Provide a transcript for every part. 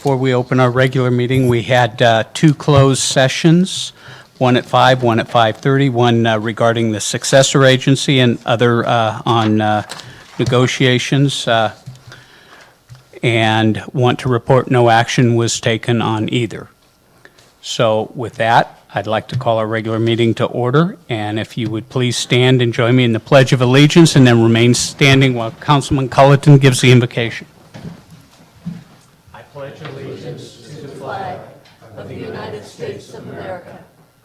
before we open our regular meeting, we had two closed sessions, one at 5, one at 5:30, one regarding the successor agency and other on negotiations, and want to report no action was taken on either. So with that, I'd like to call our regular meeting to order, and if you would please stand and join me in the Pledge of Allegiance, and then remain standing while Councilman Culleton gives the invocation. I pledge allegiance to the flag of the United States of America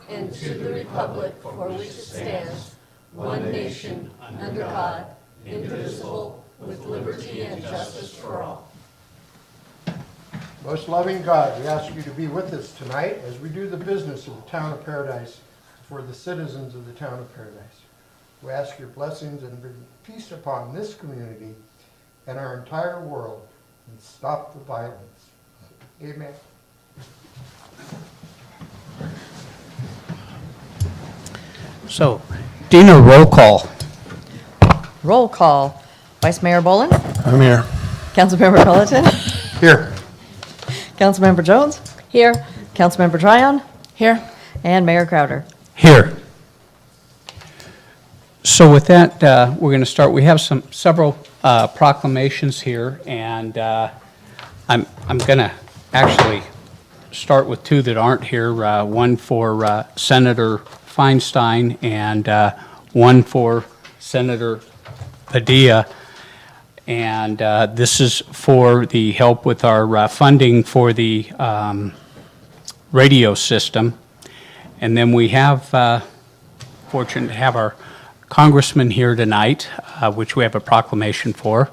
and to the republic for which it stands, one nation, under God, indivisible, with liberty and justice for all. Most loving God, we ask you to be with us tonight as we do the business of the town of Paradise for the citizens of the town of Paradise. We ask your blessings and bring peace upon this community and our entire world, and stop the violence. Amen. So, Dina, roll call. Roll call. Vice Mayor Bolin? I'm here. Councilmember Culleton? Here. Councilmember Jones? Here. Councilmember Tryon? Here. And Mayor Crowder? Here. So with that, we're going to start. We have several proclamations here, and I'm going to actually start with two that aren't here. One for Senator Feinstein and one for Senator Padilla. And this is for the help with our funding for the radio system. And then we have, fortunate to have our congressman here tonight, which we have a proclamation for.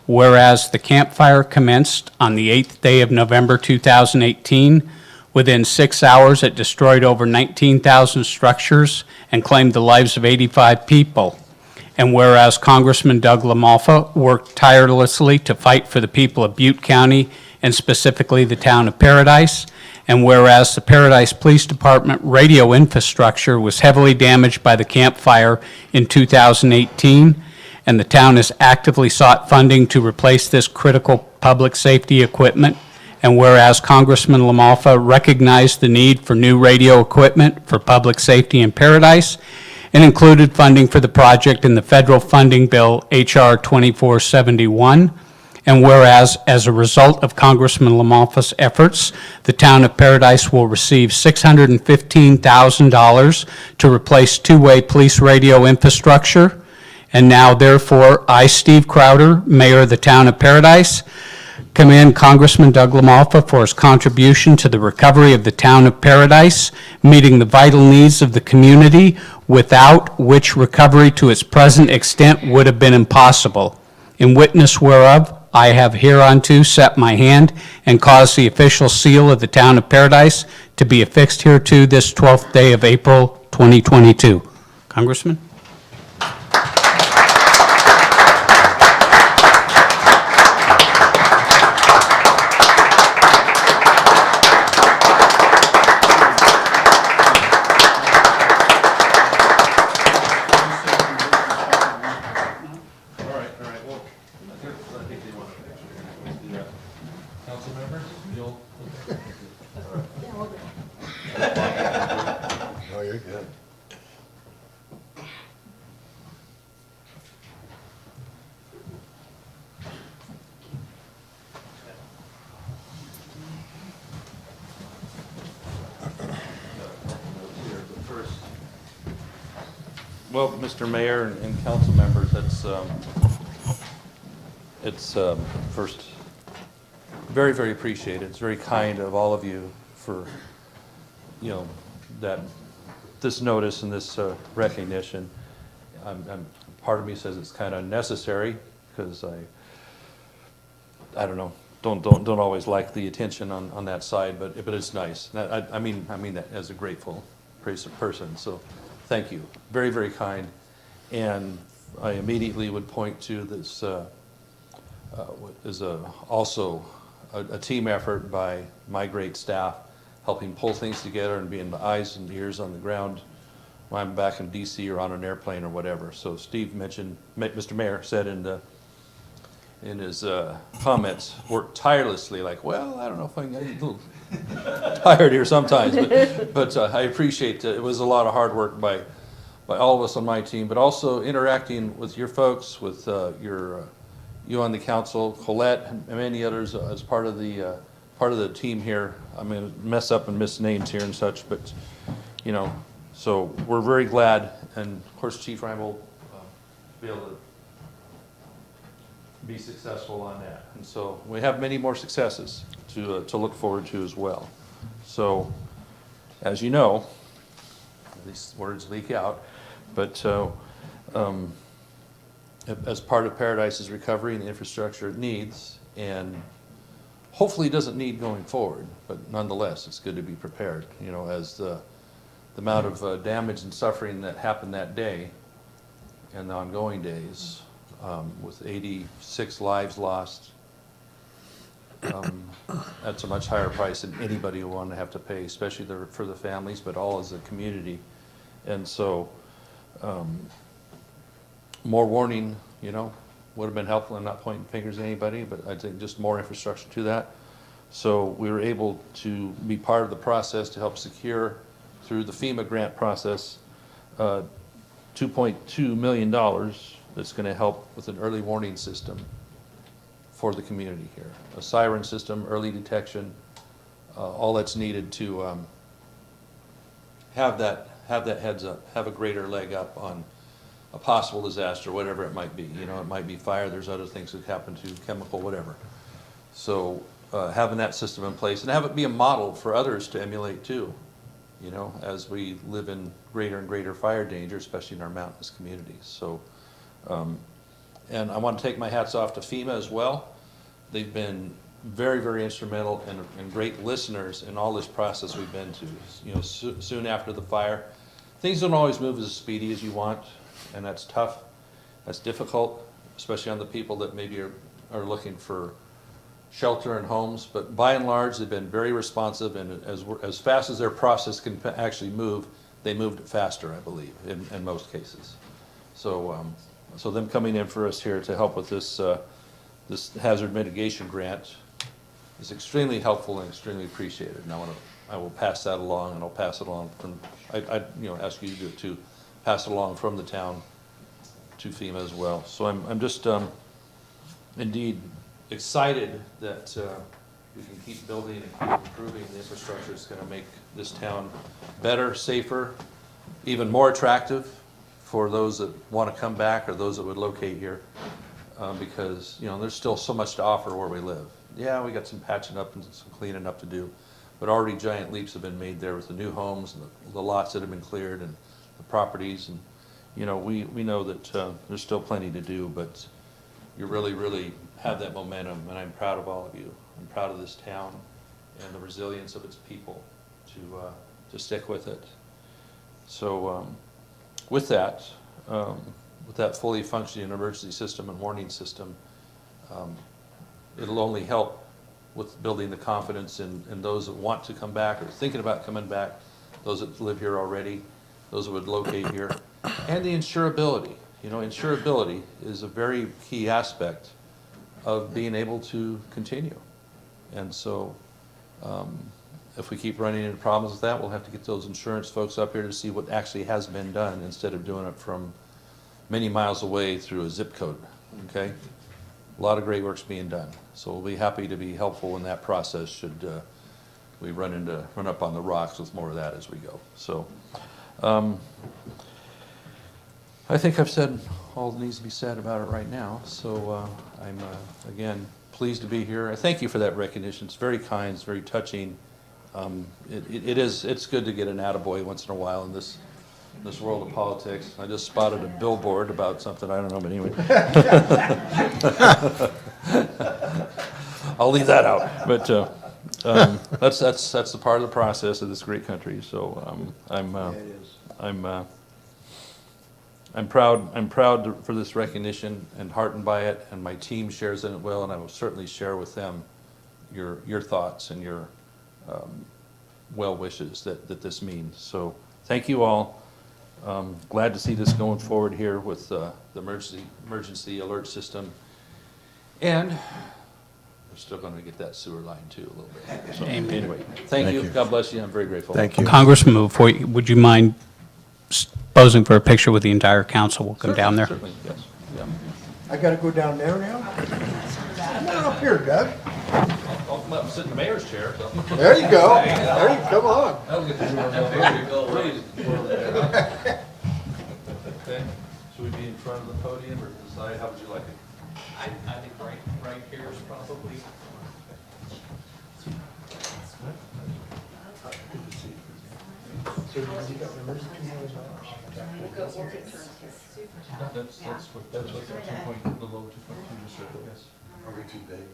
Whereas the campfire commenced on the 8th day of November 2018, within 6 hours it destroyed over 19,000 structures and claimed the lives of 85 people. And whereas Congressman Doug LaMalfa worked tirelessly to fight for the people of Butte County and specifically the town of Paradise, and whereas the Paradise Police Department radio infrastructure was heavily damaged by the campfire in 2018, and the town has actively sought funding to replace this critical public safety equipment, and whereas Congressman LaMalfa recognized the need for new radio equipment for public safety in Paradise, and included funding for the project in the federal funding bill, H.R. 2471. And whereas, as a result of Congressman LaMalfa's efforts, the town of Paradise will receive $615,000 to replace two-way police radio infrastructure. And now, therefore, I, Steve Crowder, Mayor of the town of Paradise, commend Congressman Doug LaMalfa for his contribution to the recovery of the town of Paradise, meeting the vital needs of the community, without which recovery to its present extent would have been impossible. In witness whereof, I have hereunto set my hand and caused the official seal of the town of Paradise to be affixed hereto this 12th day of April 2022. Congressman? Oh, you're good. Well, Mr. Mayor and council members, it's first very, very appreciated. It's very kind of all of you for, that this notice and this recognition. Part of me says it's kind of necessary because I don't know, don't always like the attention on that side, but it's nice. I mean that as a grateful person. So thank you. Very, very kind. And I immediately would point to this what is also a team effort by my great staff, helping pull things together and being the eyes and ears on the ground when I'm back in DC or on an airplane or whatever. So Steve mentioned, Mr. Mayor said in in his comments, worked tirelessly, like, well, I don't know if I can get a little tired here sometimes, but I appreciate it. It was a lot of hard work by all of us on my team, but also interacting with your folks, with you on the council, Colette, and many others as part of the team here. I'm going to mess up and miss names here and such, but you know, so we're very glad, and of course, Chief Ryan will be able to be successful on that. And so we have many more successes to look forward to as well. So, as you know, these words leak out, but as part of Paradise's recovery and the infrastructure it needs, and hopefully doesn't need going forward, but nonetheless, it's good to be prepared, you know, as the amount of damage and suffering that happened that day and the ongoing days, with 86 lives lost, that's a much higher price than anybody will want to have to pay, especially for the families, but all as a community. And so, more warning, you know, would have been helpful. I'm not pointing fingers at anybody, but I think just more infrastructure to that. So we were able to be part of the process to help secure, through the FEMA grant process, $2.2 million that's going to help with an early warning system for the community here. A siren system, early detection, all that's needed to have that heads up, have a greater leg up on a possible disaster, whatever it might be. You know, it might be fire, there's other things that happen to, chemical, whatever. So having that system in place, and have it be a model for others to emulate too, you know, as we live in greater and greater fire danger, especially in our mountainous communities. So, and I want to take my hats off to FEMA as well. They've been very, very instrumental and great listeners in all this process we've been to. You know, soon after the fire, things don't always move as speedy as you want, and that's tough. That's difficult, especially on the people that maybe are looking for shelter and homes. But by and large, they've been very responsive, and as fast as their process can actually move, they moved it faster, I believe, in most cases. So, so them coming in for us here to help with this this hazard mitigation grant is extremely helpful and extremely appreciated. And I will pass that along, and I'll pass it along from, I you know, ask you to do it too, pass it along from the town to FEMA as well. So I'm just indeed excited that we can keep building and keep improving the infrastructure. It's going to make this town better, safer, even more attractive for those that want to come back or those that would locate here, because you know there's still so much to offer where we live. Yeah, we got some patching up and some cleaning up to do, but already giant leaps have been made there with the new homes and the lots that have been cleared and the properties, and you know we know that there's still plenty to do, but you really have that momentum, and I'm proud of all of you. I'm proud of this town and the resilience of its people to stick with it. So with that fully functioning emergency system and warning system, it'll only help with building the confidence in those that want to come back or thinking about coming back, those that live here already, those that would locate here, and the insurability. You know, insurability is a very key aspect of being able to continue. And so if we keep running into problems with that, we'll have to get those insurance folks up here to see what actually has been done instead of doing it from many miles away through a zip code, okay? A lot of great work's being done. So we'll be happy to be helpful in that process should we run up on the rocks with more of that as we go. So I think I've said all that needs to be said about it right now. So I'm, again, pleased to be here. I thank you for that recognition. It's very kind, it's very touching. It's good to get an attaboy once in a while in this world of politics. I just spotted a billboard about something, I don't know, but anyway. I'll leave that out. But that's the part of the process of this great country. So I'm proud for this recognition and heartened by it, and my team shares in it well, and I will certainly share with them your thoughts and your well wishes that this means. So thank you all. Glad to see this going forward here with the emergency alert system And we're still going to get that sewer line too a little bit. So Amen. anyway, thank you. God bless you. I'm very grateful. Thank you. Congressman, before would you mind posing for a picture with the entire council? We'll come down there. Certainly, yes. Yeah. I gotta go down there now? Come on up here, Doug. I'll come up and sit in the mayor's chair. So. There you go. There you, come on. That'll get the Okay, should we be in front of the podium or to the side? How would you like it? I think right here is probably. That's what the 2.2, the low 2.2 just said, yes. Are we too big?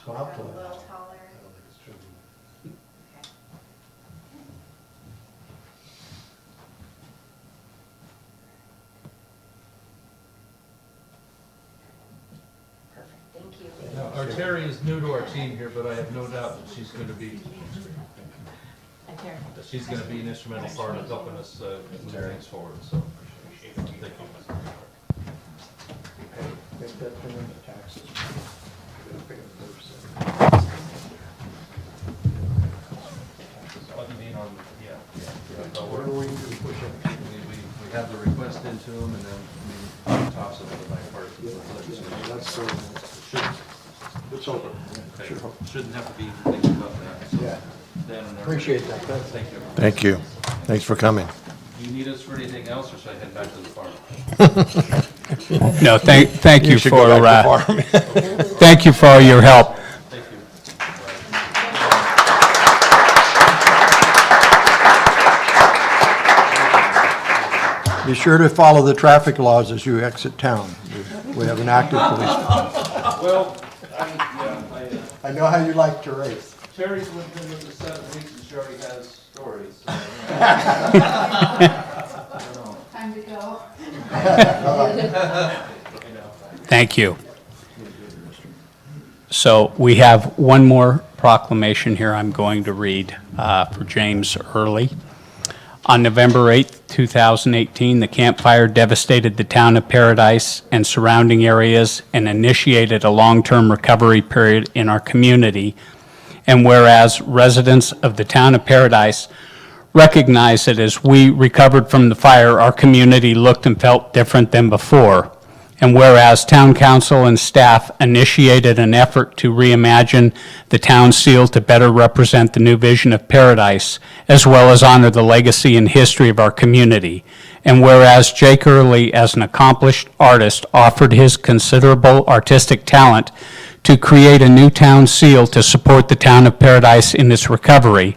Smile to it. Now, our Terry is new to our team here, but I have no doubt that she's going to be an instrumental part of helping us move things forward, so. Thank you. Make that turn into taxes. What do you mean on, yeah. What do we do to push it? We have the request into them and then we toss it to the bipartisan legislation. That's, It's open. Okay. Shouldn't have to be thinking about that. So yeah, Dan and everybody- appreciate that. Thanks. Thank you. Thank you. Thanks for coming. Do you need us for anything else or should I head back to the farm? No, thank you should for, go back to farm. thank you for all your help. Thank you. Be sure to follow the traffic laws as you exit town. We have an active police. Well, I know how you like to race. Terry's lived in with us 7 weeks and she already has stories. So. Time to go. Thank you. So we have one more proclamation here I'm going to read for James Early. On November 8th, 2018, the Camp Fire devastated the town of Paradise and surrounding areas and initiated a long-term recovery period in our community. And whereas residents of the town of Paradise recognize that as we recovered from the fire, our community looked and felt different than before. And whereas town council and staff initiated an effort to reimagine the town seal to better represent the new vision of Paradise, as well as honor the legacy and history of our community. And whereas Jake Early, as an accomplished artist, offered his considerable artistic talent to create a new town seal to support the town of Paradise in its recovery.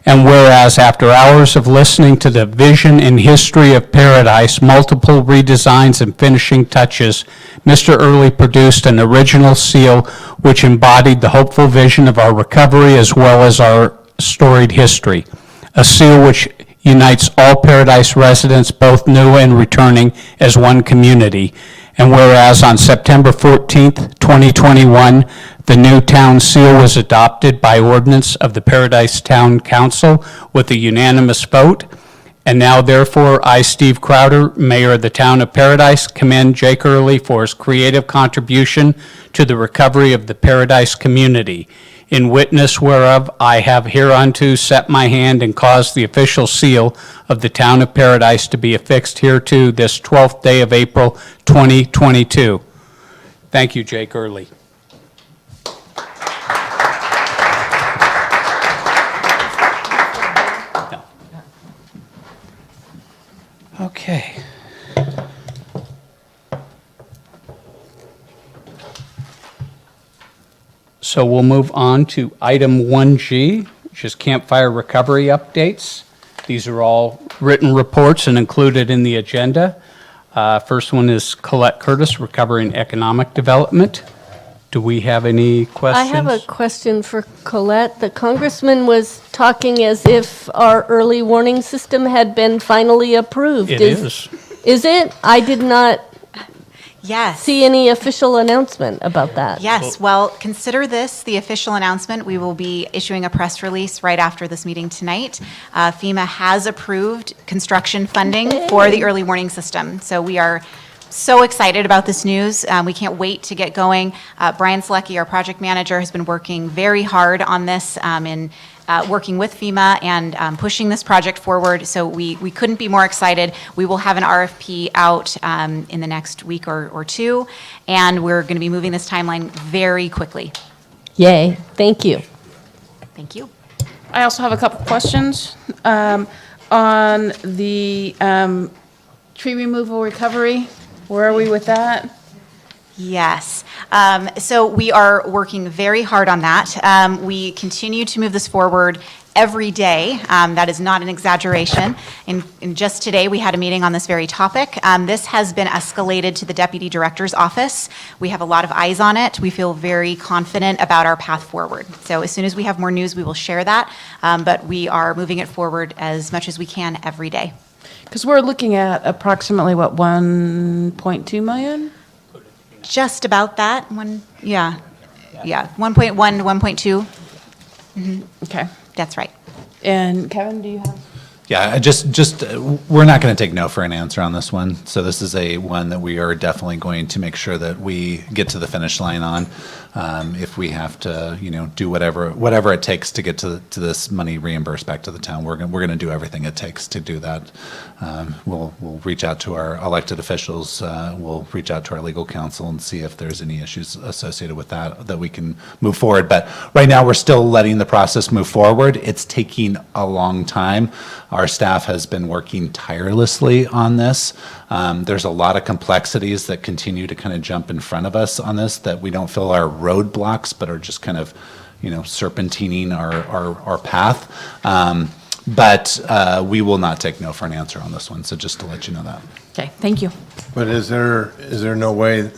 And whereas after hours of listening to the vision and history of Paradise, multiple redesigns and finishing touches, Mr. Early produced an original seal which embodied the hopeful vision of our recovery as well as our storied history. A seal which unites all Paradise residents, both new and returning, as one community. And whereas on September 14th, 2021, the new town seal was adopted by ordinance of the Paradise Town Council with a unanimous vote. And now therefore, I, Steve Crowder, Mayor of the Town of Paradise, commend Jake Early for his creative contribution to the recovery of the Paradise community. In witness whereof, I have hereunto set my hand and caused the official seal of the Town of Paradise to be affixed hereto this 12th day of April, 2022. Thank you, Jake Early. Okay. So we'll move on to item 1G, which is campfire recovery updates. These are all written reports and included in the agenda. First one is Colette Curtis, Recovering Economic Development. Do we have any questions? I have a question for Colette. The congressman was talking as if our early warning system had been finally approved. It is. Is it? I did not. Yes. see any official announcement about that? Yes, well, consider this the official announcement. We will be issuing a press release right after this meeting tonight. FEMA has approved construction funding for the early warning system. So we are so excited about this news. We can't wait to get going. Brian Selecki, our project manager, has been working very hard on this working with FEMA and pushing this project forward. So we couldn't be more excited. We will have an RFP out in the next week or two, and we're going to be moving this timeline very quickly. Yay, thank you. Thank you. I also have a couple questions on the tree removal recovery. Where are we with that? Yes. So we are working very hard on that. We continue to move this forward every day. That is not an exaggeration. And just today, we had a meeting on this very topic. This has been escalated to the Deputy Director's office. We have a lot of eyes on it. We feel very confident about our path forward. So as soon as we have more news, we will share that. But we are moving it forward as much as we can every day. Because we're looking at approximately, what, 1.2 million? Just about that. 1.1 to 1.2. Okay. That's right. And Kevin, do you have? Yeah, we're not going to take no for an answer on this one. So this is one that we are definitely going to make sure that we get to the finish line on. If we have to, do whatever it takes to get to this money reimbursed back to the town, we're going to do everything it takes to do that. We'll reach out to our elected officials. We'll reach out to our legal counsel and see if there's any issues associated with that we can move forward. But right now, we're still letting the process move forward. It's taking a long time. Our staff has been working tirelessly on this. There's a lot of complexities that continue to kind of jump in front of us on this that we don't feel are roadblocks, but are just kind of, serpentining our path. But we will not take no for an answer on this one. So just to let you know that. Okay, thank you. But is there no way,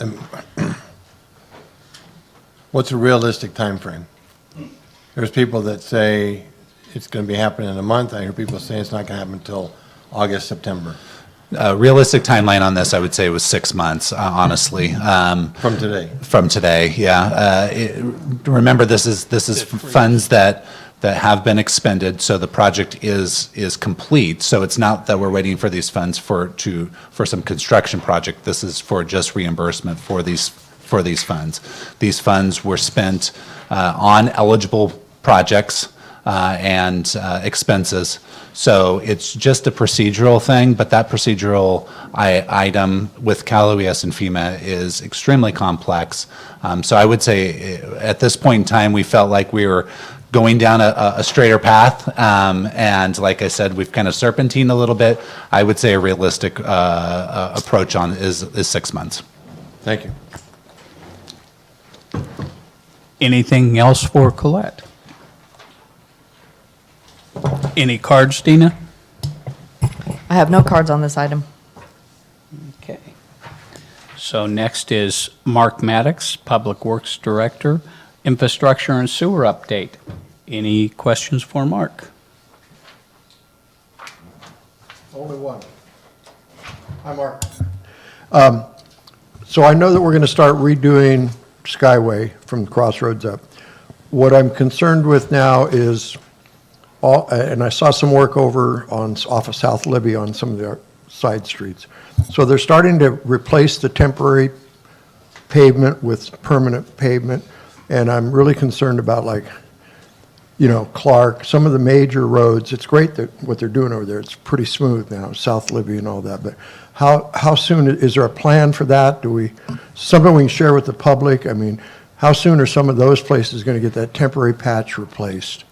what's a realistic time frame? There's people that say it's going to be happening in a month. I hear people say it's not going to happen until August, September. Realistic timeline on this, I would say, was 6 months, honestly. From today? From today, yeah. Remember, this is funds that have been expended, so the project is complete. So it's not that we're waiting for these funds for some construction project. This is for just reimbursement for these funds. These funds were spent on eligible projects and expenses. So it's just a procedural thing, but that procedural item with Cal OES and FEMA is extremely complex. So I would say at this point in time, we felt like we were going down a straighter path. And like I said, we've kind of serpentined a little bit. I would say a realistic approach on is 6 months. Thank you. Anything else for Colette? Any cards, Dina? I have no cards on this item. Okay. So next is Mark Maddox, Public Works Director, Infrastructure and Sewer Update. Any questions for Mark? Only one. Hi, Mark. So I know that we're going to start redoing Skyway from the crossroads up. What I'm concerned with now is and I saw some work over off of South Libby on some of the side streets. So they're starting to replace the temporary pavement with permanent pavement, and I'm really concerned about Clark, some of the major roads. It's great that what they're doing over there. It's pretty smooth now, South Libby and all that. But how soon is there a plan for that? Something we can share with the public? I mean, how soon are some of those places going to get that temporary patch replaced?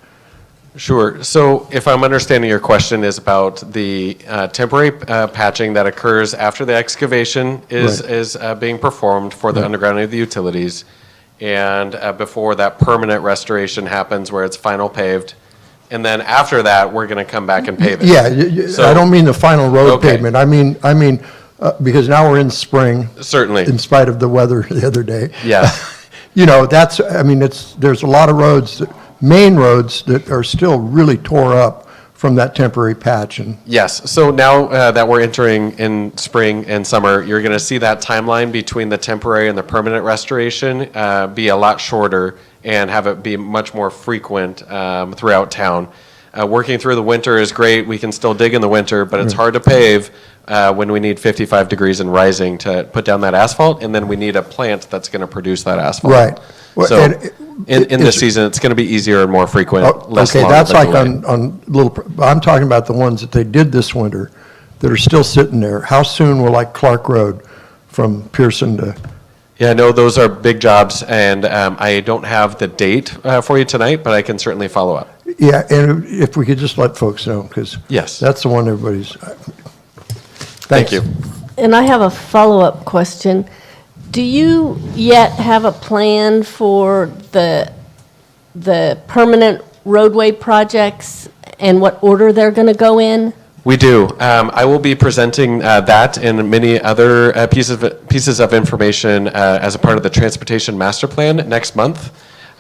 Sure. So if I'm understanding your question is about the temporary patching that occurs after the excavation is being performed for the undergrounding of the utilities, and before that permanent restoration happens where it's final paved. And then after that, we're going to come back and pave it. Yeah, So- I don't mean the final road Okay. pavement. I mean, because now we're in spring. Certainly. In spite of the weather the other day. Yeah. There's a lot of roads, main roads that are still really tore up from that temporary patch. And Yes, so now that we're entering in spring and summer, you're going to see that timeline between the temporary and the permanent restoration be a lot shorter and have it be much more frequent throughout town. Working through the winter is great. We can still dig in the winter, but it's hard to pave when we need 55 degrees and rising to put down that asphalt, and then we need a plant that's going to produce that asphalt. Right. Well, So and in this season, it's going to be easier and more frequent, less okay, long of that's a like delay. on I'm talking about the ones that they did this winter that are still sitting there. How soon will, like, Clark Road from Pearson to, Yeah, no, those are big jobs, and I don't have the date for you tonight, but I can certainly follow up. yeah, and if we could just let folks know, because Yes. that's the one everybody's, Thank you. And I have a follow-up question. Do you yet have a plan for the permanent roadway projects and what order they're going to go in? We do. I will be presenting that and many other pieces of information as a part of the Transportation Master Plan next month.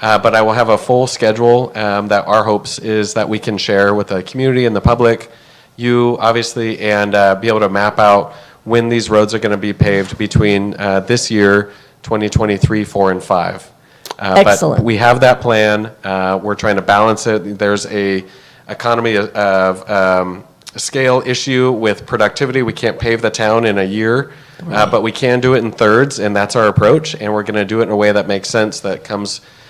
But I will have a full schedule that our hopes is that we can share with the community and the public, you obviously, and be able to map out when these roads are going to be paved between this year, 2023, 4, and 5. Excellent. But we have that plan. We're trying to balance it. There's a economy of scale issue with productivity. We can't pave the town in a year, but we can do it in thirds, and that's our approach. And we're going to do it in a way that makes sense, that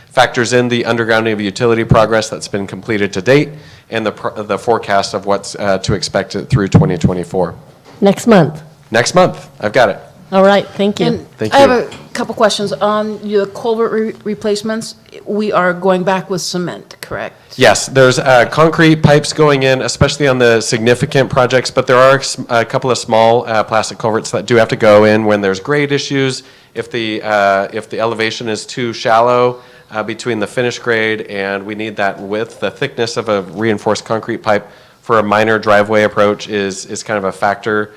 factors in the undergrounding of utility progress that's been completed to date, and the forecast of what's to expect through 2024. Next month? Next month, I've got it. All right, thank you. And Thank I have you. a couple questions. On your culvert replacements, we are going back with cement, correct? Yes, there's concrete pipes going in, especially on the significant projects, but there are a couple of small plastic culverts that do have to go in when there's grade issues. If the elevation is too shallow between the finished grade, and we need that width, the thickness of a reinforced concrete pipe for a minor driveway approach is kind of a factor,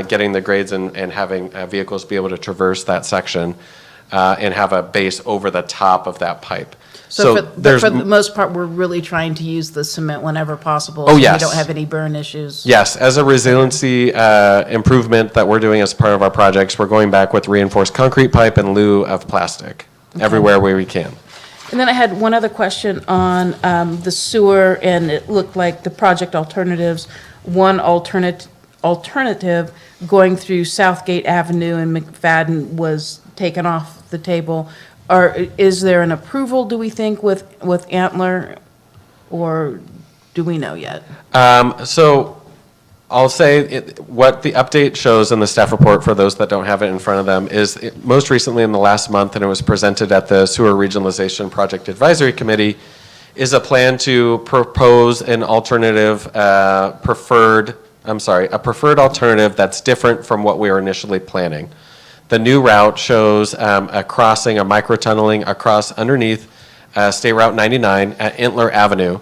getting the grades and having vehicles be able to traverse that section and have a base over the top of that pipe. So for the most part, we're really trying to use the cement whenever possible. Oh, so yes. we don't have any burn issues. Yes, as a resiliency improvement that we're doing as part of our projects, we're going back with reinforced concrete pipe in lieu of plastic everywhere where we can. And then I had one other question on the sewer, and it looked like the project alternatives, one alternative going through Southgate Avenue and McFadden was taken off the table. Is there an approval, do we think, with Antler, or do we know yet? So I'll say what the update shows in the staff report, for those that don't have it in front of them, is most recently in the last month, and it was presented at the Sewer Regionalization Project Advisory Committee, is a plan to propose an alternative, a preferred alternative that's different from what we were initially planning. The new route shows a crossing, a microtunneling across underneath State Route 99 at Antler Avenue.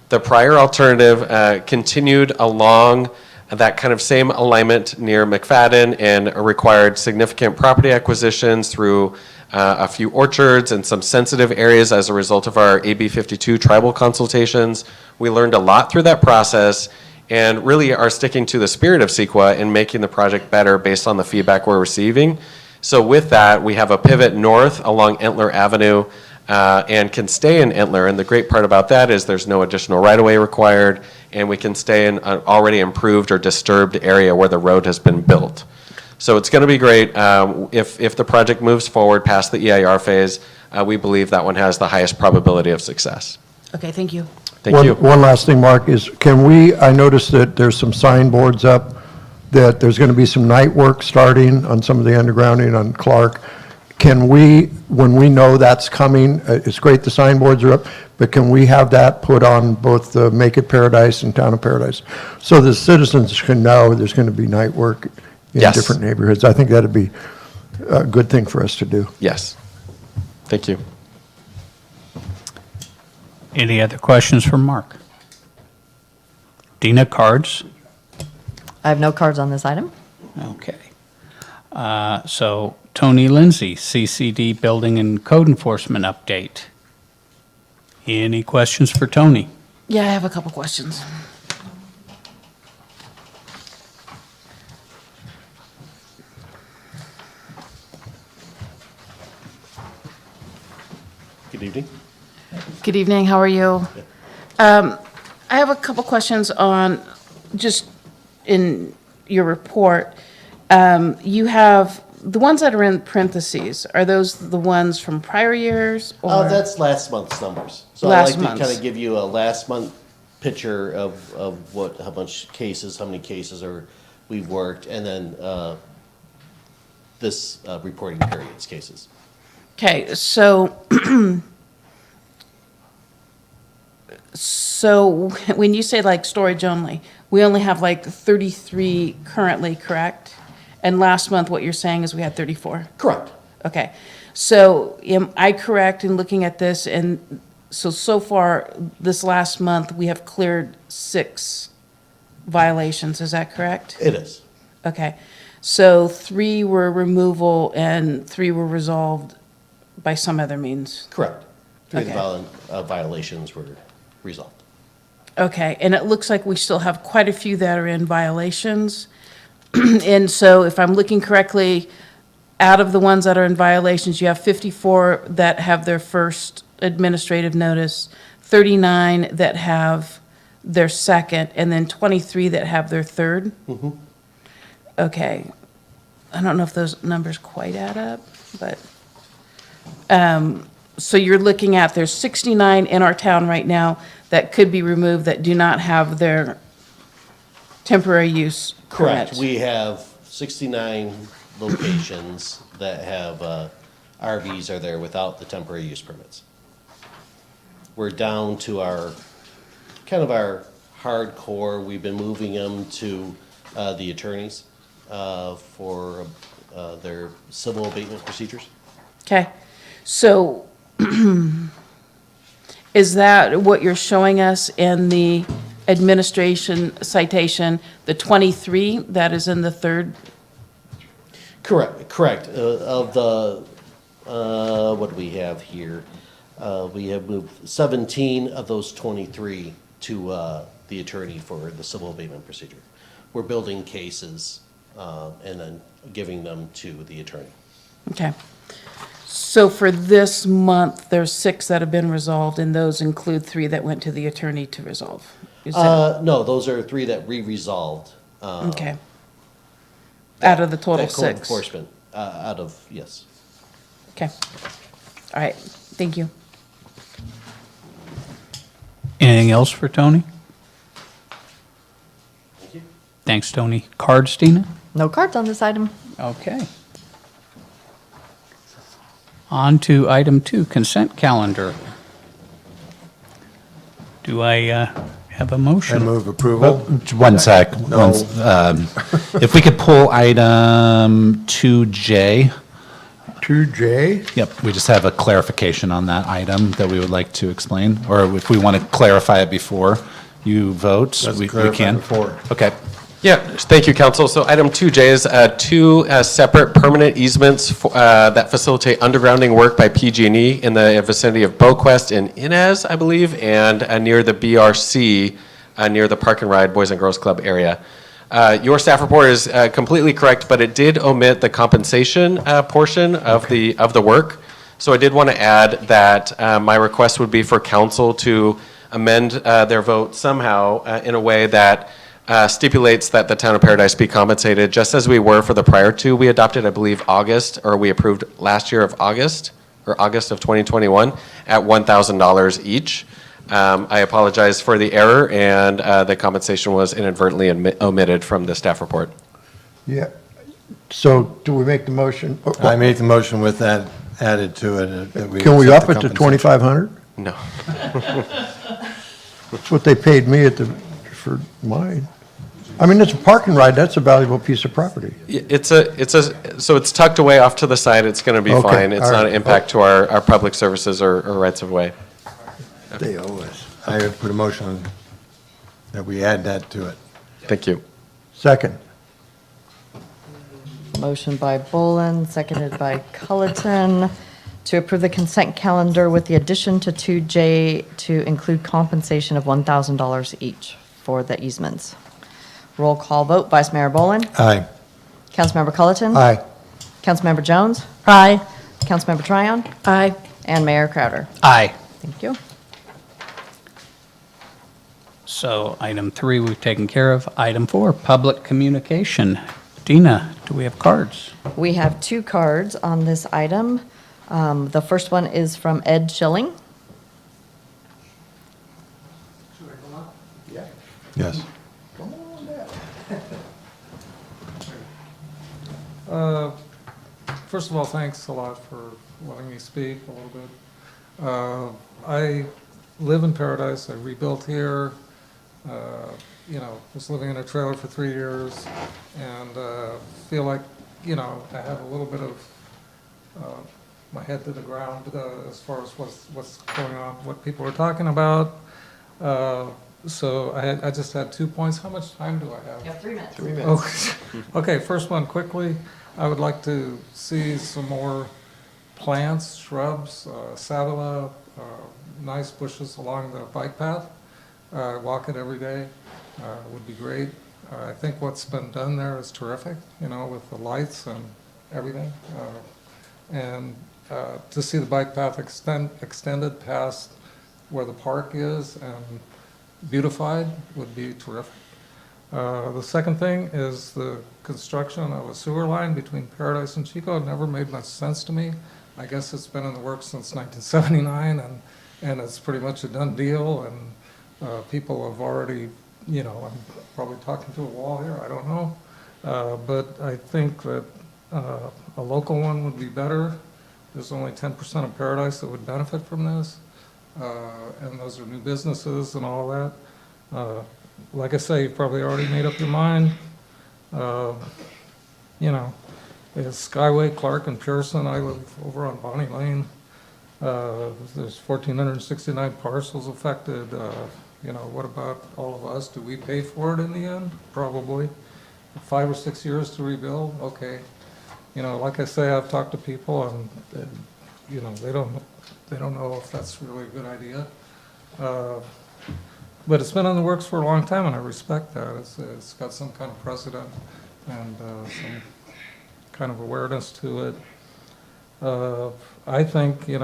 The prior alternative continued along that kind of same alignment near McFadden and required significant property acquisitions through a few orchards and some sensitive areas as a result of our AB 52 tribal consultations. We learned a lot through that process and really are sticking to the spirit of CEQA in making the project better based on the feedback we're receiving. So with that, we have a pivot north along Antler Avenue and can stay in Antler. And the great part about that is there's no additional right-of-way required, and we can stay in an already improved or disturbed area where the road has been built. So it's going to be great. If the project moves forward past the EIR phase, we believe that one has the highest probability of success. Okay, thank you. Thank you. One last thing, Mark, is I noticed that there's some signboards up, that there's going to be some night work starting on some of the undergrounding on Clark. Can we, when we know that's coming, it's great the signboards are up, but can we have that put on both the Make It Paradise and Town of Paradise? So the citizens can know there's going to be night work in Yes. different neighborhoods. I think that'd be a good thing for us to do. Yes. Thank you. Any other questions for Mark? Dina, cards? I have no cards on this item. Okay. So Tony Lindsay, CCD Building and Code Enforcement Update. Any questions for Tony? Yeah, I have a couple questions. Good evening. Good evening, how are you? I have a couple questions on, just in your report. You have, the ones that are in parentheses, are those the ones from prior years? or That's last month's numbers. So I Last like to kind month's. of give you a last month picture of what, how much cases, how many cases are, we've worked, and then this reporting period's cases. Okay, so, so when you say like storage only, we only have like 33 currently, correct? And last month, what you're saying is we had 34? Correct. Okay, so am I correct in looking at this? And so far, this last month, we have cleared 6 violations, is that correct? It is. Okay, so 3 were removal and 3 were resolved by some other means? Correct. 3 of the Okay. violations were resolved. Okay, and it looks like we still have quite a few that are in violations. And so if I'm looking correctly, out of the ones that are in violations, you have 54 that have their first administrative notice, 39 that have their second, and then 23 that have their third? Okay. I don't know if those numbers quite add up, but, so you're looking at, there's 69 in our town right now that could be removed that do not have their temporary use Correct. permit. We have 69 locations that have RVs are there without the temporary use permits. We're down to our, kind of our hardcore. We've been moving them to the attorneys for their civil abatement procedures. Okay, so is that what you're showing us in the administration citation, the 23 that is in the third? Correct. Of the, what do we have here? We have moved 17 of those 23 to the attorney for the civil abatement procedure. We're building cases and then giving them to the attorney. Okay. So for this month, there's 6 that have been resolved, and those include 3 that went to the attorney to resolve? Is that- No, those are 3 that we resolved. Okay. Out of the total That code 6? enforcement, out of, yes. Okay. All right, thank you. Anything else for Tony? Thank you. Thanks, Tony. Cards, Tina? No cards on this item. Okay. On to item 2, consent calendar. Do I have a I motion? move approval. One sec. If we could pull item 2J. 2J? Yep, we just have a clarification on that item that we would like to explain, or if we want to clarify it before you vote, Let's we clarify can. before. Okay. Yeah, thank you, council. So item 2J is 2 separate permanent easements that facilitate undergrounding work by PG&E in the vicinity of Boquest and Inez, I believe, and near the BRC, near the Park and Ride Boys and Girls Club area. Your staff report is completely correct, but it did omit the compensation portion of the work. So I did want to add that my request would be for council to amend their vote somehow in a way that stipulates that the town of Paradise be compensated just as we were for the prior 2 we adopted, I believe August, or we approved last year of August, or August of 2021, at $1,000 each. I apologize for the error, and the compensation was inadvertently omitted from the staff report. Yeah. So do we make the motion? I made the motion with that added to it. that Can we accept up the it to compensation. 2,500? No. That's what they paid me for mine. I mean, it's a park and ride, that's a valuable piece of property. So it's tucked away off to the side, it's going to be Okay, fine. It's all not right. an impact to our public services or rights of way. They owe us. I would put a motion that we add that to it. Thank you. Second. Motion by Bolin, seconded by Culleton, to approve the consent calendar with the addition to 2J to include compensation of $1,000 each for the easements. Roll call vote, Vice Mayor Bolin. Aye. Councilmember Culleton. Aye. Councilmember Jones. Aye. Councilmember Tryon. Aye. And Mayor Crowder. Aye. Thank you. So item 3, we've taken care of. Item 4, public communication. Dina, do we have cards? We have 2 cards on this item. The first one is from Ed Schilling. Yes. First of all, thanks a lot for letting me speak a little bit. I live in Paradise. I rebuilt here. Was living in a trailer for 3 years, and feel like, I have a little bit of my head to the ground as far as what's going on, what people are talking about. So I just had 2 points. How much time do I have? You have 3 minutes. 3 minutes. Okay, first one quickly. I would like to see some more plants, shrubs, savula, nice bushes along the bike path. Walk it every day, would be great. I think what's been done there is terrific, with the lights and everything. And to see the bike path extended past where the park is and beautified would be terrific. The second thing is the construction of a sewer line between Paradise and Chico. It never made much sense to me. I guess it's been in the works since 1979, and it's pretty much a done deal, and people have already, I'm probably talking to a wall here, I don't know. But I think that a local one would be better. There's only 10% of Paradise that would benefit from this, and those are new businesses and all that. Like I say, you've probably already made up your mind. It's Skyway, Clark, and Pearson. I live over on Bonnie Lane. There's 1,469 parcels affected. What about all of us? Do we pay for it in the end? Probably. 5 or 6 years to rebuild? Okay. Like I say, I've talked to people, and they don't know if that's really a good idea. But it's been in the works for a long time, and I respect that. It's got some kind of precedent and some kind of awareness to it. I think, hate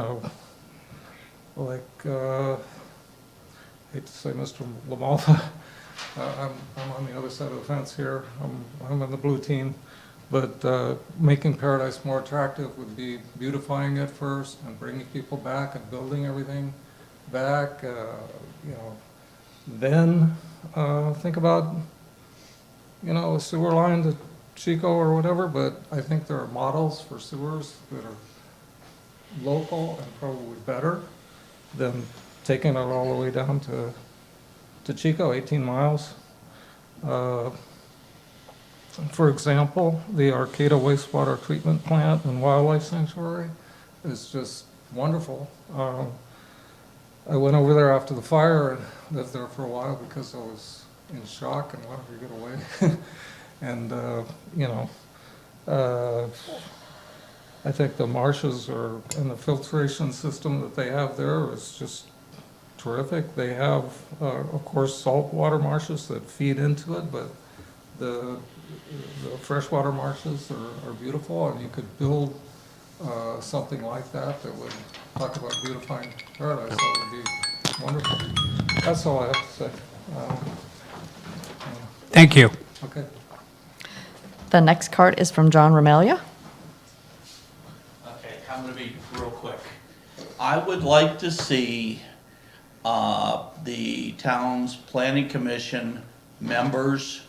to say Mr. Lamalfa, I'm on the other side of the fence here. I'm in the blue team. But making Paradise more attractive would be beautifying it first and bringing people back and building everything back, Then think about, a sewer line to Chico or whatever, but I think there are models for sewers that are local and probably better than taking it all the way down to Chico, 18 miles. For example, the Arcata wastewater treatment plant and wildlife sanctuary is just wonderful. I went over there after the fire and lived there for a while because I was in shock and wanted to get away. And, I think the marshes and the filtration system that they have there is just terrific. They have, of course, saltwater marshes that feed into it, but the freshwater marshes are beautiful, and you could build something like that would talk about beautifying Paradise. That would be wonderful. That's all I have to say. Thank you. Okay. The next card is from John Romelia. Okay, I'm gonna be real quick. I would like to see the town's planning commission members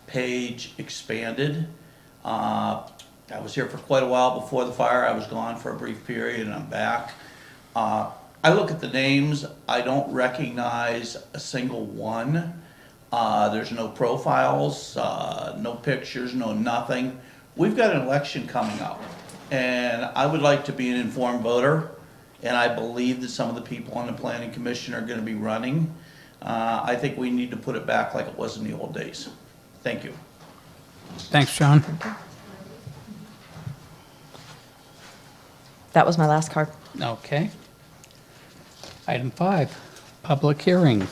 page expanded. I was here for quite a while before the fire. I was gone for a brief period and I'm back. I look at the names, I don't recognize a single one. There's no profiles, no pictures, no nothing. We've got an election coming up, and I would like to be an informed voter, and I believe that some of the people on the planning commission are gonna be running. I think we need to put it back like it was in the old days. Thank you. Thanks, John. That was my last card. Okay. Item 5, public hearing.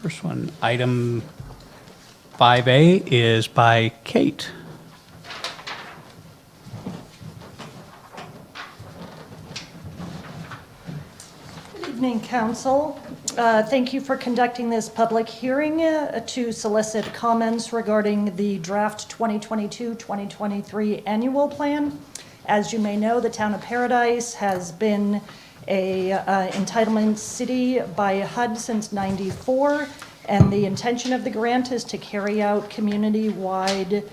First one, item 5A is by Kate. evening, council. Thank you for conducting this public hearing to solicit comments regarding the draft 2022-2023 annual plan. As you may know, the town of Paradise has been a entitlement city by HUD since '94, and the intention of the grant is to carry out community-wide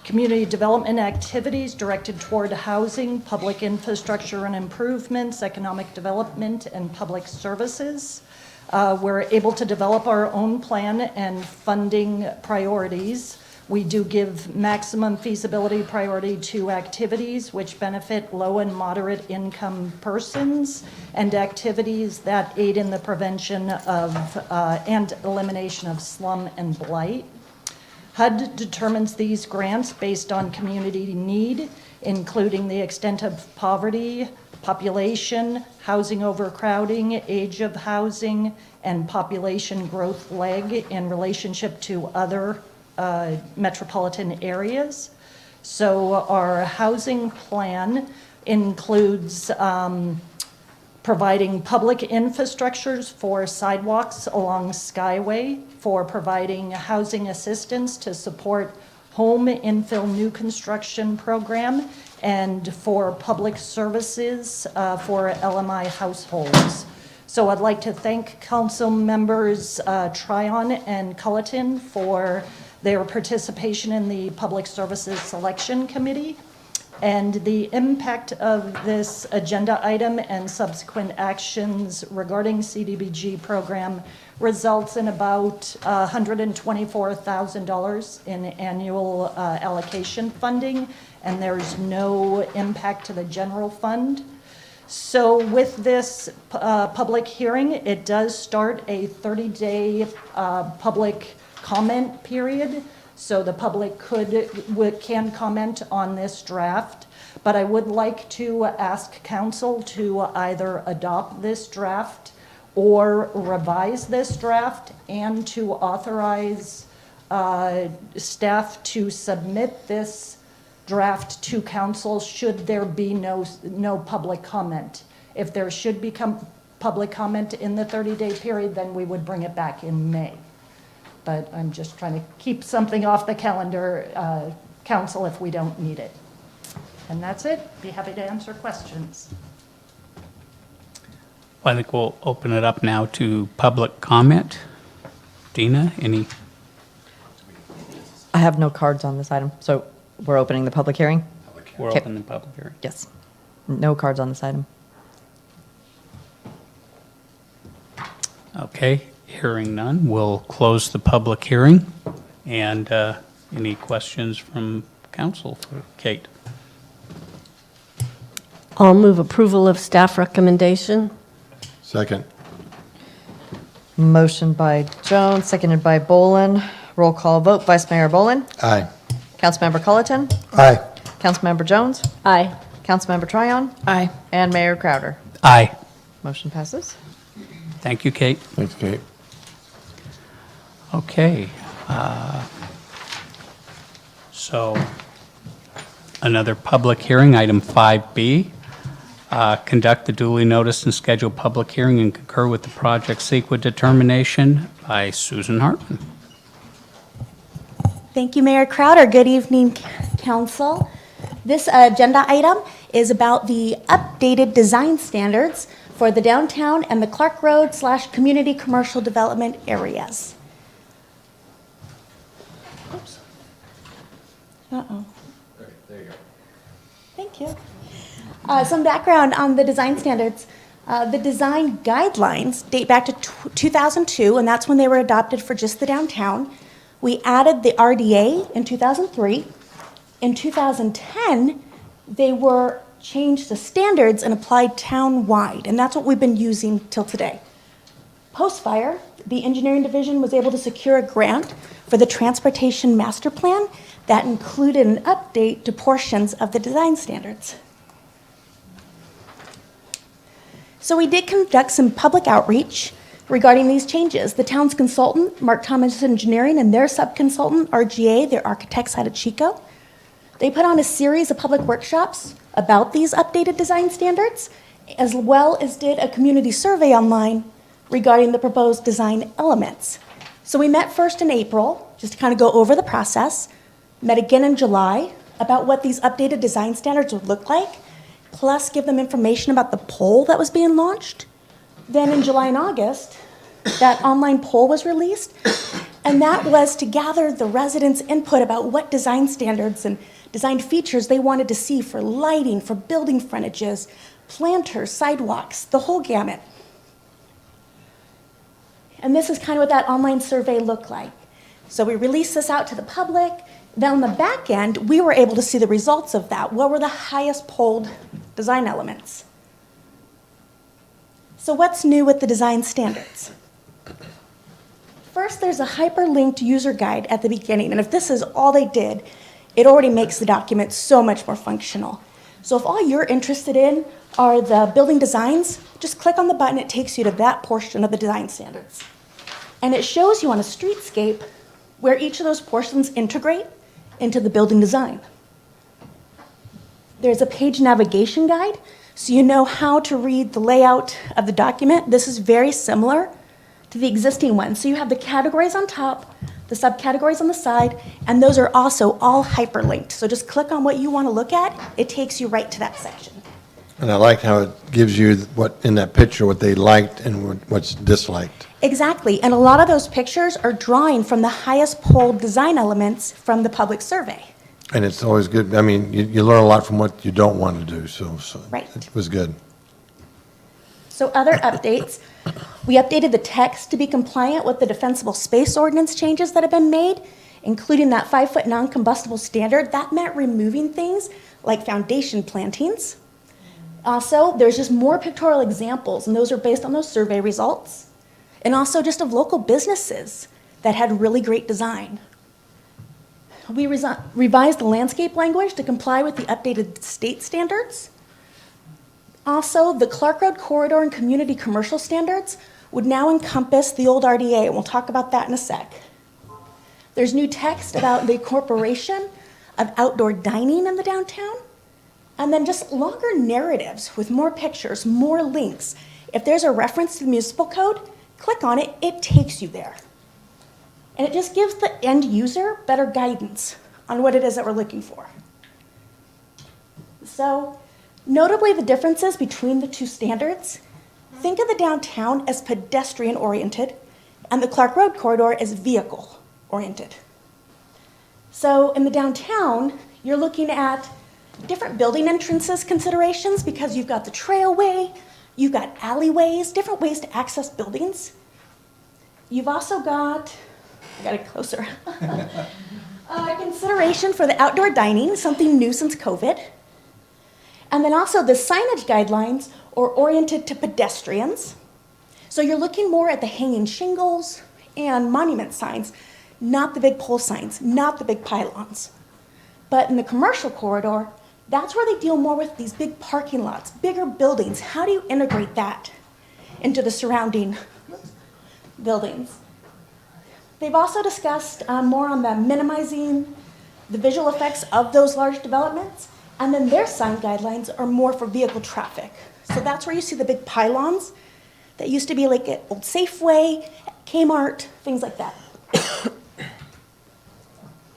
community development activities directed toward housing, public infrastructure and improvements, economic development, and public services. We're able to develop our own plan and funding priorities. We do give maximum feasibility priority to activities which benefit low and moderate income persons and activities that aid in the prevention of and elimination of slum and blight. HUD determines these grants based on community need, including the extent of poverty, population, housing overcrowding, age of housing, and population growth lag in relationship to other metropolitan areas. So our housing plan includes providing public infrastructures for sidewalks along Skyway, for providing housing assistance to support home infill new construction program, and for public services for LMI households. So I'd like to thank council members Tryon and Culleton for their participation in the Public Services Selection Committee. And the impact of this agenda item and subsequent actions regarding CDBG program results in about $124,000 in annual allocation funding, and there's no impact to the general fund. So with this public hearing, it does start a 30-day public comment period. So the public can comment on this draft, but I would like to ask council to either adopt this draft or revise this draft and to authorize staff to submit this draft to council should there be no public comment. If there should become public comment in the 30-day period, then we would bring it back in May. But I'm just trying to keep something off the calendar, council, if we don't need it. And that's it. Be happy to answer questions. I think we'll open it up now to public comment. Dina, any? I have no cards on this item, so we're opening the public hearing? We're Okay. opening the public hearing. Yes. No cards on this item. Okay, hearing none, we'll close the public hearing. And any questions from council for Kate? I'll move approval of staff recommendation. Second. Motion by Jones, seconded by Bolin. Roll call vote. Vice Mayor Bolin? Aye. Councilmember Culleton? Aye. Councilmember Jones? Aye. Councilmember Tryon? Aye. And Mayor Crowder? Aye. Motion passes. Thank you, Kate. Thanks, Kate. Okay. So another public hearing, item 5B. Conduct the duly noticed and scheduled public hearing and concur with the project CEQA determination by Susan Hartman. Thank you, Mayor Crowder. Good evening, council. This agenda item is about the updated design standards for the downtown and the Clark Road / community commercial development areas. Oops. Uh-oh. There you go. Thank you. Some background on the design standards. The design guidelines date back to 2002, and that's when they were adopted for just the downtown. We added the RDA in 2003. In 2010, they were changed to standards and applied town-wide, and that's what we've been using till today. Post-fire, the engineering division was able to secure a grant for the transportation master plan that included an update to portions of the design standards. So we did conduct some public outreach regarding these changes. The town's consultant, Mark Thomas Engineering, and their sub-consultant, RGA, their architects out of Chico, they put on a series of public workshops about these updated design standards, as well as did a community survey online regarding the proposed design elements. So we met first in April, just to kind of go over the process, met again in July about what these updated design standards would look like, plus give them information about the poll that was being launched. Then in July and August, that online poll was released, and that was to gather the residents' input about what design standards and design features they wanted to see for lighting, for building frontages, planters, sidewalks, the whole gamut. And this is kind of what that online survey looked like. So we released this out to the public. Then on the back end, we were able to see the results of that. What were the highest polled design elements? So what's new with the design standards? First, there's a hyperlinked user guide at the beginning. And if this is all they did, it already makes the document so much more functional. So if all you're interested in are the building designs, just click on the button, it takes you to that portion of the design standards. And it shows you on a streetscape where each of those portions integrate into the building design. There's a page navigation guide, so you know how to read the layout of the document. This is very similar to the existing one. So you have the categories on top, the subcategories on the side, and those are also all hyperlinked. So just click on what you want to look at, it takes you right to that section. And I like how it gives you what, in that picture, what they liked and what's disliked. Exactly, and a lot of those pictures are drawing from the highest polled design elements from the public survey. And it's always good, I mean, you learn a lot from what you don't want to do, so Right. it was good. So other updates, we updated the text to be compliant with the defensible space ordinance changes that have been made, including that 5-foot non-combustible standard. That meant removing things like foundation plantings. Also, there's just more pictorial examples, and those are based on those survey results, and also just of local businesses that had really great design. We revised the landscape language to comply with the updated state standards. Also, the Clark Road corridor and community commercial standards would now encompass the old RDA, and we'll talk about that in a sec. There's new text about the incorporation of outdoor dining in the downtown, and then just longer narratives with more pictures, more links. If there's a reference to the municipal code, click on it, it takes you there. And it just gives the end user better guidance on what it is that we're looking for. So, notably the differences between the two standards, think of the downtown as pedestrian-oriented and the Clark Road corridor as vehicle-oriented. So in the downtown, you're looking at different building entrances considerations because you've got the trailway, you've got alleyways, different ways to access buildings. You've also got, I got it closer, consideration for the outdoor dining, something new since COVID. And then also the signage guidelines are oriented to pedestrians. So you're looking more at the hanging shingles and monument signs, not the big pole signs, not the big pylons. But in the commercial corridor, that's where they deal more with these big parking lots, bigger buildings. How do you integrate that into the surrounding buildings? They've also discussed more on the minimizing the visual effects of those large developments, and then their sign guidelines are more for vehicle traffic. So that's where you see the big pylons that used to be like at Old Safeway, Kmart, things like that.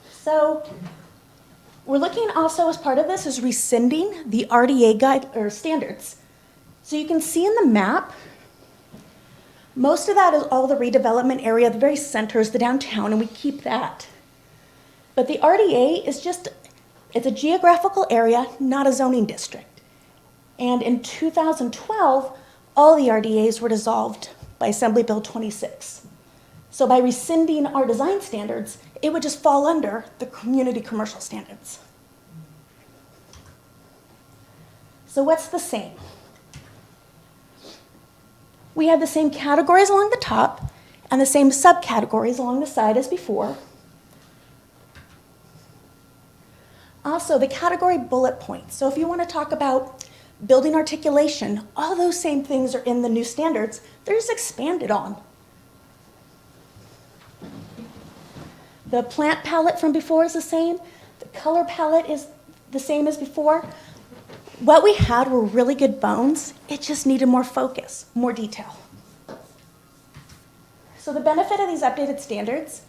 So we're looking also as part of this is rescinding the RDA guide or standards. So you can see in the map, most of that is all the redevelopment area. The very center is the downtown, and we keep that. But the RDA is just, it's a geographical area, not a zoning district. And in 2012, all the RDAs were dissolved by Assembly Bill 26. So by rescinding our design standards, it would just fall under the community commercial standards. So what's the same? We have the same categories along the top and the same subcategories along the side as before. Also, the category bullet points. So if you want to talk about building articulation, all those same things are in the new standards. They're just expanded on. The plant palette from before is the same. The color palette is the same as before. What we had were really good bones. It just needed more focus, more detail. So the benefit of these updated standards,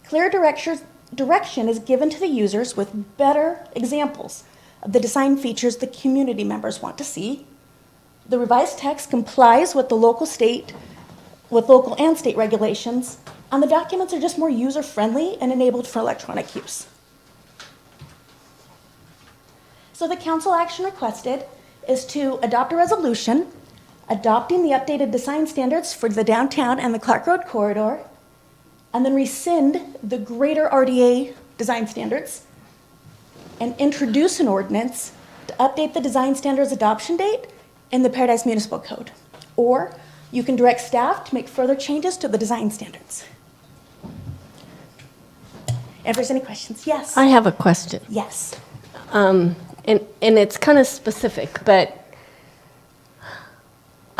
clear direction is given to the users with better examples of the design features the community members want to see. The revised text complies with local and state regulations, and the documents are just more user-friendly and enabled for electronic use. So the council action requested is to adopt a resolution adopting the updated design standards for the downtown and the Clark Road corridor, and then rescind the greater RDA design standards, and introduce an ordinance to update the design standards adoption date in the Paradise Municipal Code. Or you can direct staff to make further changes to the design standards. If there's any questions, yes? I have a question. Yes. And it's kind of specific, but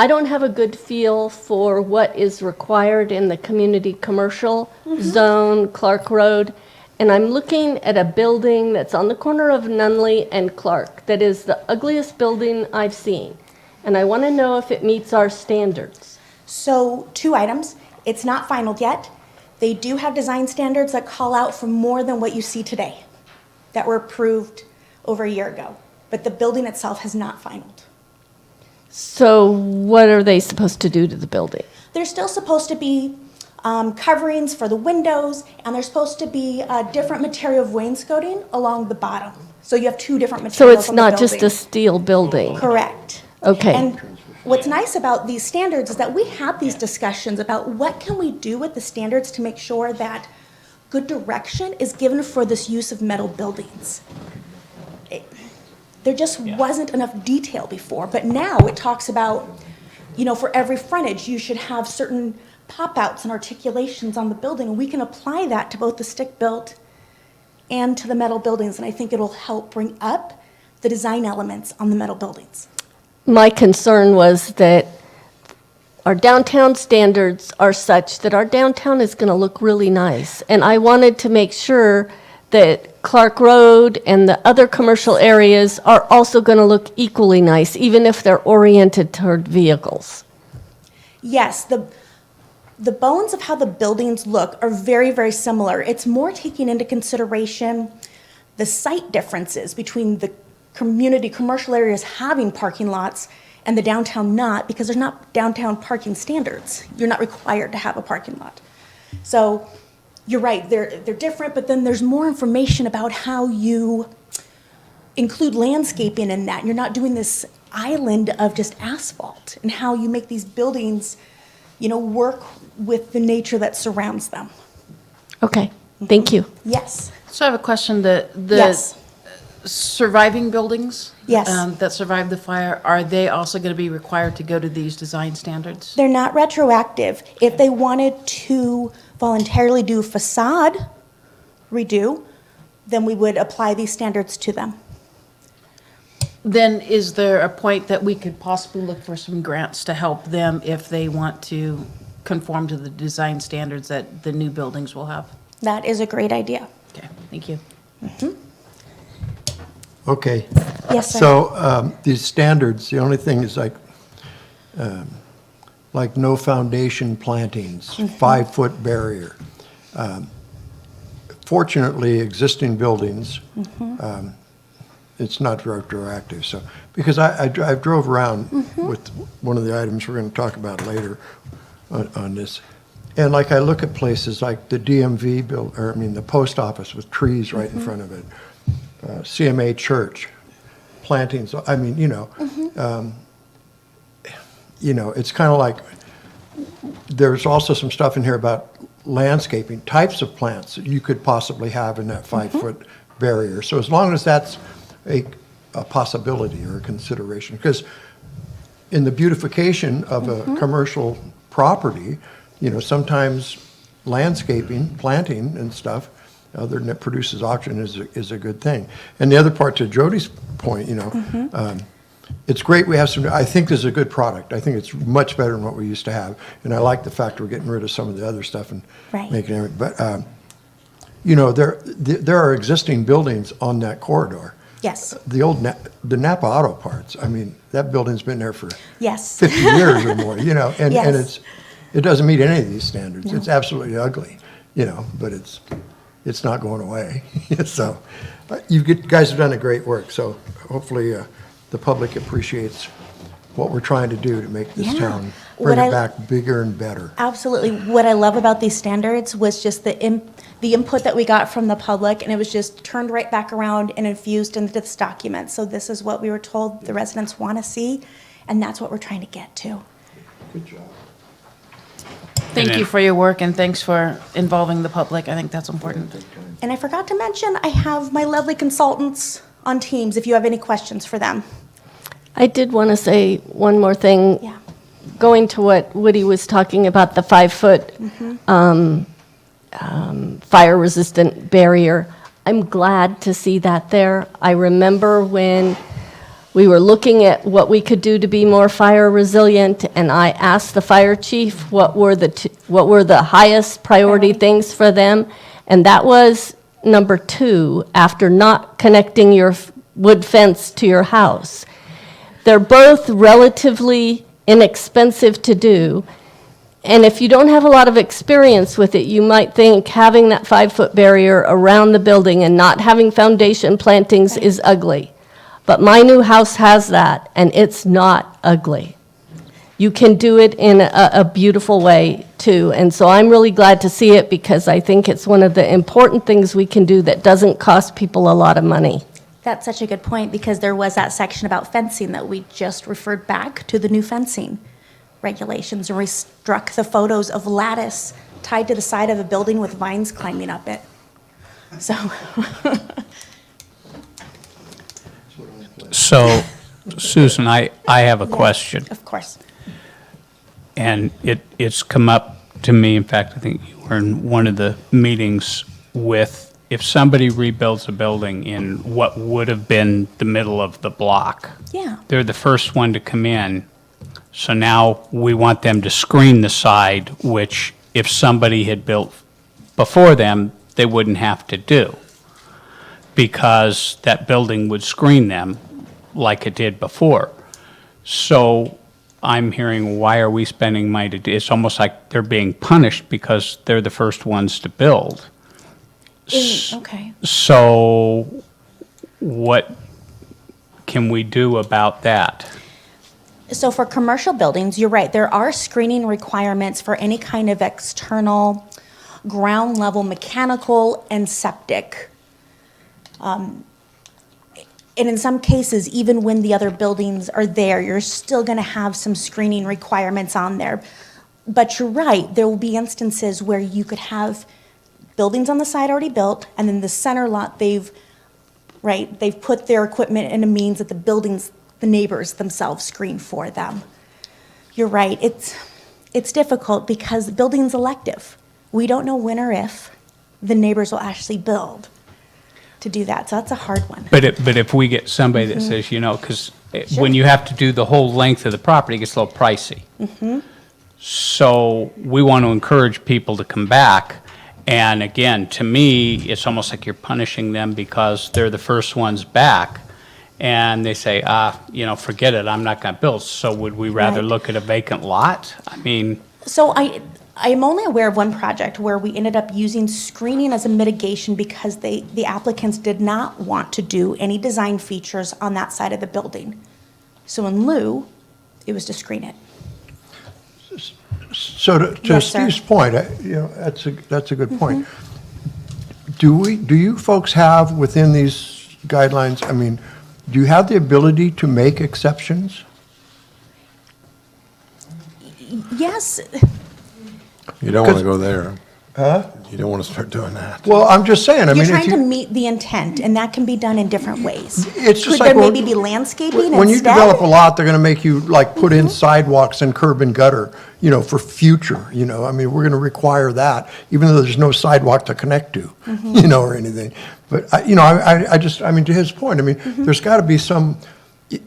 I don't have a good feel for what is required in the community commercial zone, Clark Road. And I'm looking at a building that's on the corner of Nunley and Clark that is the ugliest building I've seen. And I want to know if it meets our standards. So 2 items. It's not final yet. They do have design standards that call out for more than what you see today that were approved over a year ago. But the building itself has not finalized. So what are they supposed to do to the building? There's still supposed to be coverings for the windows, and there's supposed to be a different material of wainscoting along the bottom. So you have 2 different So materials it's on the not just a building. steel building? Correct. Okay. And what's nice about these standards is that we have these discussions about what can we do with the standards to make sure that good direction is given for this use of metal buildings. There just wasn't enough detail before, but now it talks about, for every frontage, you should have certain pop-outs and articulations on the building, and we can apply that to both the stick-built and to the metal buildings, and I think it'll help bring up the design elements on the metal buildings. My concern was that our downtown standards are such that our downtown is going to look really nice. And I wanted to make sure that Clark Road and the other commercial areas are also going to look equally nice, even if they're oriented toward vehicles. Yes, the bones of how the buildings look are very, very similar. It's more taking into consideration the site differences between the community commercial areas having parking lots and the downtown not, because there's not downtown parking standards. You're not required to have a parking lot. So you're right, they're different, but then there's more information about how you include landscaping in that. You're not doing this island of just asphalt, and how you make these buildings, work with the nature that surrounds them. Okay, thank you. Yes. So I have a question. The Yes. surviving buildings? Yes. That survived the fire, are they also going to be required to go to these design standards? They're not retroactive. If they wanted to voluntarily do facade redo, then we would apply these standards to them. Then is there a point that we could possibly look for some grants to help them if they want to conform to the design standards that the new buildings will have? That is a great idea. Okay, thank you. Okay. Yes, sir. So these standards, the only thing is like no foundation plantings, 5-foot barrier. Fortunately, existing buildings, it's not retroactive. So, because I drove around with one of the items we're going to talk about later on this, and like I look at places like the DMV the post office with trees right in front of it, CMA Church, plantings. It's kind of like there's also some stuff in here about landscaping, types of plants that you could possibly have in that 5-foot barrier. So as long as that's a possibility or a consideration, because in the beautification of a commercial property, sometimes landscaping, planting and stuff, other than it produces oxygen, is a good thing. And the other part, to Jody's point, it's great we have I think this is a good product. I think it's much better than what we used to have. And I like the fact we're getting rid of some of the other stuff and making it. But, there are existing buildings on that corridor. Yes, the old, the Napa Auto Parts, I mean, that building's been there for yes. 50 years or more, you know, and Yes. it doesn't meet any of these standards. No. It's absolutely ugly, you know, but it's not going away. So, you guys have done a great work, so hopefully the public appreciates what we're trying to do to make this Yeah. town, bring What it I- back bigger and better. Absolutely. What I love about these standards was just the input that we got from the public, and it was just turned right back around and infused into this document. So this is what we were told the residents want to see, and that's what we're trying to get to. Good job. Thank then- you for your work, and thanks for involving the public. I think that's important. And I forgot to mention, I have my lovely consultants on Teams if you have any questions for them. I did want to say one more thing. Yeah. Going to what Woody was talking about, the 5-foot fire-resistant barrier. I'm glad to see that there. I remember when we were looking at what we could do to be more fire resilient, and I asked the fire chief what were the highest priority things for them, and that was number 2, after not connecting your wood fence to your house. They're both relatively inexpensive to do, and if you don't have a lot of experience with it, you might think having that 5-foot barrier around the building and not having foundation plantings is ugly. But my new house has that, and it's not ugly. You can do it in a beautiful way, too. And so I'm really glad to see it, because I think it's one of the important things we can do that doesn't cost people a lot of money. That's such a good point, because there was that section about fencing that we just referred back to the new fencing regulations, and we struck the photos of lattice tied to the side of a building with vines climbing up it. So, So, Susan, I have a question. of course. And it's come up to me, in fact, I think you were in one of the meetings with, if somebody rebuilds a building in what would have been the middle of the block, Yeah. they're the first one to come in. So now we want them to screen the side, which if somebody had built before them, they wouldn't have to do, because that building would screen them like it did before. So I'm hearing, why are we spending money to do, it's almost like they're being punished because they're the first ones to build. Okay. So what can we do about that? So for commercial buildings, you're right, there are screening requirements for any kind of external ground level mechanical and septic. And in some cases, even when the other buildings are there, you're still gonna have some screening requirements on there. But you're right, there will be instances where you could have buildings on the side already built, and then the center lot, they've put their equipment in a means that the neighbors themselves screen for them. You're right, it's difficult because the building's elective. We don't know when or if the neighbors will actually build to do that, so that's a hard one. But if we get somebody that says, you know, because when you have to do the whole length of the property, it gets a little pricey. So we want to encourage people to come back. And again, to me, it's almost like you're punishing them because they're the first ones back. And they say, you know, forget it, I'm not going to build. So would we rather Right. look at a vacant lot? I mean, So I'm only aware of one project where we ended up using screening as a mitigation because the applicants did not want to do any design features on that side of the building. So in lieu, it was to screen it. So to Yes, sir. Steve's point, you know, that's a good point. Do you folks have within these guidelines, I mean, do you have the ability to make exceptions? Yes, You don't want to go there. Huh? You don't want to start doing that. Well, I'm just saying, I you're mean, if trying to you, meet the intent, and that can be done in different ways. it's just Could like. there when- maybe be landscaping instead? When you develop a lot, they're gonna make you like put in sidewalks and curb and gutter, you know, for future, you know, I mean, we're gonna require that, even though there's no sidewalk to connect to, you know, or anything. But, you know, I mean, to his point, I mean, there's gotta be some,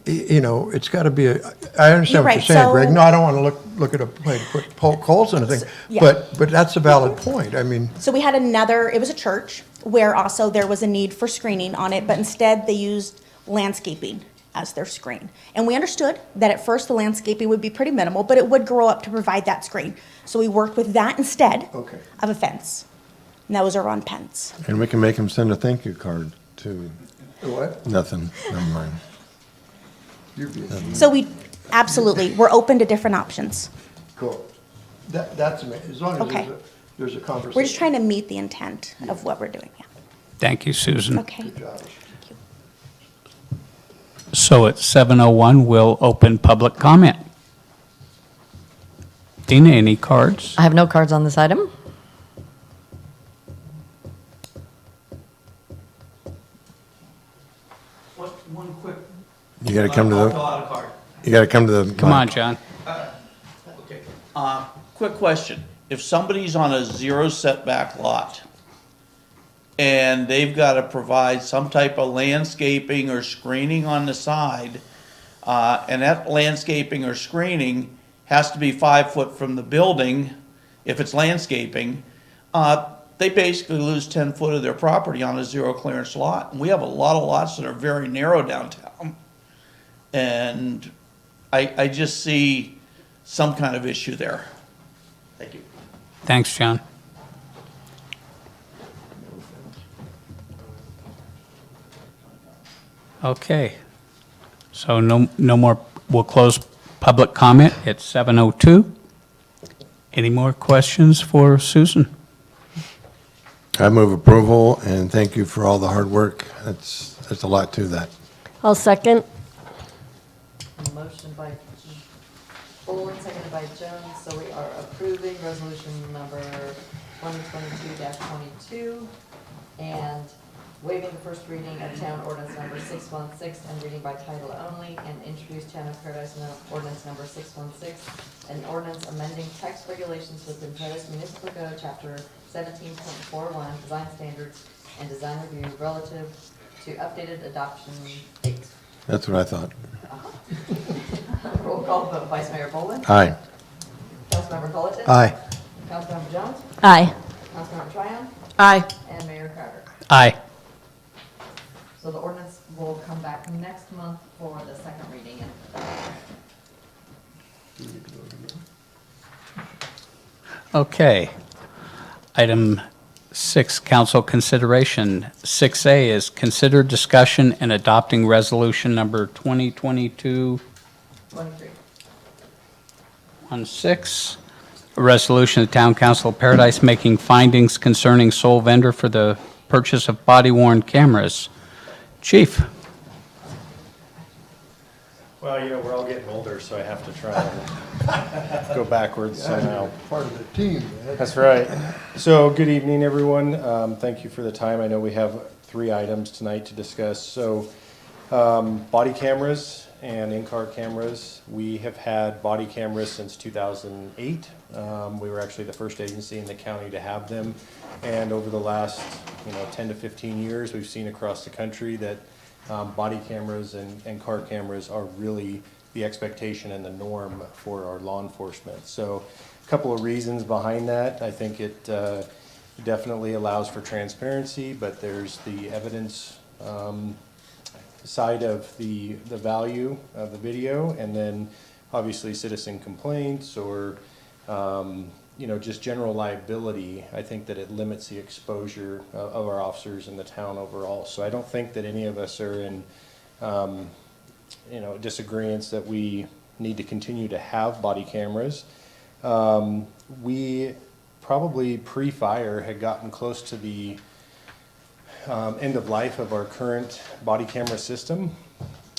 you know, it's gotta be I understand You're what you're right, saying, Greg. so- No, I don't wanna look at a place, poke holes in a thing. Yeah. But that's a valid point. I mean, So we had another, it was a church, where also there was a need for screening on it, but instead they used landscaping as their screen. And we understood that at first the landscaping would be pretty minimal, but it would grow up to provide that screen. So we worked with that instead Okay. of a fence. And those are on Pence. And we can make them send a thank you card to, what? nothing, never mind. You're being So we, absolutely, we're open to different options. cool. That's amazing, as long as Okay. there's a conversation. We're just trying to meet the intent of what we're doing, yeah. Thank you, Susan. Okay. Good job. So at 7:01, we'll open public comment. Dina, any cards? I have no cards on this item. One quick. You gotta come to I'll the, fill out a card. you gotta come to the. Come on, John. Okay. Quick question. If somebody's on a zero setback lot and they've got to provide some type of landscaping or screening on the side, and that landscaping or screening has to be 5 foot from the building, if it's landscaping, they basically lose 10 foot of their property on a zero clearance lot. And we have a lot of lots that are very narrow downtown. And I just see some kind of issue there. Thank you. Thanks, John. Okay. So no more, we'll close public comment at 7:02. Any more questions for Susan? I move approval, and thank you for all the hard work. There's a lot to that. I'll second. Motion by Bolin, seconded by Jones, so we are approving resolution number 2022-22 and waiving the first reading of town ordinance number 616 and reading by title only, and introduce town of Paradise ordinance number 616, an ordinance amending text regulations within Paradise Municipal Code, chapter 17.41, design standards and design review relative to updated adoption dates. That's what I thought. Roll call vote, Vice Mayor Bolin. Aye. Councilmember Culleton. Aye. Councilmember Jones. Aye. Councilmember Tryon. Aye. And Mayor Carter. Aye. So the ordinance will come back next month for the second reading. Okay. Item 6, council consideration. 6A is consider discussion and adopting resolution number 2022-16, a resolution of the Town Council of Paradise making findings concerning sole vendor for the purchase of body-worn cameras. Chief? Well, you know, we're all getting older, so I have to try and go backwards somehow. Part of the team. That's right. So, good evening, everyone. Thank you for the time. I know we have 3 items tonight to discuss. So, body cameras and in-car cameras. We have had body cameras since 2008. We were actually the first agency in the county to have them. And over the last, 10 to 15 years, we've seen across the country that body cameras and car cameras are really the expectation and the norm for our law enforcement. So a couple of reasons behind that. I think it definitely allows for transparency, but there's the evidence side of the value of the video, and then obviously citizen complaints or just general liability. I think that it limits the exposure of our officers in the town overall. So I don't think that any of us are in disagreements that we need to continue to have body cameras. We probably pre-fire had gotten close to the end of life of our current body camera system.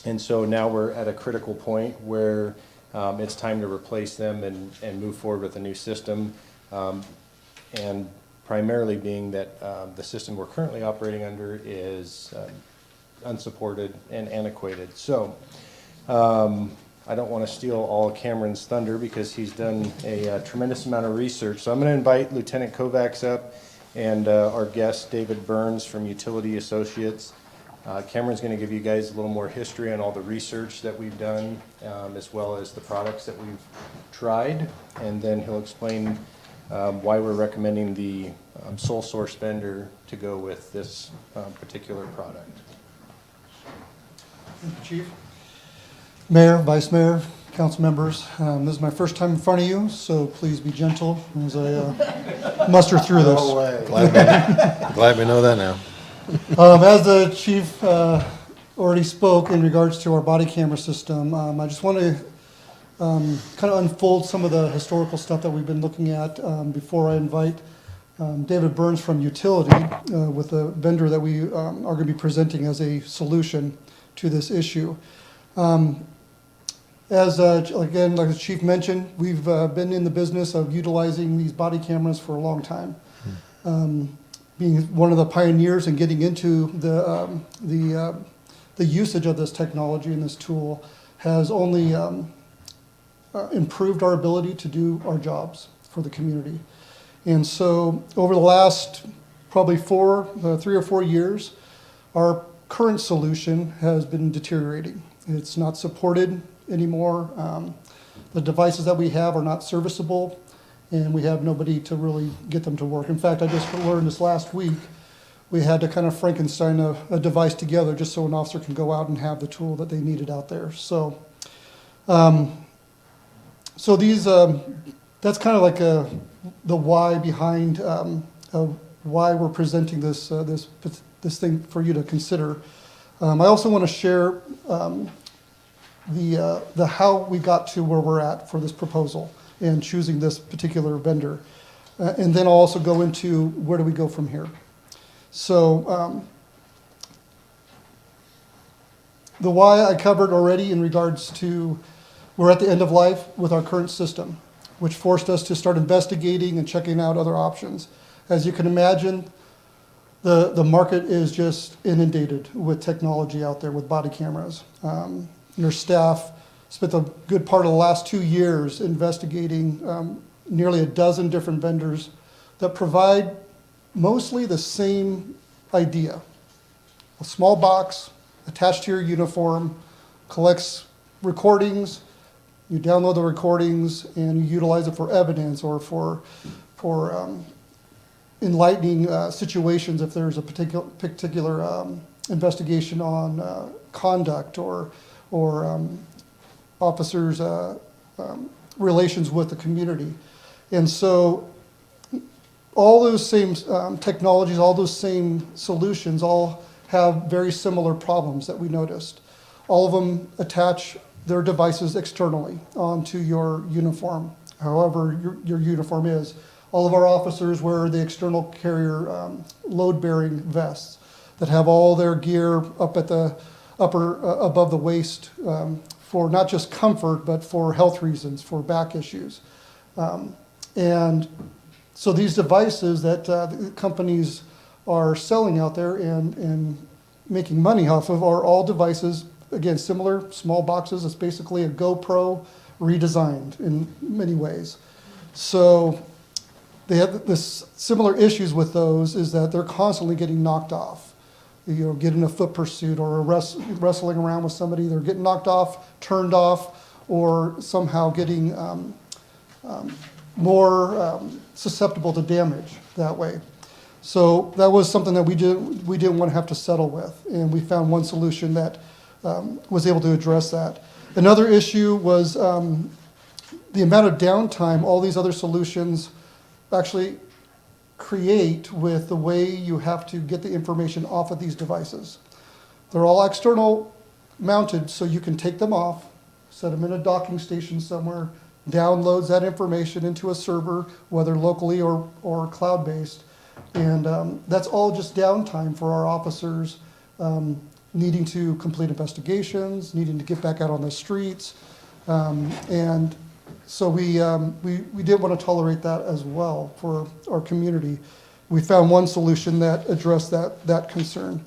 And so now we're at a critical point where it's time to replace them and move forward with a new system. And primarily being that the system we're currently operating under is unsupported and antiquated. So I don't want to steal all of Cameron's thunder because he's done a tremendous amount of research. So I'm going to invite Lieutenant Kovacs up and our guest, David Burns from Utility Associates. Cameron's going to give you guys a little more history on all the research that we've done, as well as the products that we've tried, and then he'll explain why we're recommending the sole source vendor to go with this particular product. Thank you, Chief. Mayor, Vice Mayor, council members, this is my first time in front of you, so please be gentle as I muster through this. No way. Glad we know that now. As the chief already spoke in regards to our body camera system, I just want to kind of unfold some of the historical stuff that we've been looking at before I invite David Burns from Utility with a vendor that we are going to be presenting as a solution to this issue. Again, like the chief mentioned, we've been in the business of utilizing these body cameras for a long time. Being one of the pioneers and getting into the usage of this technology and this tool has only improved our ability to do our jobs for the community. And so over the last probably 3 or 4 years, our current solution has been deteriorating. It's not supported anymore. The devices that we have are not serviceable, and we have nobody to really get them to work. In fact, I just learned this last week, we had to kind of Frankenstein a device together just so an officer can go out and have the tool that they needed out there. So, that's kind of like the why behind why we're presenting this thing for you to consider. I also want to share the how we got to where we're at for this proposal and choosing this particular vendor. And then I'll also go into where do we go from here. So the why I covered already in regards to we're at the end of life with our current system, which forced us to start investigating and checking out other options. As you can imagine, the market is just inundated with technology out there with body cameras. Your staff spent a good part of the last 2 years investigating nearly a dozen different vendors that provide mostly the same idea. A small box attached to your uniform, collects recordings, you download the recordings and you utilize it for evidence or for enlightening situations if there's a particular investigation on conduct or officers' relations with the community. And so all those same technologies, all those same solutions all have very similar problems that we noticed. All of them attach their devices externally onto your uniform, however your uniform is. All of our officers wear the external carrier load-bearing vests that have all their gear up at the above the waist for not just comfort, but for health reasons, for back issues. And so these devices that the companies are selling out there and making money off of are all devices, again, similar, small boxes. It's basically a GoPro redesigned in many ways. So they have this similar issues with those is that they're constantly getting knocked off. You know, get in a foot pursuit or wrestling around with somebody, they're getting knocked off, turned off, or somehow getting more susceptible to damage that way. So that was something that we didn't want to have to settle with, and we found one solution that was able to address that. Another issue was the amount of downtime all these other solutions actually create with the way you have to get the information off of these devices. They're all external mounted, so you can take them off, set them in a docking station somewhere, downloads that information into a server, whether locally or cloud-based. And that's all just downtime for our officers needing to complete investigations, needing to get back out on the streets. And so we didn't want to tolerate that as well for our community. We found one solution that addressed that concern.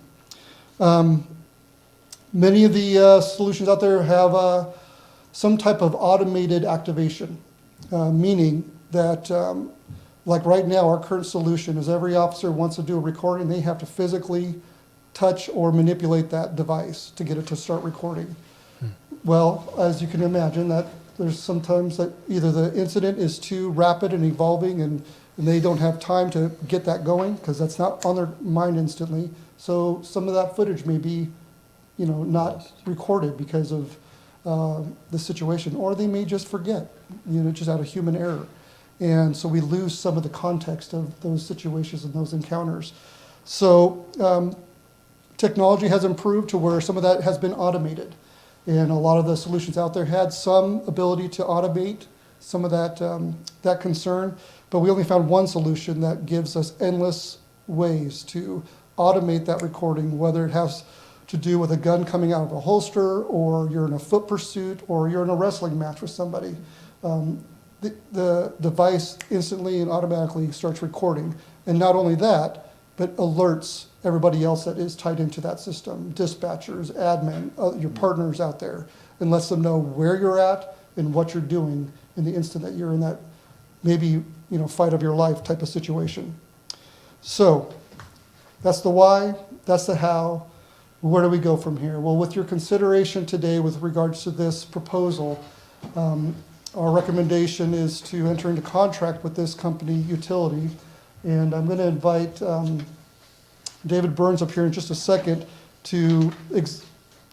Many of the solutions out there have some type of automated activation, meaning that like right now, our current solution is every officer wants to do a recording, they have to physically touch or manipulate that device to get it to start recording. Well, as you can imagine, that there's sometimes that either the incident is too rapid and evolving and they don't have time to get that going because that's not on their mind instantly. So some of that footage may be, not recorded because of the situation, or they may just forget, just out of human error. And so we lose some of the context of those situations and those encounters. So technology has improved to where some of that has been automated. And a lot of the solutions out there had some ability to automate some of that concern, but we only found one solution that gives us endless ways to automate that recording, whether it has to do with a gun coming out of a holster, or you're in a foot pursuit, or you're in a wrestling match with somebody. The device instantly and automatically starts recording. And not only that, but alerts everybody else that is tied into that system, dispatchers, admin, your partners out there, and lets them know where you're at and what you're doing in the instant that you're in that maybe, fight of your life type of situation. So that's the why, that's the how. Where do we go from here? Well, with your consideration today with regards to this proposal, our recommendation is to enter into contract with this company, Utility, and I'm going to invite David Burns up here in just a second to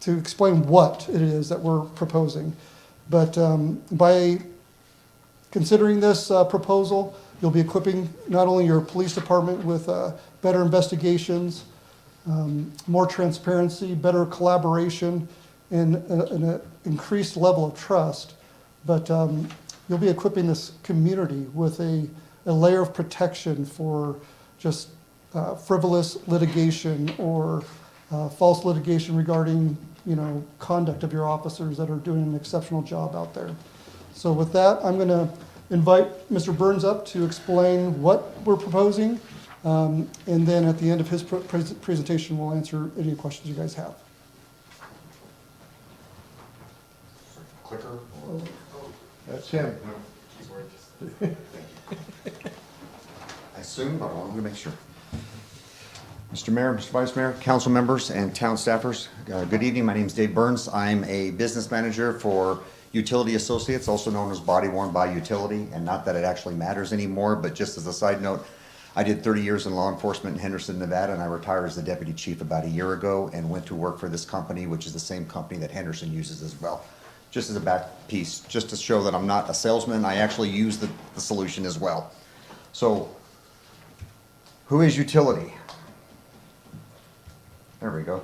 explain what it is that we're proposing. But by considering this proposal, you'll be equipping not only your police department with better investigations, more transparency, better collaboration, and an increased level of trust, but you'll be equipping this community with a layer of protection for just frivolous litigation or false litigation regarding, conduct of your officers that are doing an exceptional job out there. So with that, I'm going to invite Mr. Burns up to explain what we're proposing, and then at the end of his presentation, we'll answer any questions you guys have. Clicker? That's him. I assume, but I wanted to make sure. Mr. Mayor, Mr. Vice Mayor, council members, and town staffers, good evening. My name is Dave Burns. I'm a business manager for Utility Associates, also known as Body Worn by Utility, and not that it actually matters anymore, but just as a side note, I did 30 years in law enforcement in Henderson, Nevada, and I retired as the deputy chief about a year ago and went to work for this company, which is the same company that Henderson uses as well. Just as a back piece, just to show that I'm not a salesman, I actually use the solution as well. So, who is Utility? There we go.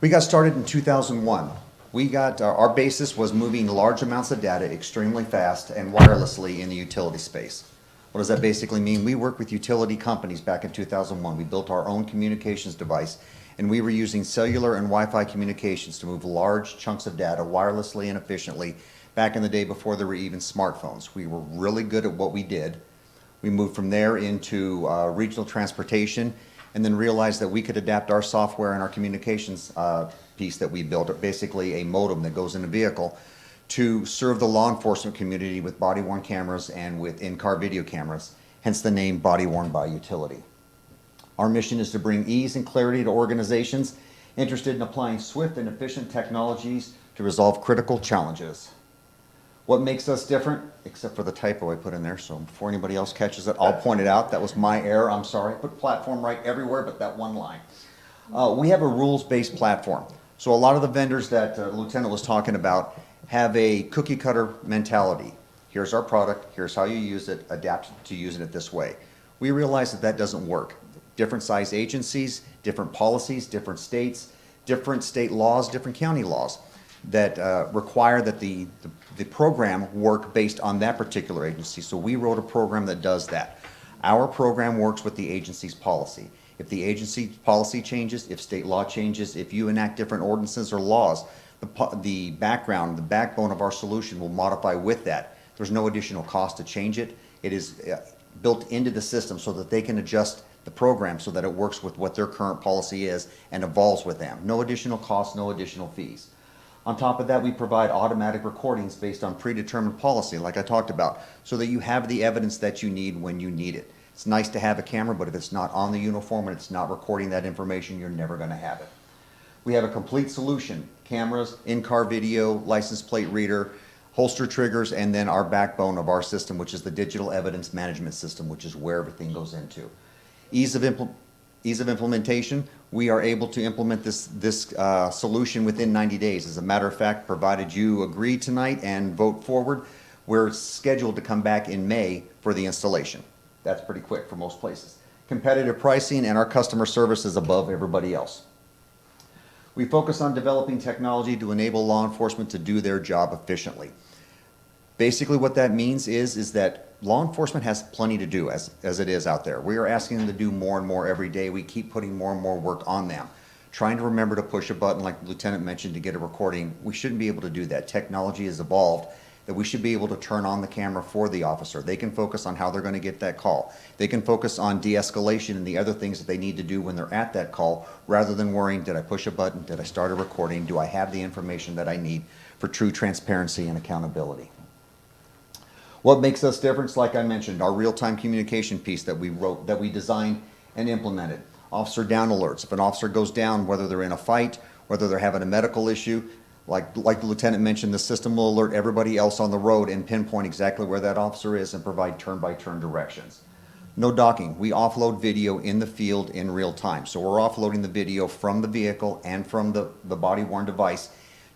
We got started in 2001. We got, our basis was moving large amounts of data extremely fast and wirelessly in the utility space. What does that basically mean? We worked with utility companies back in 2001. We built our own communications device, and we were using cellular and Wi-Fi communications to move large chunks of data wirelessly and efficiently back in the day before there were even smartphones. We were really good at what we did. We moved from there into regional transportation, and then realized that we could adapt our software and our communications piece that we built, basically a modem that goes in a vehicle, to serve the law enforcement community with body-worn cameras and with in-car video cameras, hence the name Body Worn by Utility. Our mission is to bring ease and clarity to organizations interested in applying swift and efficient technologies to resolve critical challenges. What makes us different, except for the typo I put in there, so before anybody else catches it, I'll point it out. That was my error, I'm sorry. I put platform right everywhere but that one line. We have a rules-based platform. So a lot of the vendors that Lieutenant was talking about have a cookie cutter mentality. Here's our product, here's how you use it, adapt to using it this way. We realize that that doesn't work. Different size agencies, different policies, different state laws, different county laws that require that the program work based on that particular agency. So we wrote a program that does that. Our program works with the agency's policy. If the agency's policy changes, if state law changes, if you enact different ordinances or laws, the background, the backbone of our solution will modify with that. There's no additional cost to change it. It is built into the system so that they can adjust the program so that it works with what their current policy is and evolves with them. No additional cost, no additional fees. On top of that, we provide automatic recordings based on predetermined policy, like I talked about, so that you have the evidence that you need when you need it. It's nice to have a camera, but if it's not on the uniform and it's not recording that information, you're never gonna have it. We have a complete solution: cameras, in-car video, license plate reader, holster triggers, and then our backbone of our system, which is the digital evidence management system, which is where everything goes into. Ease of implementation, we are able to implement this solution within 90 days. As a matter of fact, provided you agree tonight and vote forward, we're scheduled to come back in May for the installation. That's pretty quick for most places. Competitive pricing, and our customer service is above everybody else. We focus on developing technology to enable law enforcement to do their job efficiently. Basically what that means is that law enforcement has plenty to do as it is out there. We are asking them to do more and more every day. We keep putting more and more work on them. Trying to remember to push a button, like the lieutenant mentioned, to get a recording, we shouldn't be able to do that. Technology has evolved that we should be able to turn on the camera for the officer. They can focus on how they're going to get that call. They can focus on de-escalation and the other things that they need to do when they're at that call, rather than worrying, did I push a button? Did I start a recording? Do I have the information that I need for true transparency and accountability? What makes us different, like I mentioned, our real-time communication piece that we wrote, that we designed and implemented. Officer down alerts. If an officer goes down, whether they're in a fight, whether they're having a medical issue, like the lieutenant mentioned, the system will alert everybody else on the road and pinpoint exactly where that officer is and provide turn-by-turn directions. No docking. We offload video in the field in real time. So we're offloading the video from the vehicle and from the body-worn device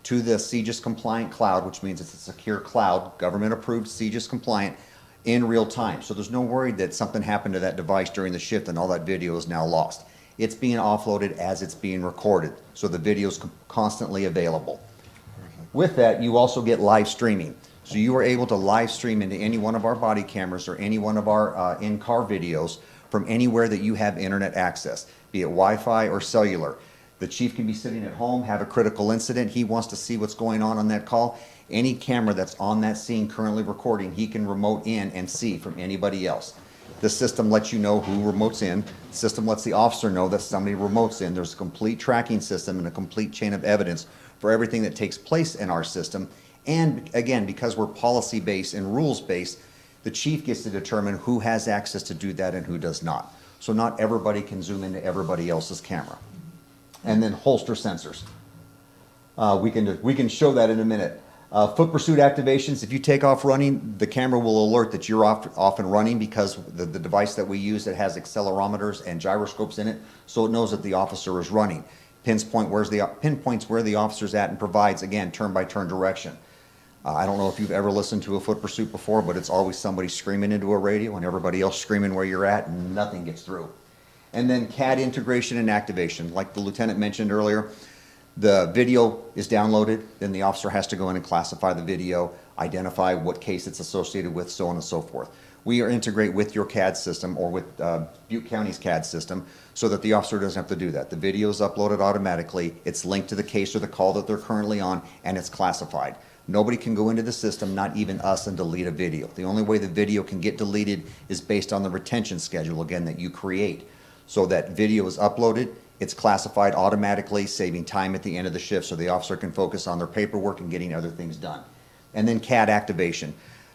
to the CJIS compliant cloud, which means it's a secure cloud, government-approved, CJIS compliant, in real time. So there's no worry that something happened to that device during the shift and all that video is now lost. It's being offloaded as it's being recorded, so the video is constantly available. With that, you also get live streaming. So you are able to live stream into any one of our body cameras or any one of our in-car videos from anywhere that you have internet access, be it Wi-Fi or cellular. The chief can be sitting at home, have a critical incident, he wants to see what's going on that call. Any camera that's on that scene currently recording, he can remote in and see from anybody else. The system lets you know who remotes in. The system lets the officer know that somebody remotes in. There's a complete tracking system and a complete chain of evidence for everything that takes place in our system. And again, because we're policy-based and rules-based, the chief gets to determine who has access to do that and who does not. So not everybody can zoom into everybody else's camera. And then holster sensors. We can show that in a minute. Foot pursuit activations, if you take off running, the camera will alert that you're off and running, because the device that we use, that has accelerometers and gyroscopes in it, so it knows that the officer is running. Pinpoints where the officer's at and provides, again, turn-by-turn direction. I don't know if you've ever listened to a foot pursuit before, but it's always somebody screaming into a radio and everybody else screaming where you're at, and nothing gets through. And then Cad integration and activation. Like the lieutenant mentioned earlier, the video is downloaded, then the officer has to go in and classify the video, identify what case it's associated with, so on and so forth. We integrate with your CAD system or with Butte County's CAD system so that the officer doesn't have to do that. The video is uploaded automatically, it's linked to the case or the call that they're currently on, and it's classified. Nobody can go into the system, not even us, and delete a video. The only way the video can get deleted is based on the retention schedule, again, that you create. So that video is uploaded, it's classified automatically, saving time at the end of the shift so the officer can focus on their paperwork and getting other things done. And then CAD activation.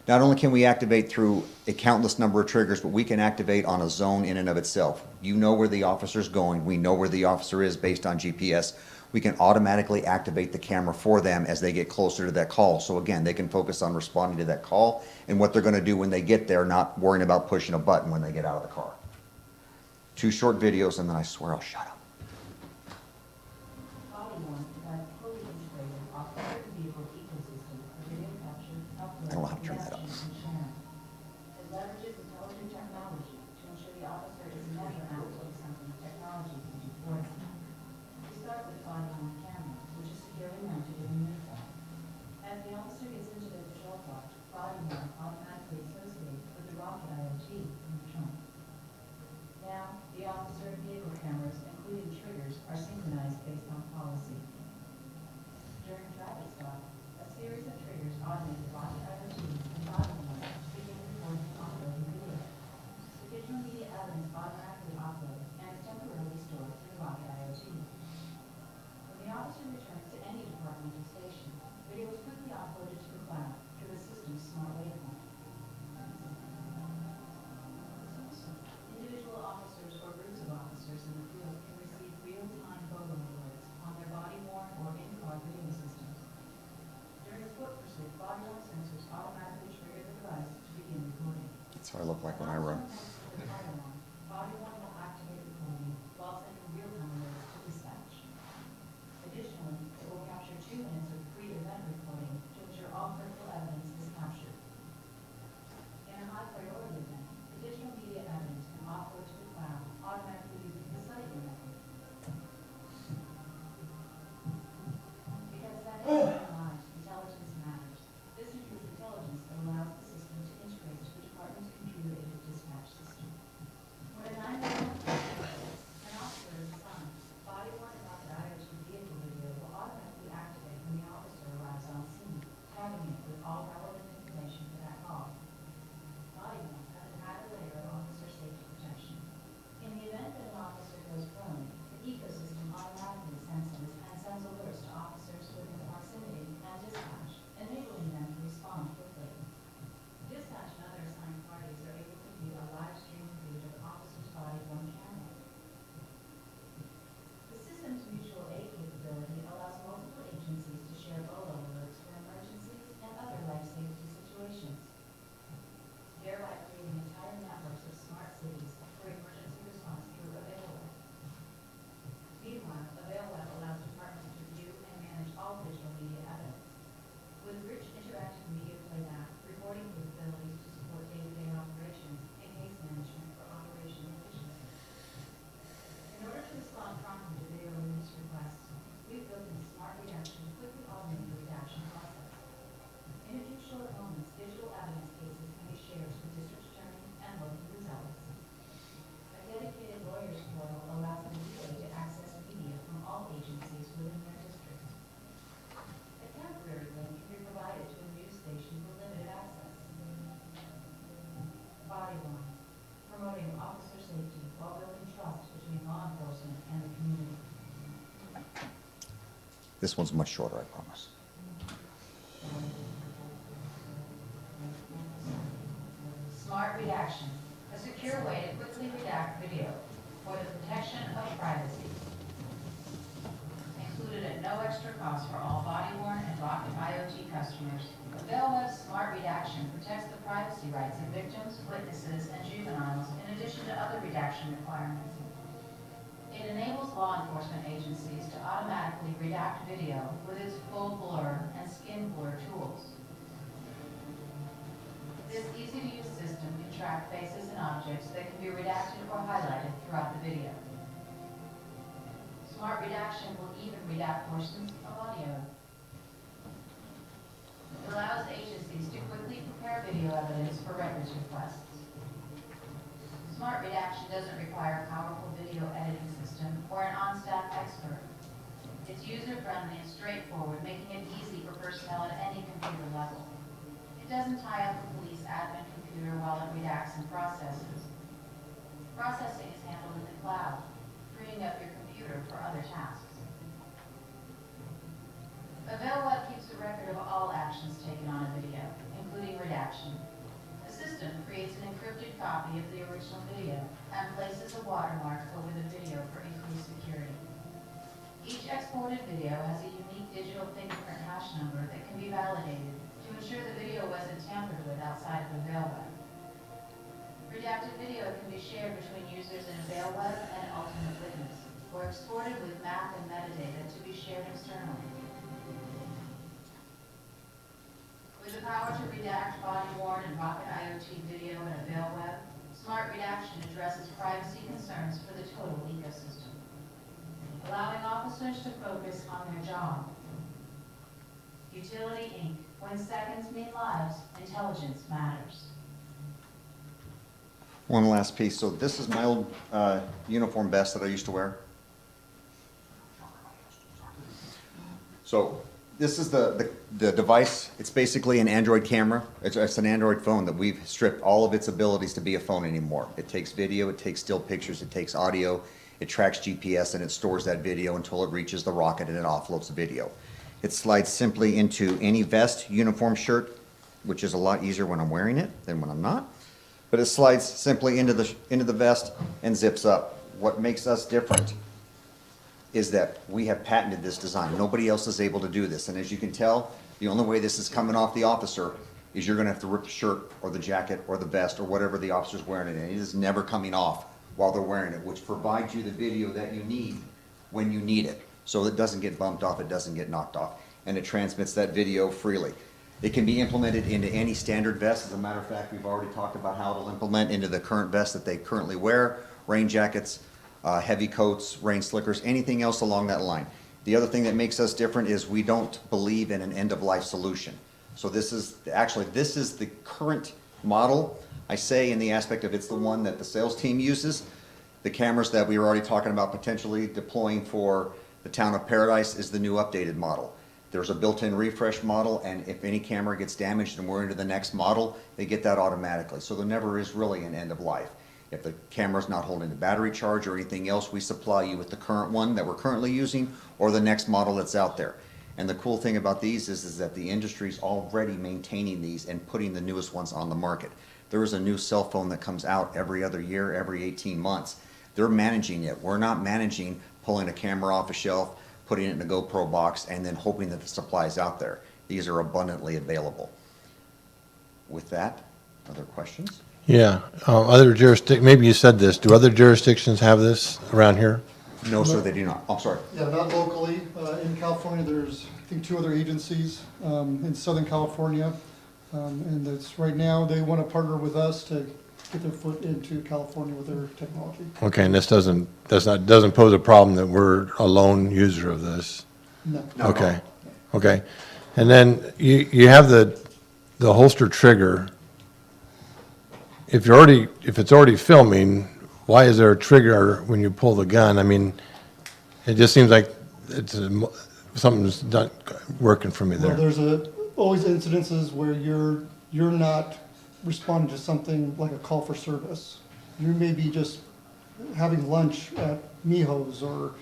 Not only can we activate through a countless number of triggers, but we can activate on a zone in and of itself. You know where the officer's going, we know where the officer is based on GPS. We can automatically activate the camera for them as they get closer to that call. So again, they can focus on responding to that call and what they're gonna do when they get there, not worrying about pushing a button when they get out of the car. 2 short videos, and then I swear I'll shut up. I don't know how to turn that up. It leverages intelligent technology to ensure the officer is never asked to do something technology can do for them. We start with body-worn camera, which is securely mounted in a uniform. As the officer gets into their patrol car, body-worn automatically associates with the rocket IoT in the trunk. Now, the officer and vehicle cameras, including triggers, are synchronized based on policy. During a traffic stop, a series of triggers automate the rocket IoT and body-worn begin recording and uploading video. The digital media evidence automatically uploads and is temporarily stored in the rocket IoT. When the officer returns to any departmental station, video is quickly uploaded to the cloud through the system's smart waveform. That's what I look like when I run. Body worn will activate recording while sending real-time alerts to dispatch. Additionally, it will capture 2 minutes of pre-event recording to ensure all critical evidence is captured. In a high-priority event, additional media evidence can offload to the cloud automatically using the site method. Because dynamic lives, intelligence matters. This includes intelligence that allows the system to integrate to the department's computer-aided dispatch system. When a 911 call fails, an officer is assigned. Body-worn and rocket IoT vehicle video will automatically activate when the officer arrives on scene, tagging it with all relevant information for that call. Body-worn has an added layer of officer safety protection. In the event that an officer goes prone, the ecosystem automatically senses and sends alerts to officers within proximity and dispatch, enabling them to respond quickly. Dispatch and other assigned parties are able to view a live stream feed of officer's body-worn camera. The system's mutual aid capability allows multiple agencies to share BOLO alerts for emergencies and other life safety situations, thereby creating entire networks of smart cities for emergency response through AvailWeb. Meanwhile, AvailWeb allows departments to view and manage all digital media evidence. With rich interactive media playback, reporting capabilities to support day-to-day operations, and case management for operational efficiency. In order to respond promptly to video release requests, we've built in smart reaction to quickly automate the redaction process. In a few short moments, digital evidence cases can be shared to the district attorney and local news outlets. A dedicated lawyer's portal allows the DA to access media from all agencies within their district. A temporary link can be provided to a news station with limited access. Body-worn, promoting officer safety while building trust between law enforcement and the community. This one's much shorter, I promise. Smart redaction, a secure way to quickly redact video for the protection of privacy. Included at no extra cost for all body-worn and Rocket IoT customers, AvailWeb's smart redaction protects the privacy rights of victims, witnesses, and juveniles in addition to other redaction requirements. It enables law enforcement agencies to automatically redact video with its full blur and skin blur tools. This easy-to-use system can track faces and objects that can be redacted or highlighted throughout the video. Smart redaction will even redact portions of audio. It allows agencies to quickly prepare video evidence for records requests. Smart redaction doesn't require a powerful video editing system or an on-staff expert. It's user-friendly and straightforward, making it easy for personnel at any computer level. It doesn't tie up the police admin computer while it redacts and processes. Processing is handled in the cloud, freeing up your computer for other tasks. AvailWeb keeps a record of all actions taken on a video, including redaction. The system creates an encrypted copy of the original video and places a watermark over the video for increased security. Each exported video has a unique digital fingerprint hash number that can be validated to ensure the video wasn't tampered with outside of AvailWeb. Redacted video can be shared between users in AvailWeb and Ultimate Witness, or exported with map and metadata to be shared externally. With the power to redact body-worn and Rocket IoT video in AvailWeb, smart redaction addresses privacy concerns for the total ecosystem, allowing officers to focus on their job. Utility Inc. When seconds mean lives, intelligence matters. One last piece. So this is my old uniform vest that I used to wear. So this is the device. It's basically an Android camera. It's an Android phone that we've stripped all of its abilities to be a phone anymore. It takes video, it takes still pictures, it takes audio, it tracks GPS, and it stores that video until it reaches the rocket and it offloads the video. It slides simply into any vest, uniform, shirt, which is a lot easier when I'm wearing it than when I'm not. But it slides simply into the vest and zips up. What makes us different is that we have patented this design. Nobody else is able to do this. And as you can tell, the only way this is coming off the officer is you're gonna have to rip the shirt or the jacket or the vest or whatever the officer's wearing it in. It is never coming off while they're wearing it, which provides you the video that you need when you need it. So it doesn't get bumped off, it doesn't get knocked off, and it transmits that video freely. It can be implemented into any standard vest. As a matter of fact, we've already talked about how it'll implement into the current vest that they currently wear, rain jackets, heavy coats, rain slickers, anything else along that line. The other thing that makes us different is we don't believe in an end-of-life solution. So this is the current model. I say in the aspect of it's the one that the sales team uses. The cameras that we were already talking about potentially deploying for the town of Paradise is the new updated model. There's a built-in refresh model, and if any camera gets damaged and we're into the next model, they get that automatically. So there never is really an end of life. If the camera's not holding the battery charge or anything else, we supply you with the current one that we're currently using or the next model that's out there. And the cool thing about these is that the industry's already maintaining these and putting the newest ones on the market. There is a new cell phone that comes out every other year, every 18 months. They're managing it. We're not managing pulling a camera off a shelf, putting it in a GoPro box, and then hoping that the supply is out there. These are abundantly available. With that, other questions? Yeah, other maybe you said this, do other jurisdictions have this around here? No, sir, they do not. I'm sorry. Yeah, not locally. In California, there's, I think, 2 other agencies in Southern California. And that's, right now, they want to partner with us to get their foot into California with their technology. Okay, and this doesn't pose a problem that we're a lone user of this? No. Okay, okay. And then you have the holster trigger. If it's already filming, why is there a trigger when you pull the gun? I mean, it just seems like something's not working for me there. Well, there's always incidences where you're not responding to something like a call for service. You may be just having lunch at Mijo's or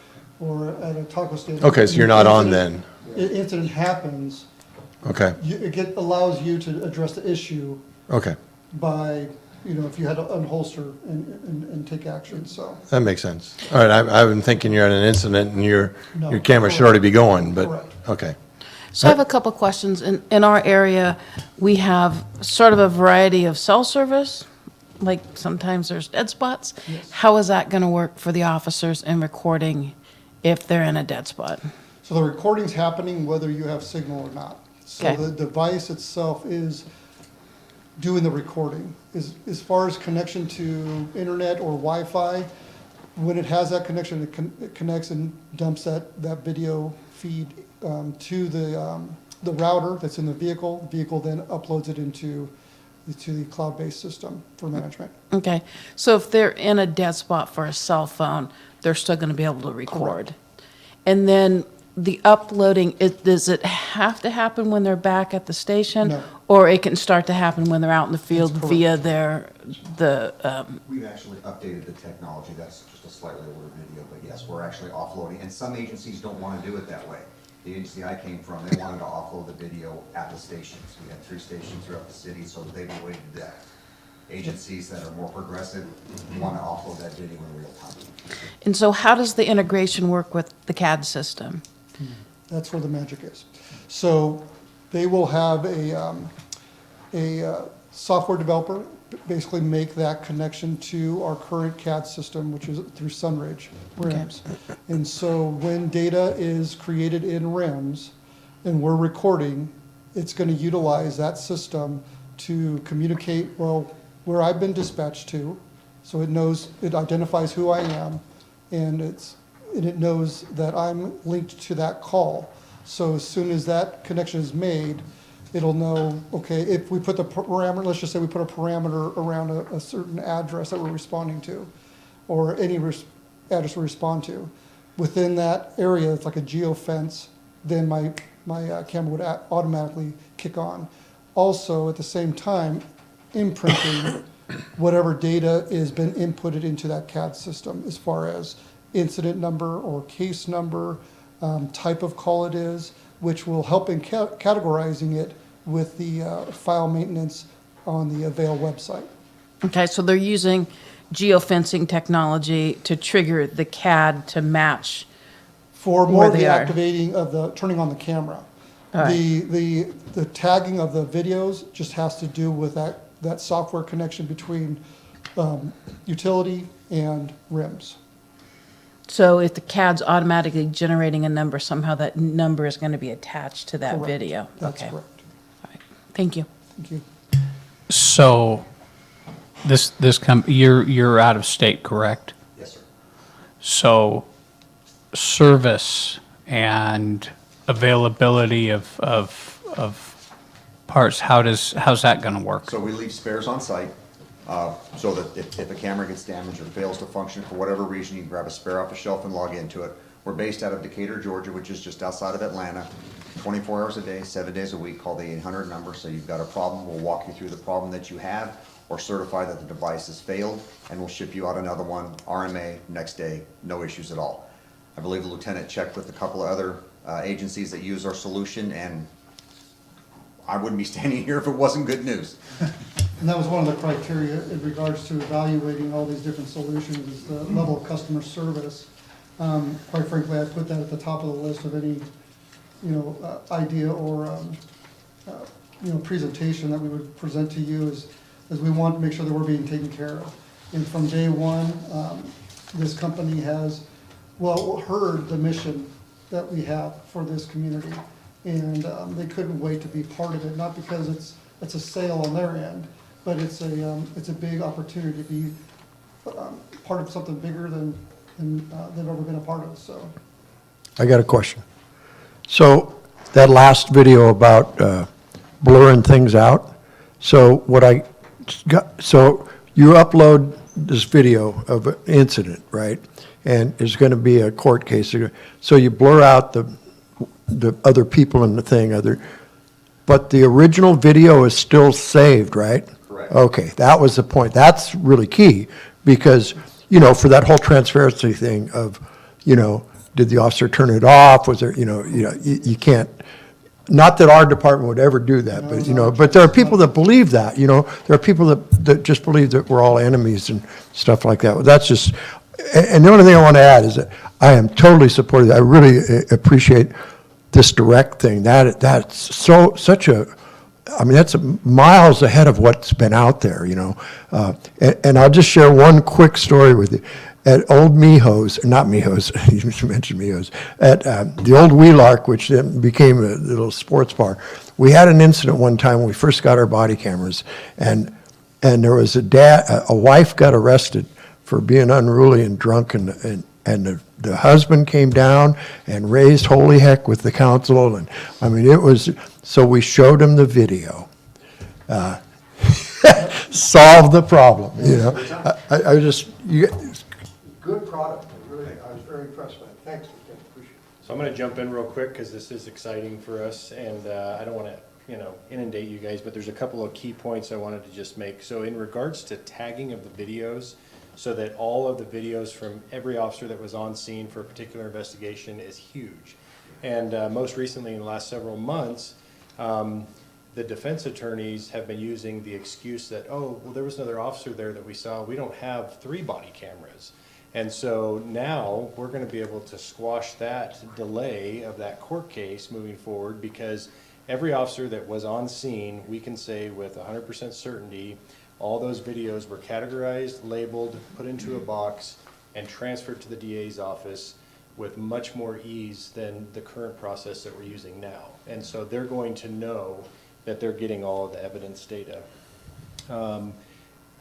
at a taco stand. Okay, so you're not on then? Incident happens. Okay, It allows you to address the issue okay. by, if you had to unholster and take action, so. That makes sense. All right, I've been thinking you're at an incident and your No, camera should correct. already be going, but, Correct. okay. So I have a couple questions. In our area, we have sort of a variety of cell service, like sometimes there's dead spots. Yes. How is that going to work for the officers in recording if they're in a dead spot? So the recording's happening whether you have signal or not. So Okay. the device itself is doing the recording. As far as connection to internet or Wi-Fi, when it has that connection, it connects and dumps that video feed to the router that's in the vehicle. The vehicle then uploads it into the cloud-based system for management. Okay, so if they're in a dead spot for a cell phone, they're still going to be able to record. And then the uploading, does it have to happen when they're back at the station? No. Or it can start to happen when they're out in the field That's via We've actually updated the technology. That's just a slightly older video, but yes, we're actually offloading. And some agencies don't want to do it that way. The agency I came from, they wanted to offload the video at the stations. We had 3 stations throughout the city, so they were waiting to that. Agencies that are more progressive want to offload that video in real time. And so how does the integration work with the CAD system? That's where the magic is. So they will have a software developer basically make that connection to our current CAD system, which is through Sunridge RIMS. And so when data is created in RIMS and we're recording, it's going to utilize that system to communicate, well, where I've been dispatched to. So it identifies who I am, and it knows that I'm linked to that call. So as soon as that connection is made, it'll know, okay, if we put the parameter, let's just say we put a parameter around a certain address that we're responding to, or any address we respond to. Within that area, it's like a geofence, then my camera would automatically kick on. Also, at the same time, imprinting whatever data has been inputted into that CAD system as far as incident number or case number, type of call it is, which will help in categorizing it with the file maintenance on the Avail website. Okay, so they're using geofencing technology to trigger the CAD to match For where more they are. deactivating of turning on the camera. All right. The tagging of the videos just has to do with that software connection between utility and RIMS. So if the CAD's automatically generating a number, somehow that number is going to be attached to that Correct. video? That's Okay. correct. Thank you. Thank you. So you're out of state, correct? Yes, sir. So service and availability of parts, how's that gonna work? So we leave spares on site, so that if a camera gets damaged or fails to function for whatever reason, you can grab a spare off the shelf and log into it. We're based out of Decatur, Georgia, which is just outside of Atlanta, 24 hours a day, 7 days a week. Call the 800 number. So you've got a problem, we'll walk you through the problem that you have, or certify that the device has failed, and we'll ship you out another one, RMA, next day, no issues at all. I believe the lieutenant checked with a couple of other agencies that use our solution, and I wouldn't be standing here if it wasn't good news. And that was one of the criteria in regards to evaluating all these different solutions, is the level of customer service. Quite frankly, I put that at the top of the list of any, idea or, presentation that we would present to you, as we want to make sure that we're being taken care of. And from day one, this company has, heard the mission that we have for this community. And they couldn't wait to be part of it, not because it's a sale on their end, but it's a big opportunity to be part of something bigger than they've ever been a part of, so. I got a question. So that last video about blurring things out, so so you upload this video of an incident, right? And there's going to be a court case. So you blur out the other people in the thing, but the original video is still saved, right? Correct. Okay, that was the point. That's really key, because, for that whole transparency thing of, did the officer turn it off? Was there, you can't, not that our department would ever do that, but there are people that believe that, there are people that just believe that we're all enemies and stuff like that. That's just, and the only thing I want to add is that I am totally supportive. I really appreciate this direct thing. That's such a, that's miles ahead of what's been out there, and I'll just share one quick story with you. At old Miho's, not Miho's, you mentioned Miho's, at the old Wheelark, which then became a little sports bar, we had an incident one time when we first got our body cameras, and there was a wife got arrested for being unruly and drunk, and the husband came down and raised holy heck with the council, and it was, so we showed him the video. Solved the problem, I just, good product, really, I was very impressed by it. Thanks, Lieutenant, appreciate it. So I'm going to jump in real quick because this is exciting for us, and I don't want to, inundate you guys, but there's a couple of key points I wanted to just make. So in regards to tagging of the videos, so that all of the videos from every officer that was on scene for a particular investigation is huge. And most recently, in the last several months, the defense attorneys have been using the excuse that, there was another officer there that we saw. We don't have 3 body cameras. And so now we're going to be able to squash that delay of that court case moving forward, because every officer that was on scene, we can say with 100% certainty, all those videos were categorized, labeled, put into a box, and transferred to the DA's office with much more ease than the current process that we're using now. And so they're going to know that they're getting all of the evidence data.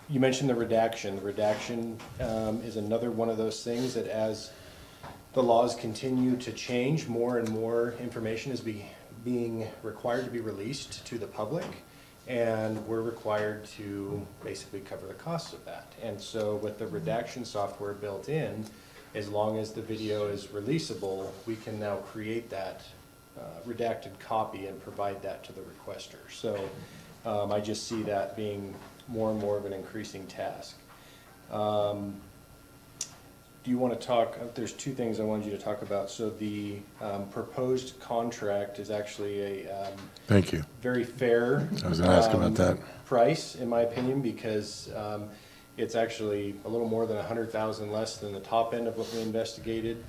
You mentioned the redaction. The redaction is another one of those things that, as the laws continue to change, more and more information is being required to be released to the public, and we're required to basically cover the costs of that. And so with the redaction software built in, as long as the video is releasable, we can now create that redacted copy and provide that to the requester. So I just see that being more and more of an increasing task. Do you want to talk, there's 2 things I wanted you to talk about. So the proposed contract is actually a Thank you. very fair I was going to ask about that. price, in my opinion, because it's actually a little more than $100,000 less than the top end of what we investigated,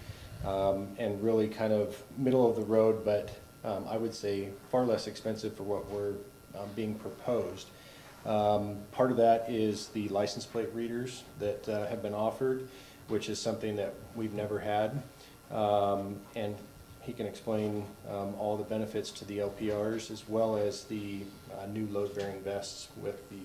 and really kind of middle of the road, but I would say far less expensive for what we're being proposed. Part of that is the license plate readers that have been offered, which is something that we've never had. And he can explain all the benefits to the LPRs, as well as the new load-bearing vests with the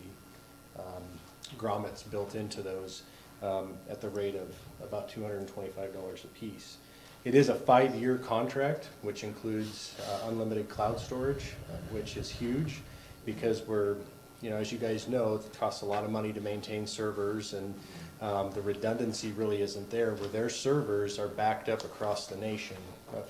grommets built into those at the rate of about $225 a piece. It is a 5-year contract, which includes unlimited cloud storage, which is huge because we're, you know, as you guys know, it costs a lot of money to maintain servers, and the redundancy really isn't there, where their servers are backed up across the nation,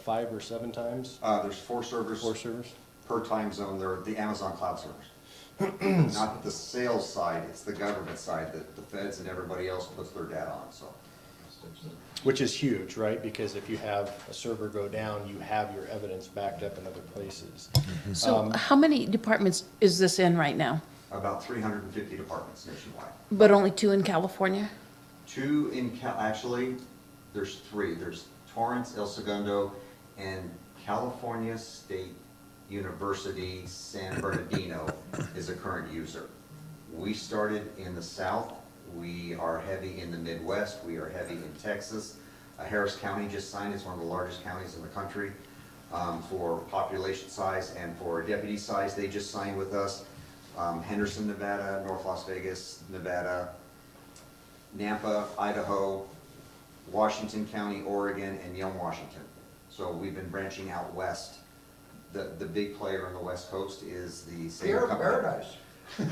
5 or 7 times? There's 4 servers. 4 servers? Per time zone. They're the Amazon cloud servers. Not the sales side, it's the government side that the feds and everybody else puts their data on, so. Which is huge, right? Because if you have a server go down, you have your evidence backed up in other places. So how many departments is this in right now? About 350 departments nationwide. But only 2 in California? 2 in actually, there's 3. There's Torrance, El Segundo, and California State University San Bernardino is a current user. We started in the South. We are heavy in the Midwest. We are heavy in Texas. Harris County just signed. It's one of the largest counties in the country for population size and for deputy size. They just signed with us. Henderson, Nevada, North Las Vegas, Nevada, Nampa, Idaho, Washington County, Oregon, and Yelm, Washington. So we've been branching out west. The big player on the West Coast is the same company. Paradise. You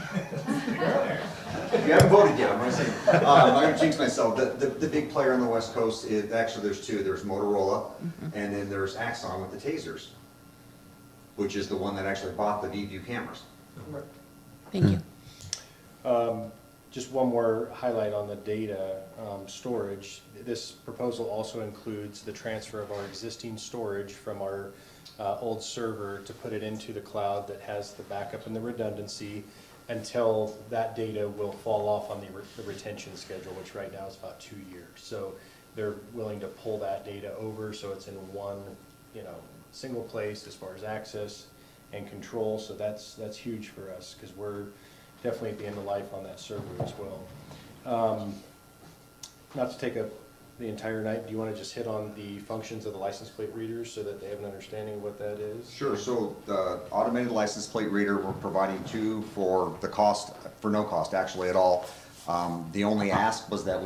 haven't voted yet, I'm gonna say, I'm gonna jinx myself. The big player on the West Coast is, actually there's 2. There's Motorola, and then there's Axon with the tasers, which is the one that actually bought the VView cameras. Thank you. Just one more highlight on the data storage. This proposal also includes the transfer of our existing storage from our old server to put it into the cloud that has the backup and the redundancy until that data will fall off on the retention schedule, which right now is about 2 years. So they're willing to pull that data over so it's in one, you know, single place as far as access and control. So that's huge for us because we're definitely at the end of life on that server as well. Not to take up the entire night, do you want to just hit on the functions of the license plate readers so that they have an understanding of what that is? Sure, so the automated license plate reader, we're providing 2 for the cost, for no cost actually at all. The only ask was that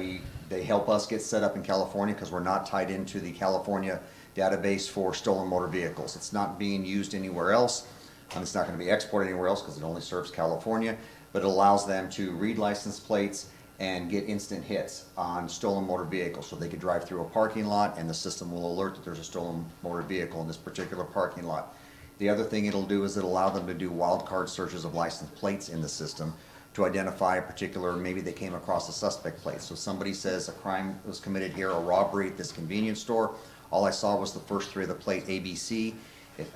they help us get set up in California because we're not tied into the California database for stolen motor vehicles. It's not being used anywhere else, and it's not going to be exported anywhere else because it only serves California, but it allows them to read license plates and get instant hits on stolen motor vehicles. So they could drive through a parking lot and the system will alert that there's a stolen motor vehicle in this particular parking lot. The other thing it'll do is it'll allow them to do wildcard searches of license plates in the system to identify a particular, maybe they came across a suspect plate. So somebody says a crime was committed here, a robbery at this convenience store. All I saw was the first 3 of the plate ABC.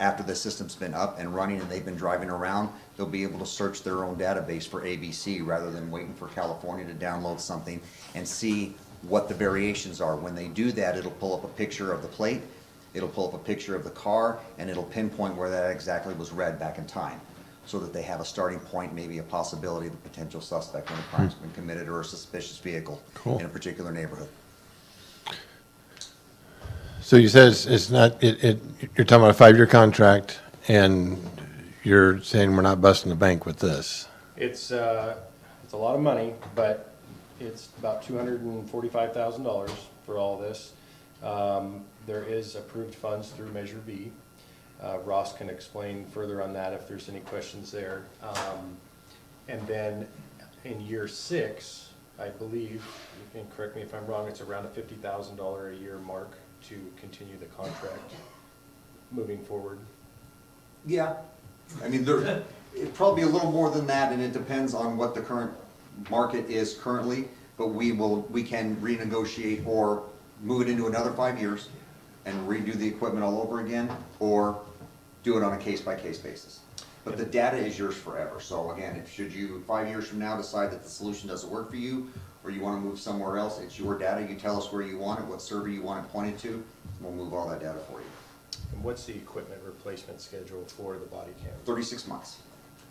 After the system's been up and running and they've been driving around, they'll be able to search their own database for ABC rather than waiting for California to download something and see what the variations are. When they do that, it'll pull up a picture of the plate, it'll pull up a picture of the car, and it'll pinpoint where that exactly was read back in time so that they have a starting point, maybe a possibility of a potential suspect when a crime's been committed or a suspicious vehicle in a particular neighborhood. So you said it's not, you're talking about a 5-year contract, and you're saying we're not busting the bank with this. It's a lot of money, but it's about $245,000 for all this. There is approved funds through Measure B. Ross can explain further on that if there's any questions there. And then in year 6, I believe, you can correct me if I'm wrong, it's around a $50,000 a year mark to continue the contract moving forward. Yeah, I mean, it'd probably be a little more than that, and it depends on what the current market is currently, but we can renegotiate or move it into another 5 years and redo the equipment all over again, or do it on a case-by-case basis. But the data is yours forever, so again, should you 5 years from now decide that the solution doesn't work for you, or you want to move somewhere else, it's your data, you tell us where you want it, what server you want it pointed to, we'll move all that data for you. And what's the equipment replacement schedule for the body cam? 36 months.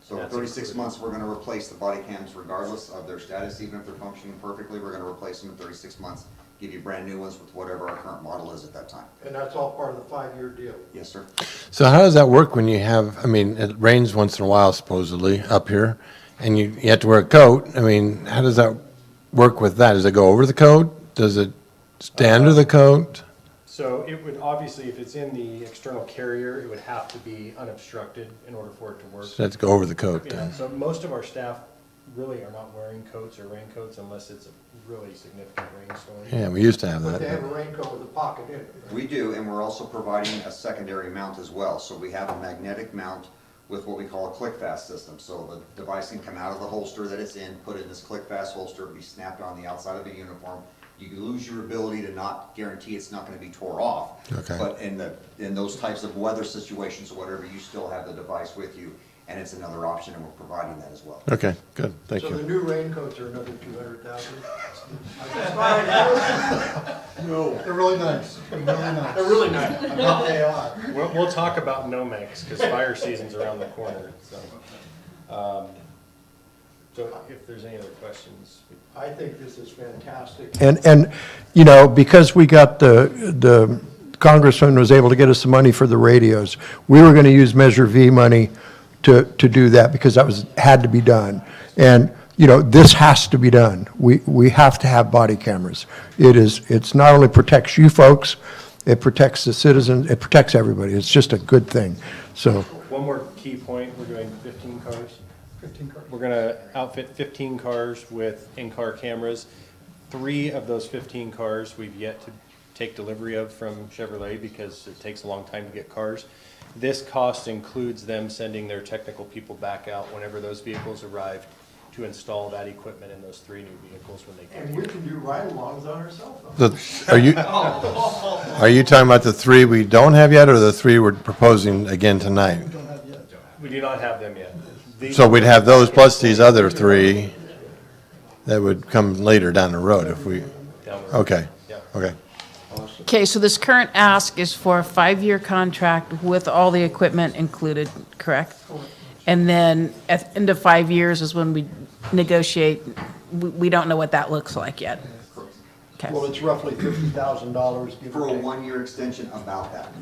So That's 36 included. months, we're gonna replace the body cams regardless of their status, even if they're functioning perfectly, we're gonna replace them in 36 months, give you brand new ones with whatever our current model is at that time. And that's all part of the 5-year deal. Yes, sir. So how does that work when you have, I mean, it rains once in a while supposedly up here, and you have to wear a coat? I mean, how does that work with that? Does it go over the coat? Does it stay under the coat? So it would, obviously, if it's in the external carrier, it would have to be unobstructed in order for it to work. So it has to go over the coat Yeah, then? so most of our staff really are not wearing coats or raincoats unless it's a really significant rainstorm. Yeah, we used to have But they have that. a raincoat with a pocket in it. We do, and we're also providing a secondary mount as well. So we have a magnetic mount with what we call a click-fast system. So the device can come out of the holster that it's in, put it in this click-fast holster, be snapped on the outside of the uniform. You lose your ability to not guarantee it's not gonna be tore off. Okay. But in those types of weather situations or whatever, you still have the device with you, and it's another option, and we're providing that as well. Okay, good, thank So the you. new raincoats are another 200,000? No, they're really nice. They're really nice. They're really nice. I bet they are. We'll talk about Nomex, because fire season's around the corner, so. So if there's any other questions. I think this is fantastic. And, you know, because we got the congressman was able to get us the money for the radios, we were going to use Measure V money to do that because that had to be done. And, you know, this has to be done. We have to have body cameras. It's not only protects you folks, it protects the citizens, it protects everybody. It's just a good thing. So, One more key point, we're doing 15 cars. 15 cars. We're gonna outfit 15 cars with in-car cameras. 3 of those 15 cars we've yet to take delivery of from Chevrolet because it takes a long time to get cars. This cost includes them sending their technical people back out whenever those vehicles arrive to install that equipment in those 3 new vehicles when they And get we here. can do ride-alongs on our cell phones. Are you talking about the 3 we don't have yet, or the 3 we're proposing again tonight? We do not have them yet. These- So we'd have those plus these other 3 that would come later down the road if we, Down the road. okay, Yeah. okay. Okay, so this current ask is for a 5-year contract with all the equipment included, correct? And then at the end of 5 years is when we negotiate, we don't know what that looks like yet. Okay. Well, it's roughly $50,000, give For or a take. 1-year extension, about that.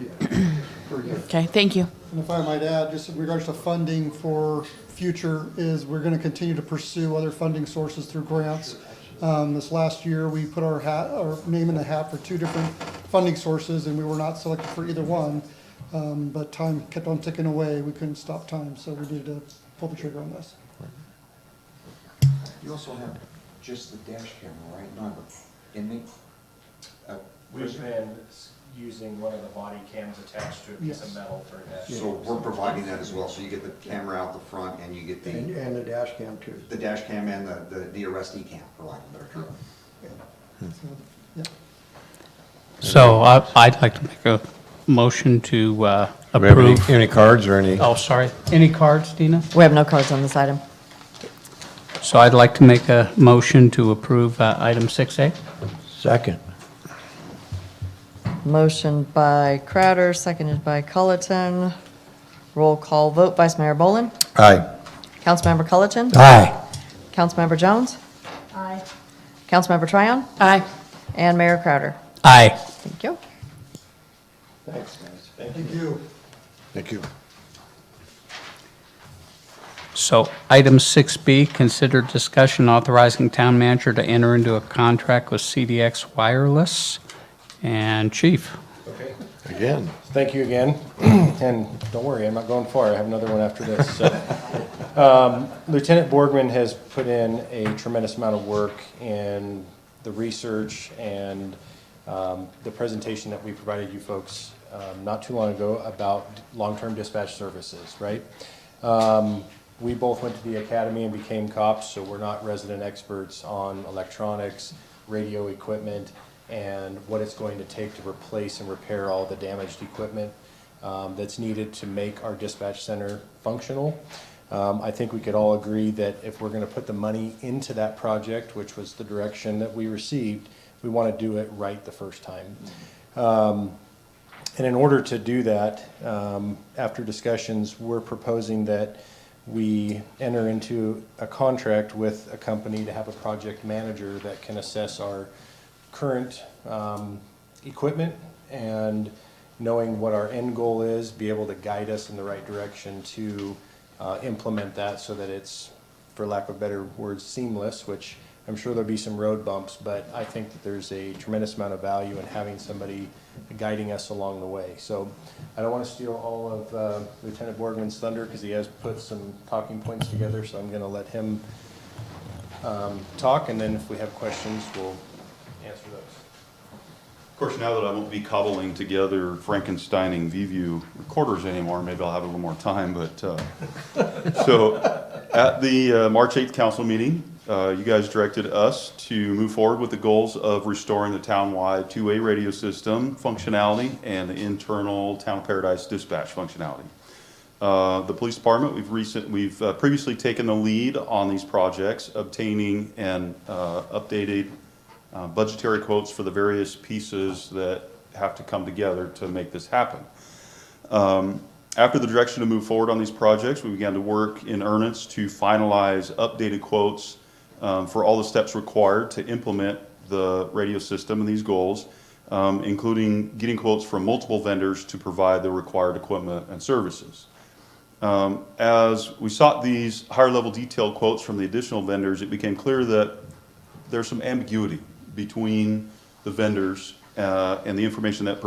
per year. Okay, thank you. And if I might add, just in regards to funding for future, is we're going to continue to pursue other funding sources through grants. This last year, we put our name in the hat for 2 different funding sources, and we were not selected for either one. But time kept on ticking away. We couldn't stop time, so we needed to pull the trigger on this. You also have just the dash camera, right? Not the inmate? We've been using one of the body cams attached to a piece of Yes. metal for that. So we're providing that as well, so you get the camera out the front and you get And the dash cam too. the dash cam and the arrestee cam, for lack of a better term. Yeah. So I'd like to make a motion to Do we have approve. any cards or any? Oh, sorry. Any cards, Dina? We have no cards on this item. So I'd like to make a motion to approve item 6A. second. Motion by Crowder, seconded by Culleton. Roll call vote, Vice Mayor Boland. Aye. Councilmember Culleton. Aye. Councilmember Jones. Aye. Councilmember Tryon. Aye. And Mayor Crowder. Aye. Thank you. Thanks, guys. Thank you. Thank you. So item 6B, consider discussion authorizing town manager to enter into a contract with CDX Wireless. And Chief. Okay. Again. Thank you again, and don't worry, I'm not going far, I have another one after this. So, Lieutenant Borgman has put in a tremendous amount of work in the research and the presentation that we provided you folks not too long ago about long-term dispatch services, right? We both went to the academy and became cops, so we're not resident experts on electronics, radio equipment, and what it's going to take to replace and repair all the damaged equipment that's needed to make our dispatch center functional. I think we could all agree that if we're going to put the money into that project, which was the direction that we received, we want to do it right the first time. And in order to do that, after discussions, we're proposing that we enter into a contract with a company to have a project manager that can assess our current equipment and, knowing what our end goal is, be able to guide us in the right direction to implement that so that it's, for lack of better words, seamless, which I'm sure there'll be some road bumps, but I think that there's a tremendous amount of value in having somebody guiding us along the way. So I don't want to steal all of Lieutenant Borgman's thunder because he has put some talking points together, so I'm going to let him talk, and then if we have questions, we'll answer those. Of course, now that I won't be cobbling together Frankensteining VView recorders anymore, maybe I'll have a little more time, but, so at the March 8th council meeting, you guys directed us to move forward with the goals of restoring the town-wide two-way radio system functionality and the internal Town of Paradise dispatch functionality. The police department, we've previously taken the lead on these projects, obtaining and updated budgetary quotes for the various pieces that have to come together to make this happen. After the direction to move forward on these projects, we began to work in earnest to finalize updated quotes for all the steps required to implement the radio system and these goals, including getting quotes from multiple vendors to provide the required equipment and services. As we sought these higher level detailed quotes from the additional vendors, it became clear that there's some ambiguity between the vendors and the information that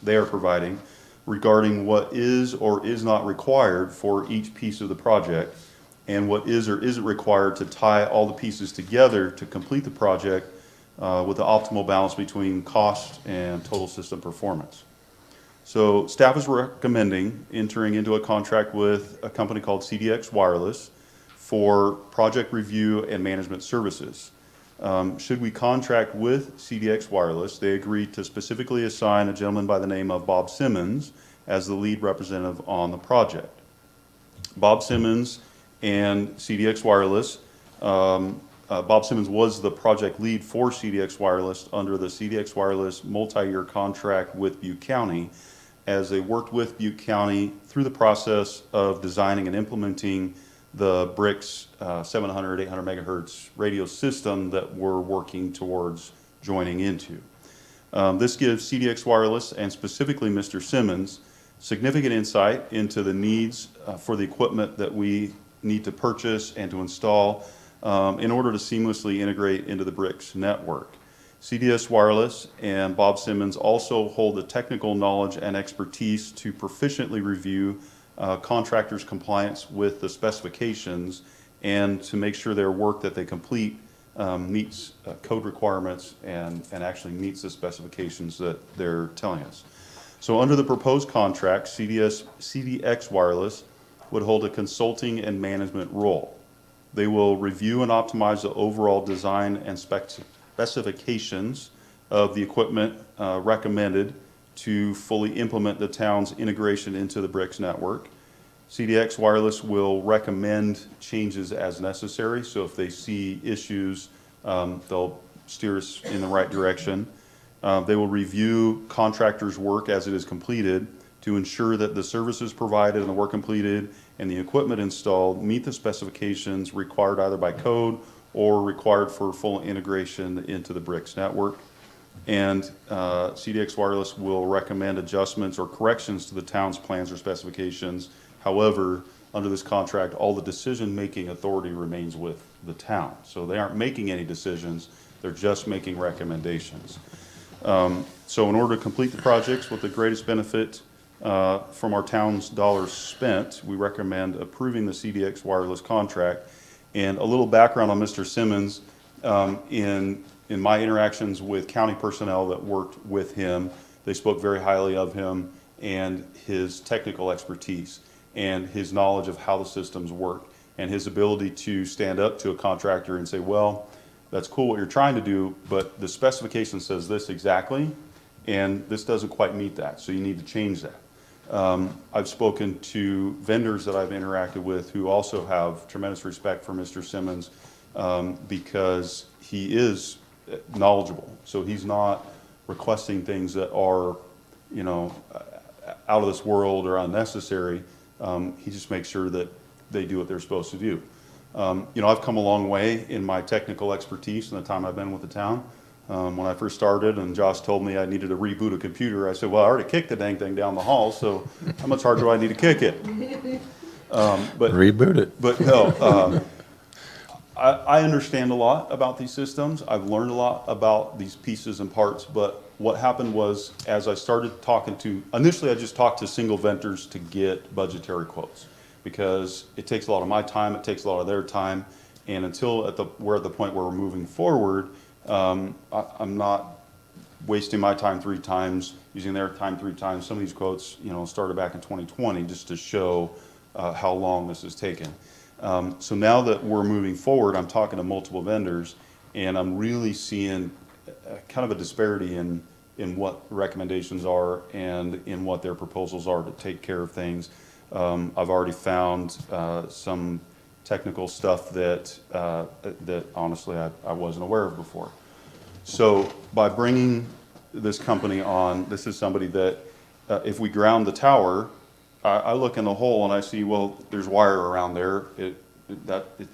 they are providing regarding what is or is not required for each piece of the project, and what is or isn't required to tie all the pieces together to complete the project with the optimal balance between cost and total system performance. So staff is recommending entering into a contract with a company called CDX Wireless for project review and management services. Should we contract with CDX Wireless, they agreed to specifically assign a gentleman by the name of Bob Simmons as the lead representative on the project. Bob Simmons and CDX Wireless, Bob Simmons was the project lead for CDX Wireless under the CDX Wireless multi-year contract with Butte County, as they worked with Butte County through the process of designing and implementing the BRICS 700, 800 megahertz radio system that we're working towards joining into. This gives CDX Wireless, and specifically Mr. Simmons, significant insight into the needs for the equipment that we need to purchase and to install in order to seamlessly integrate into the BRICS network. CDS Wireless and Bob Simmons also hold the technical knowledge and expertise to proficiently review contractors' compliance with the specifications and to make sure their work that they complete meets code requirements and actually meets the specifications that they're telling us. So under the proposed contract, CDX Wireless would hold a consulting and management role. They will review and optimize the overall design and specifications of the equipment recommended to fully implement the town's integration into the BRICS network. CDX Wireless will recommend changes as necessary, so if they see issues, they'll steer us in the right direction. They will review contractors' work as it is completed to ensure that the services provided and the work completed and the equipment installed meet the specifications required either by code or required for full integration into the BRICS network. And CDX Wireless will recommend adjustments or corrections to the town's plans or specifications. However, under this contract, all the decision-making authority remains with the town. So they aren't making any decisions, they're just making recommendations. So in order to complete the projects with the greatest benefit from our town's dollars spent, we recommend approving the CDX Wireless contract. And a little background on Mr. Simmons, in my interactions with county personnel that worked with him, they spoke very highly of him and his technical expertise and his knowledge of how the systems work and his ability to stand up to a contractor and say, well, that's cool what you're trying to do, but the specification says this exactly, and this doesn't quite meet that, so you need to change that. I've spoken to vendors that I've interacted with who also have tremendous respect for Mr. Simmons because he is knowledgeable. So he's not requesting things that are you know, out of this world or unnecessary. He just makes sure that they do what they're supposed to do. You know, I've come a long way in my technical expertise in the time I've been with the town. When I first started and Josh told me I needed to reboot a computer, I said, well, I already kicked the dang thing down the hall, so how much harder do I need to kick it? But Reboot it. But no, I understand a lot about these systems. I've learned a lot about these pieces and parts, but what happened was, as I started talking to, initially I just talked to single vendors to get budgetary quotes, because it takes a lot of my time, it takes a lot of their time, and until we're at the point where we're moving forward, I'm not wasting my time 3 times, using their time 3 times. Some of these quotes, you know, started back in 2020 just to show how long this has taken. So now that we're moving forward, I'm talking to multiple vendors, and I'm really seeing kind of a disparity in what recommendations are and in what their proposals are to take care of things. I've already found some technical stuff that honestly I wasn't aware of before. So by bringing this company on, this is somebody that if we ground the tower, I look in the hole and I see, well, there's wire around there. It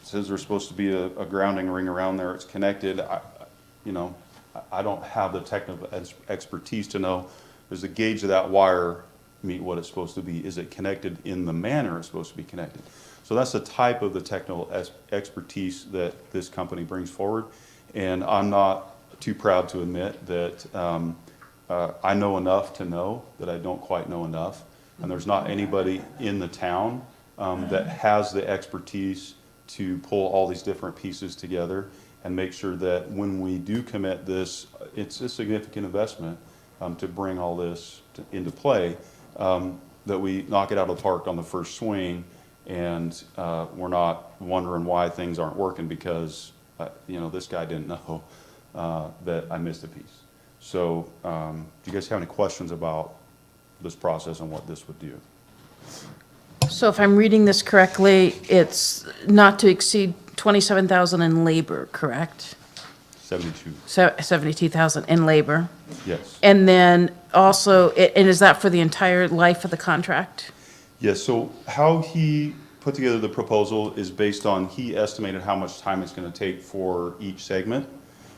says there's supposed to be a grounding ring around there. It's connected. I don't have the technical expertise to know, does the gauge of that wire meet what it's supposed to be? Is it connected in the manner it's supposed to be connected? So that's the type of the technical expertise that this company brings forward. And I'm not too proud to admit that I know enough to know that I don't quite know enough. And there's not anybody in the town that has the expertise to pull all these different pieces together and make sure that when we do commit this, it's a significant investment to bring all this into play, that we knock it out of the park on the first swing, and we're not wondering why things aren't working because this guy didn't know that I missed a piece. So do you guys have any questions about this process and what this would do? So if I'm reading this correctly, it's not to exceed 27,000 in labor, correct? 72. 72,000 in labor. Yes. And then also, and is that for the entire life of the contract? Yes, so how he put together the proposal is based on, he estimated how much time it's going to take for each segment,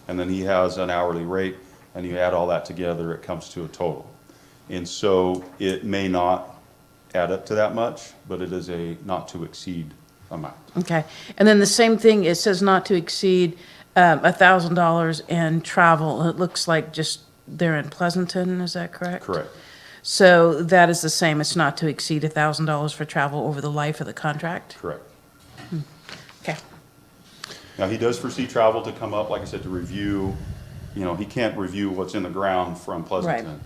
and then he has an hourly rate, and you add all that together, it comes to a total. And so it may not add up to that much, but it is a not to exceed amount. Okay. And then the same thing, it says not to exceed $1,000 in travel. It looks like just they're in Pleasanton, is that correct? Correct. So that is the same, it's not to exceed $1,000 for travel over the life of the contract? Correct. Okay. Now, he does foresee travel to come up, like I said, to review, he can't review what's in the ground from Pleasanton.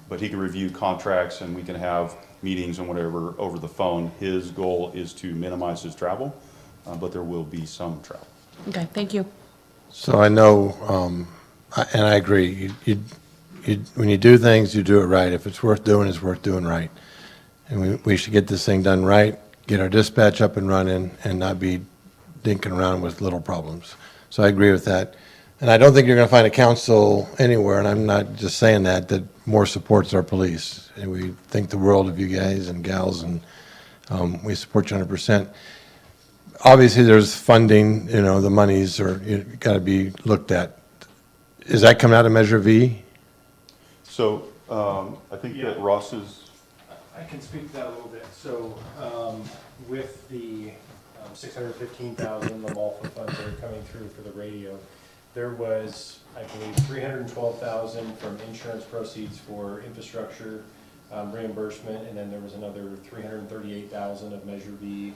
But he can review contracts, and we can have meetings and whatever over the phone. His goal is to minimize his travel, but there will be some travel. Okay, thank you. So I know, and I agree, when you do things, you do it right. If it's worth doing, it's worth doing right. And we should get this thing done right, get our dispatch up and running, and not be dinking around with little problems. So I agree with that. And I don't think you're going to find a council anywhere, and I'm not just saying that more supports our police. And we think the world of you guys and gals, and we support you 100%. Obviously, there's funding, the monies are got to be looked at. Is that coming out of Measure V? So I think that Ross is... I can speak to that a little bit. So with the $615,000, the MALFA funds that are coming through for the radio, there was, I believe, $312,000 from insurance proceeds for infrastructure reimbursement, and then there was another $338,000 of Measure B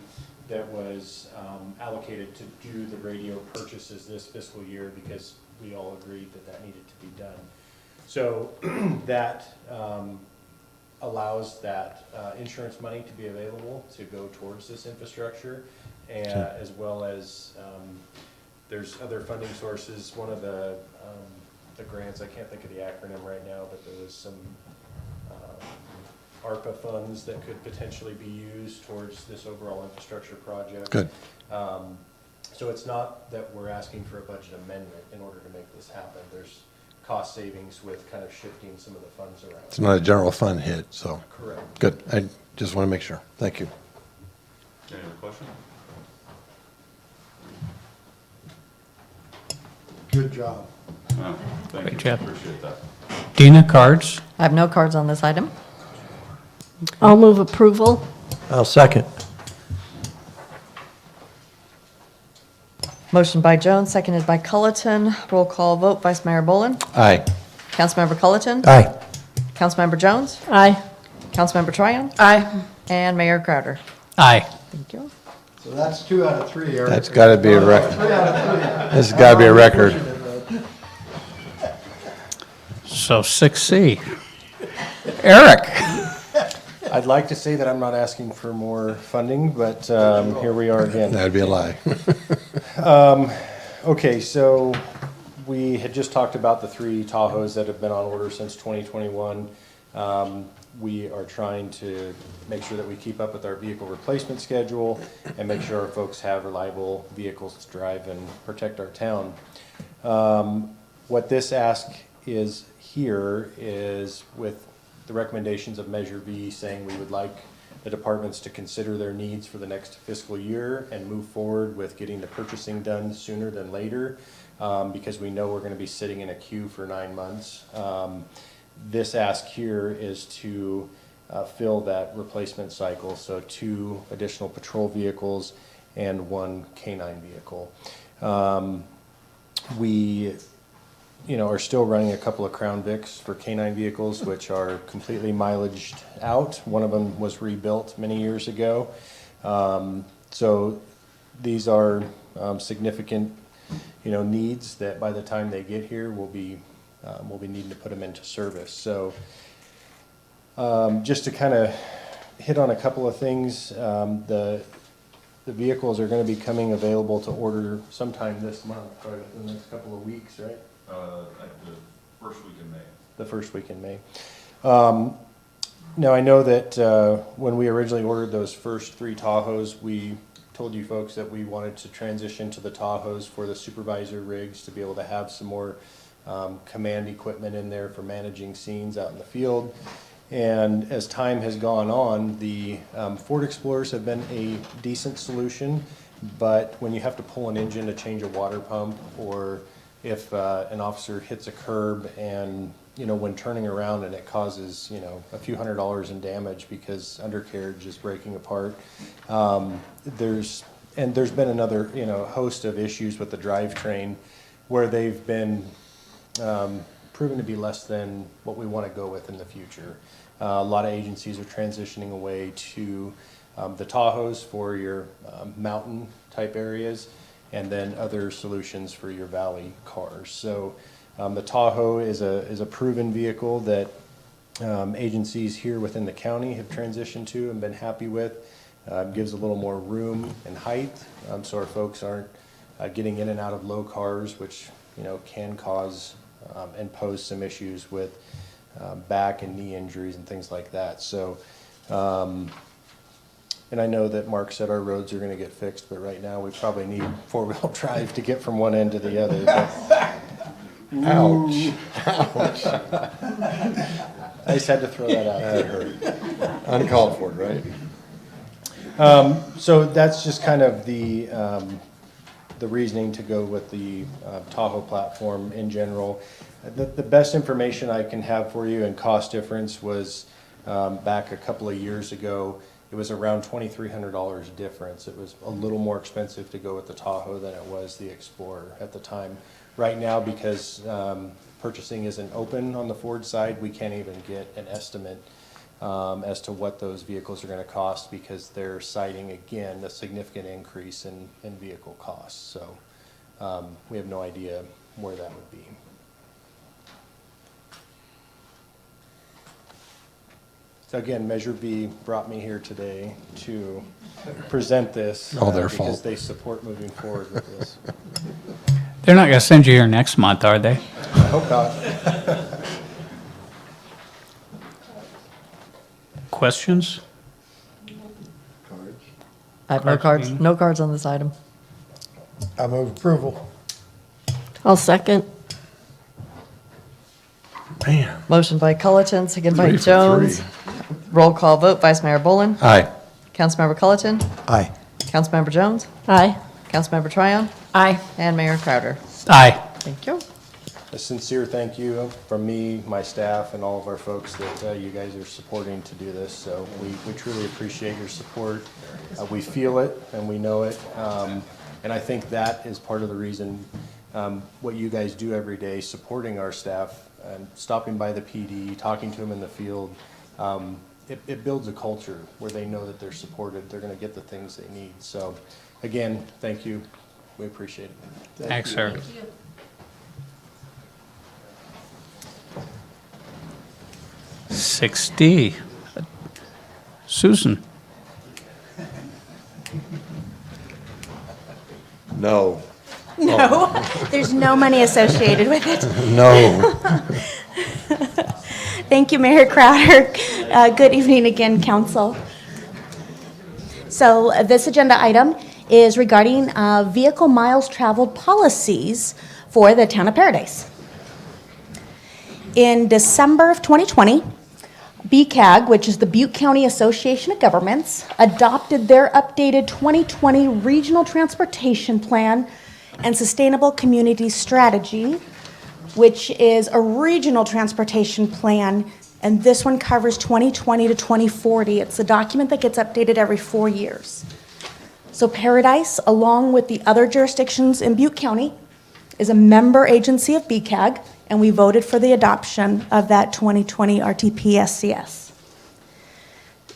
that was allocated to do the radio purchases this fiscal year because we all agreed that needed to be done. So that allows that insurance money to be available to go towards this infrastructure, and as well as there's other funding sources. One of the grants, I can't think of the acronym right now, but there was some ARPA funds that could potentially be used towards this overall infrastructure project. Good. So it's not that we're asking for a budget amendment in order to make this happen. There's cost savings with kind of shifting some of the funds around. It's not a general fund hit, so. Correct. Good. I just want to make sure. Thank you. Any other questions? Good job. Oh, thank Great you. job. Appreciate that. Dina, cards? I have no cards on this item. I'll move approval. I'll second. Motion by Jones, seconded by Culleton. Roll call vote, Vice Mayor Boland. Aye. Councilmember Culleton. Aye. Councilmember Jones. Aye. Councilmember Tryon. Aye. And Mayor Crowder. Aye. Thank you. So that's 2 out of 3, Eric. That's got to be a record. 3 out of 3. This has got to be a record. So 6C. Eric? I'd like to say that I'm not asking for more funding, but here we are again. That'd be a lie. Okay, so we had just talked about the 3 Tahoes that have been on order since 2021. We are trying to make sure that we keep up with our vehicle replacement schedule and make sure our folks have reliable vehicles to drive and protect our town. What this ask is here is with the recommendations of Measure V saying we would like the departments to consider their needs for the next fiscal year and move forward with getting the purchasing done sooner than later, because we know we're going to be sitting in a queue for 9 months. This ask here is to fill that replacement cycle, so 2 additional patrol vehicles and 1 canine vehicle. We are still running a couple of Crown Vics for canine vehicles, which are completely mileaged out. One of them was rebuilt many years ago. So these are significant, needs that by the time they get here, we'll be needing to put them into service. So just to kind of hit on a couple of things, the vehicles are going to be coming available to order sometime this month, probably within the next couple of weeks, right? The first week in May. The first week in May. Now, I know that when we originally ordered those first 3 Tahoes, we told you folks that we wanted to transition to the Tahoes for the supervisor rigs to be able to have some more command equipment in there for managing scenes out in the field. And as time has gone on, the Ford Explorers have been a decent solution, but when you have to pull an engine to change a water pump, or if an officer hits a curb and, when turning around and it causes, a few $100s in damage because undercarriage is breaking apart, there's been another, host of issues with the drivetrain where they've been proven to be less than what we want to go with in the future. A lot of agencies are transitioning away to the Tahoes for your mountain type areas, and then other solutions for your valley cars. So the Tahoe is a proven vehicle that agencies here within the county have transitioned to and been happy with. Gives a little more room and height, so our folks aren't getting in and out of low cars, which can cause and pose some issues with back and knee injuries and things like that. So, and I know that Mark said our roads are going to get fixed, but right now we probably need 4-wheel drive to get from one end to the other. Ouch. Ouch. I just had to throw that out there. Uncalled for, right? So that's just kind of the reasoning to go with the Tahoe platform in general. The best information I can have for you in cost difference was back a couple of years ago. It was around $2,300 difference. It was a little more expensive to go with the Tahoe than it was the Explorer at the time. Right now, because purchasing isn't open on the Ford side, we can't even get an estimate as to what those vehicles are going to cost, because they're citing, again, a significant increase in vehicle costs. So we have no idea where that would be. So again, Measure V brought me here today to present this. All their because fault. they support moving forward with this. They're not going to send you here next month, are they? I hope not. Questions? I have no cards, no cards on this item. I move approval. I'll second. Man. Motion by Culleton, second by 3 for Jones. 3. Roll call vote, Vice Mayor Boland. Aye. Councilmember Culleton. Aye. Councilmember Jones. Aye. Councilmember Tryon. Aye. And Mayor Crowder. Aye. Thank you. A sincere thank you from me, my staff, and all of our folks that you guys are supporting to do this. So we truly appreciate your support. We feel it and we know it. And I think that is part of the reason what you guys do every day, supporting our staff and stopping by the PD, talking to them in the field. It builds a culture where they know that they're supported. They're going to get the things they need. So again, thank you. We appreciate it. Thanks, sir. Thank you. $6D. Susan? No. No, there's no money associated with it. No. Thank you, Mayor Crowder. Good evening again, council. So this agenda item is regarding vehicle miles traveled policies for the town of Paradise. In December of 2020, BCAG, which is the Butte County Association of Governments, adopted their updated 2020 Regional Transportation Plan and Sustainable Community Strategy, which is a regional transportation plan, and this one covers 2020 to 2040. It's a document that gets updated every 4 years. So Paradise, along with the other jurisdictions in Butte County, is a member agency of BCAG, and we voted for the adoption of that 2020 RTP-SCS.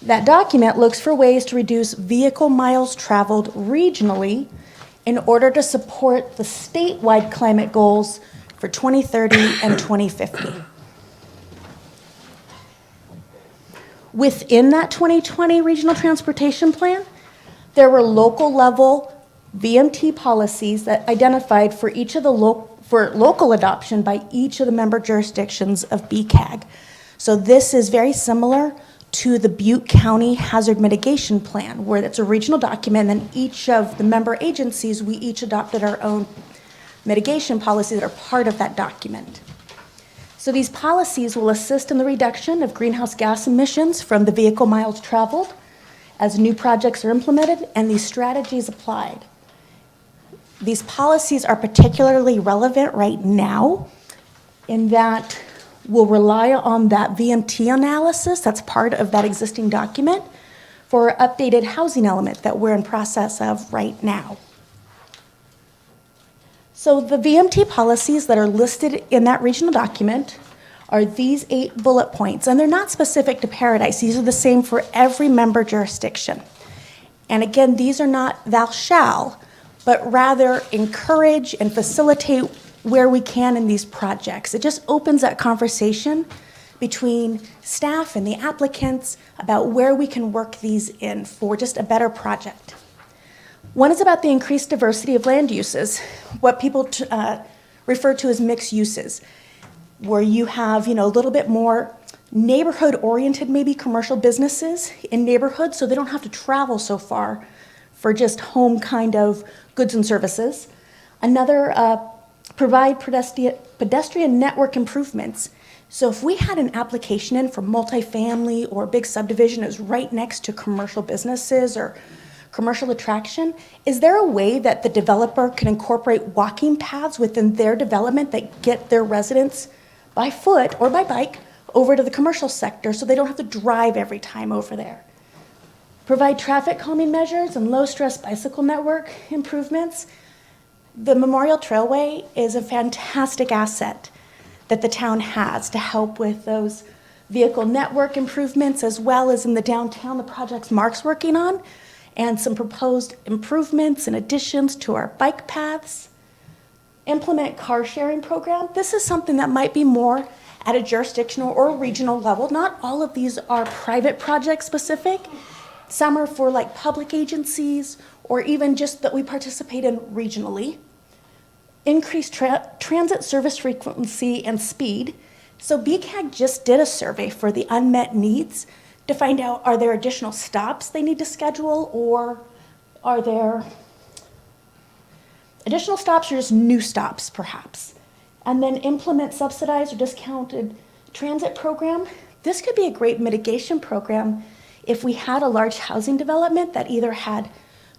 That document looks for ways to reduce vehicle miles traveled regionally in order to support the statewide climate goals for 2030 and 2050. Within that 2020 Regional Transportation Plan, there were local level VMT policies that identified for each of the for local adoption by each of the member jurisdictions of BCAG. So this is very similar to the Butte County Hazard Mitigation Plan, where it's a regional document, and then each of the member agencies, we each adopted our own mitigation policies that are part of that document. So these policies will assist in the reduction of greenhouse gas emissions from the vehicle miles traveled as new projects are implemented and these strategies applied. These policies are particularly relevant right now in that we'll rely on that VMT analysis that's part of that existing document for our updated housing element that we're in process of right now. So the VMT policies that are listed in that regional document are these 8 bullet points, and they're not specific to Paradise. These are the same for every member jurisdiction. And again, these are not thou shall, but rather encourage and facilitate where we can in these projects. It just opens that conversation between staff and the applicants about where we can work these in for just a better project. One is about the increased diversity of land uses, what people refer to as mixed uses, where you have, a little bit more neighborhood-oriented, maybe commercial businesses in neighborhoods, so they don't have to travel so far for just home kind of goods and services. Another, provide pedestrian network improvements. So if we had an application in for multifamily or a big subdivision is right next to commercial businesses or commercial attraction, is there a way that the developer can incorporate walking paths within their development that get their residents by foot or by bike over to the commercial sector so they don't have to drive every time over there? Provide traffic calming measures and low-stress bicycle network improvements. The Memorial Trailway is a fantastic asset that the town has to help with those vehicle network improvements, as well as in the downtown, the projects Mark's working on, and some proposed improvements and additions to our bike paths. Implement car sharing program. This is something that might be more at a jurisdictional or regional level. Not all of these are private project specific. Some are for like public agencies or even just that we participate in regionally. Increase transit service frequency and speed. So BCAG just did a survey for the unmet needs to find out, are there additional stops they need to schedule, or are there additional stops or just new stops perhaps? And then implement subsidized or discounted transit program, this could be a great mitigation program if we had a large housing development that either had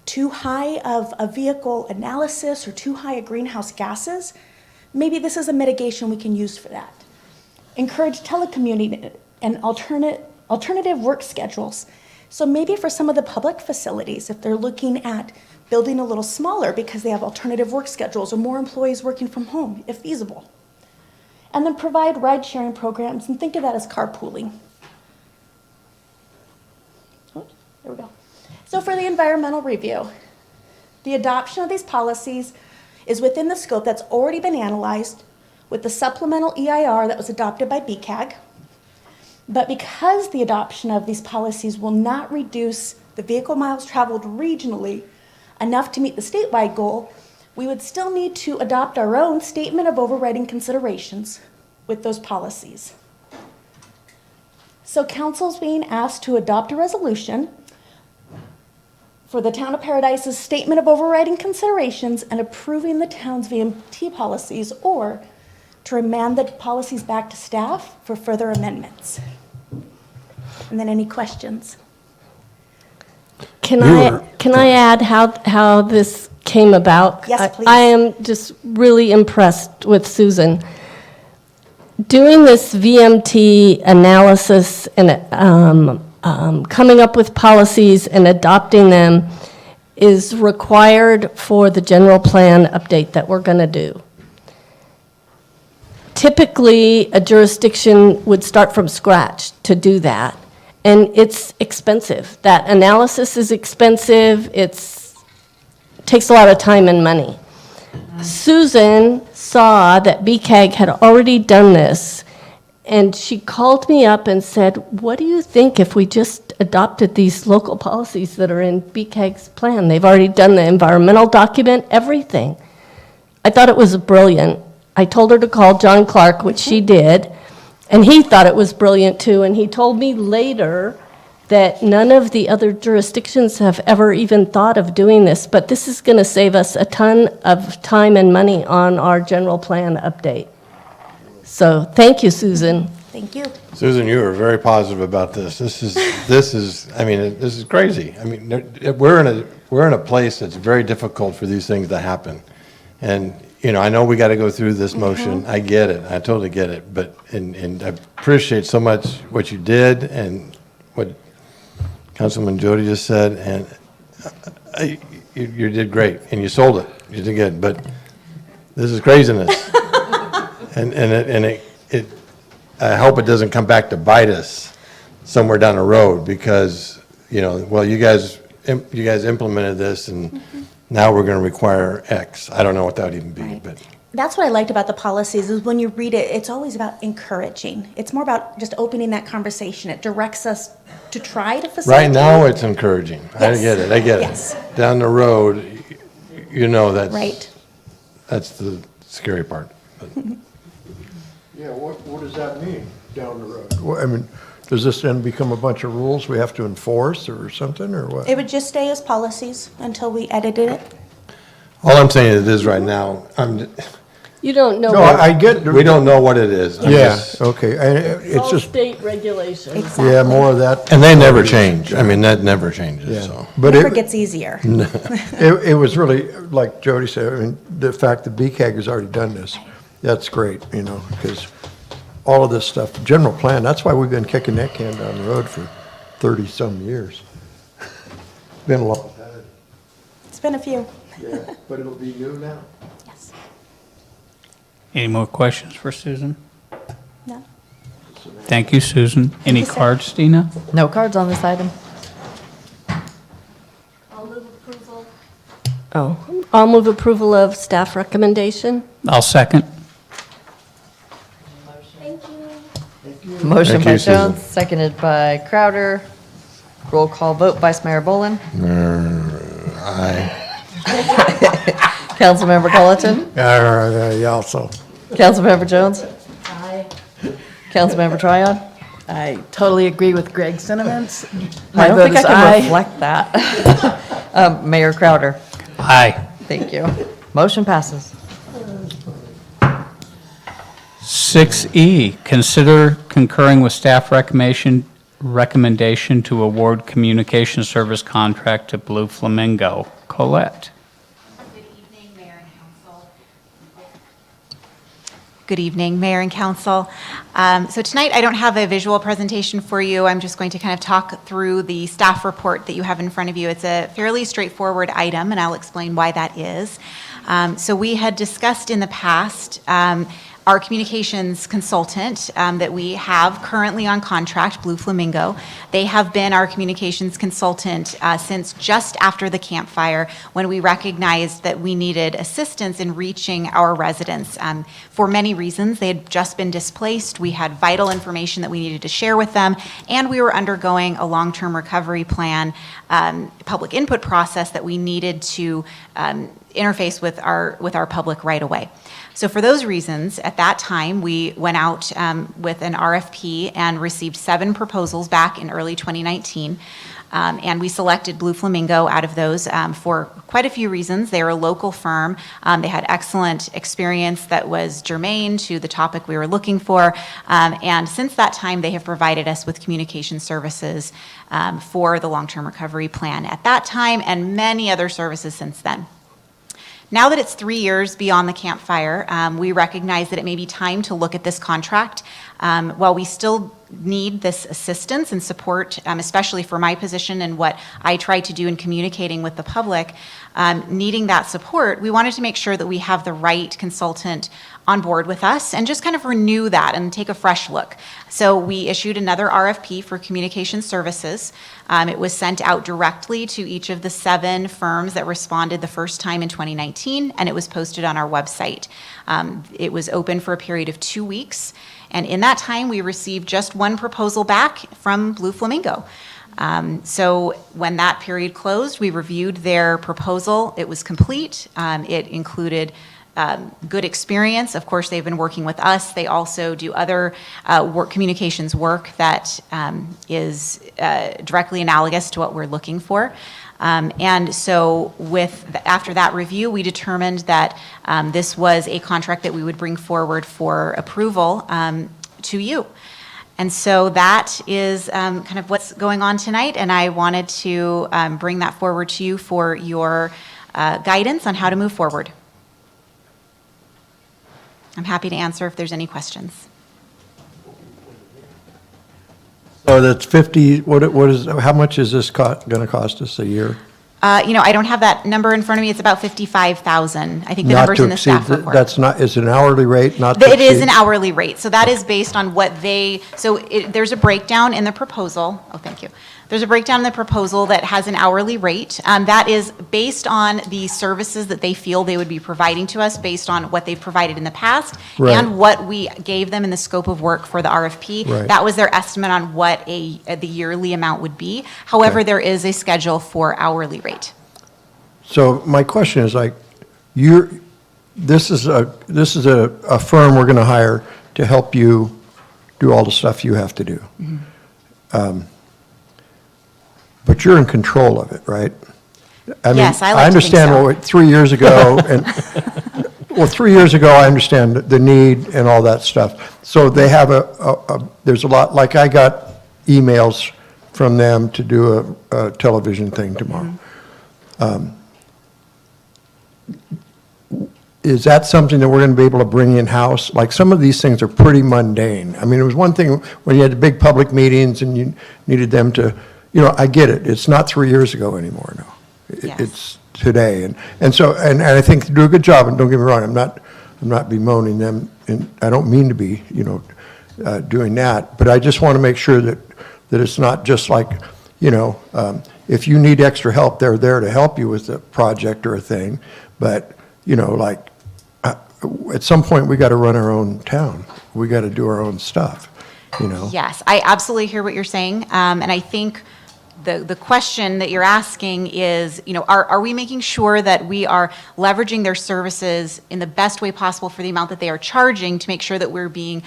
too high of a vehicle analysis or too high of greenhouse gases. Maybe this is a mitigation we can use for that. Encourage telecommuting and alternative work schedules. So maybe for some of the public facilities, if they're looking at building a little smaller because they have alternative work schedules or more employees working from home, if feasible. And then provide ride-sharing programs and think of that as carpooling. Oh, there we go. So for the environmental review, the adoption of these policies is within the scope that's already been analyzed with the supplemental EIR that was adopted by BCAG. But because the adoption of these policies will not reduce the vehicle miles traveled regionally enough to meet the statewide goal, we would still need to adopt our own statement of overriding considerations with those policies. So council's being asked to adopt a resolution for the Town of Paradise's statement of overriding considerations and approving the town's VMT policies, or to remand the policies back to staff for further amendments. And then any questions? Can I add how this came about? Yes, please. I am just really impressed with Susan. Doing this VMT analysis and coming up with policies and adopting them is required for the general plan update that we're going to do. Typically, a jurisdiction would start from scratch to do that, and it's expensive. That analysis is expensive. Takes a lot of time and money. Susan saw that BCAG had already done this, and she called me up and said, what do you think if we just adopted these local policies that are in BCAG's plan? They've already done the environmental document, everything. I thought it was brilliant. I told her to call John Clark, which she did, and he thought it was brilliant too, and he told me later that none of the other jurisdictions have ever even thought of doing this, but this is going to save us a ton of time and money on our general plan update. So thank you, Susan. Thank you. Susan, you were very positive about this. This is crazy. I mean, we're in a place that's very difficult for these things to happen. And, I know we got to go through this motion. I get it. I totally get it. But, and I appreciate so much what you did and what Councilman Jody just said. And you did great. And you sold it. You did good. But this is craziness. I hope it doesn't come back to bite us somewhere down the road because, you guys implemented this and now we're going to require X. I don't know what that would even be, Right. but. That's what I liked about the policies is when you read it, it's always about encouraging. It's more about just opening that conversation. It directs us to try to facilitate. Right now, it's encouraging. Yes. I get it. Yes. Down the road, that's. Right. That's the scary part. Yeah, what does that mean, down the road? Well, I mean, does this then become a bunch of rules we have to enforce or something, or what? It would just stay as policies until we edited it. All I'm saying it is right now, You don't know. No, I get. we don't know what it is. Yeah, okay, It's it's all just, state regulations. Exactly. yeah, more of that. And they never change. I mean, that never changes, Yeah. so. But Never it, gets easier. it was really, like Jody said, I mean, the fact that BCAG has already done this, that's great, because all of this stuff, general plan, that's why we've been kicking that can down the road for 30-some years. Been a long time. It's been a few. Yeah, but it'll be new now. Yes. Any more questions for Susan? No. Thank you, Susan. Any you, sir. cards, Dina? No cards on this item. I'll move approval of staff recommendation. I'll second. Motion Thank by you, Susan. Jones, seconded by Crowder. Roll call vote, Vice Mayor Boland. Aye. Councilmember Culleton. Yeah, also. Councilmember Jones. Aye. Councilmember Tryon. I totally agree with Greg's sentiments. I don't My think vote I is can aye. reflect that. Mayor Crowder. Aye. Thank you. Motion passes. 6E, consider concurring with staff recommendation to award communication service contract to Blue Flamingo. Colette. Good evening, Mayor and Council. So tonight, I don't have a visual presentation for you. I'm just going to kind of talk through the staff report that you have in front of you. It's a fairly straightforward item, and I'll explain why that is. So we had discussed in the past our communications consultant that we have currently on contract, Blue Flamingo. They have been our communications consultant since just after the campfire, when we recognized that we needed assistance in reaching our residents. For many reasons, they had just been displaced. We had vital information that we needed to share with them, and we were undergoing a long-term recovery plan public input process that we needed to interface with our public right away. So for those reasons, at that time, we went out with an RFP and received 7 proposals back in early 2019. And we selected Blue Flamingo out of those for quite a few reasons. They are a local firm. They had excellent experience that was germane to the topic we were looking for. And since that time, they have provided us with communication services for the long-term recovery plan at that time, and many other services since then. Now that it's 3 years beyond the campfire, we recognize that it may be time to look at this contract. While we still need this assistance and support, especially for my position and what I try to do in communicating with the public, needing that support, we wanted to make sure that we have the right consultant on board with us and just kind of renew that and take a fresh look. So we issued another RFP for communication services. It was sent out directly to each of the 7 firms that responded the first time in 2019, and it was posted on our website. It was open for a period of 2 weeks, and in that time, we received just 1 proposal back from Blue Flamingo. So when that period closed, we reviewed their proposal. It was complete. It included good experience. Of course, they've been working with us. They also do other communications work that is directly analogous to what we're looking for. And so after that review, we determined that this was a contract that we would bring forward for approval to you. And so that is kind of what's going on tonight, and I wanted to bring that forward to you for your guidance on how to move forward. I'm happy to answer if there's any questions. So that's 50, how much is this going to cost us a year? I don't have that number in front of me. It's about $55,000. I think the number's in the staff report. That's not, is it an hourly rate, not to It is exceed? an hourly rate. So that is based on what there's a breakdown in the proposal. Oh, thank you. There's a breakdown in the proposal that has an hourly rate. That is based on the services that they feel they would be providing to us based on what they've provided in the past Right. and what we gave them in the scope of work for the RFP. Right. That was their estimate on what the yearly amount would be. However, Okay. there is a schedule for hourly rate. So my question is like, this is a firm we're going to hire to help you do all the stuff you have to do. But you're in control of it, right? I mean, Yes, I like I to think understand so. what 3 years ago, well, 3 years ago, I understand the need and all that stuff. So they have there's a lot, like I got emails from them to do a television thing tomorrow. Is that something that we're going to be able to bring in-house? Like, some of these things are pretty mundane. I mean, it was one thing when you had the big public meetings and you needed them to, I get it. It's not 3 years ago anymore, no. Yes. It's today. And so, and I think they do a good job, and don't get me wrong, I'm not bemoaning them, and I don't mean to be, doing that, but I just want to make sure that it's not just like, if you need extra help, they're there to help you with a project or a thing, but, at some point, we got to run our own town. We got to do our own stuff, Yes, I absolutely hear what you're saying. And I think the question that you're asking is, are we making sure that we are leveraging their services in the best way possible for the amount that they are charging to make sure that we're being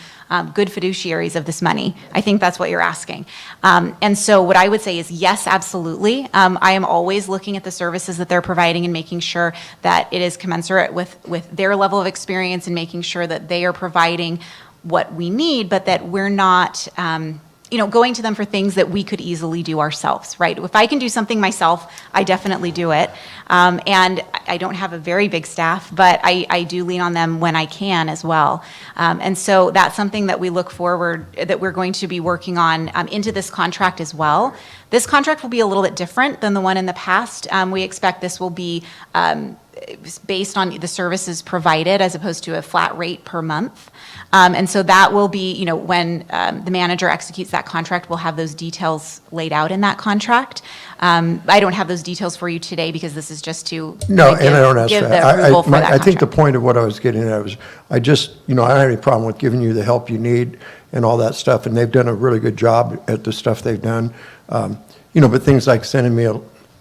good fiduciaries of this money? I think that's what you're asking. And so what I would say is yes, absolutely. I am always looking at the services that they're providing and making sure that it is commensurate with their level of experience and making sure that they are providing what we need, but that we're not, going to them for things that we could easily do ourselves, right? If I can do something myself, I definitely do it. And I don't have a very big staff, but I do lean on them when I can as well. And so that's something that we look forward, that we're going to be working on into this contract as well. This contract will be a little bit different than the one in the past. We expect this will be based on the services provided as opposed to a flat rate per month. And so that will be, when the manager executes that contract, we'll have those details laid out in that contract. I don't have those details for you today because this is just to No, and I don't ask give that. the approval for that I think the contract. point of what I was getting at was, I don't have any problem with giving you the help you need and all that stuff, and they've done a really good job at the stuff they've done. But things like sending me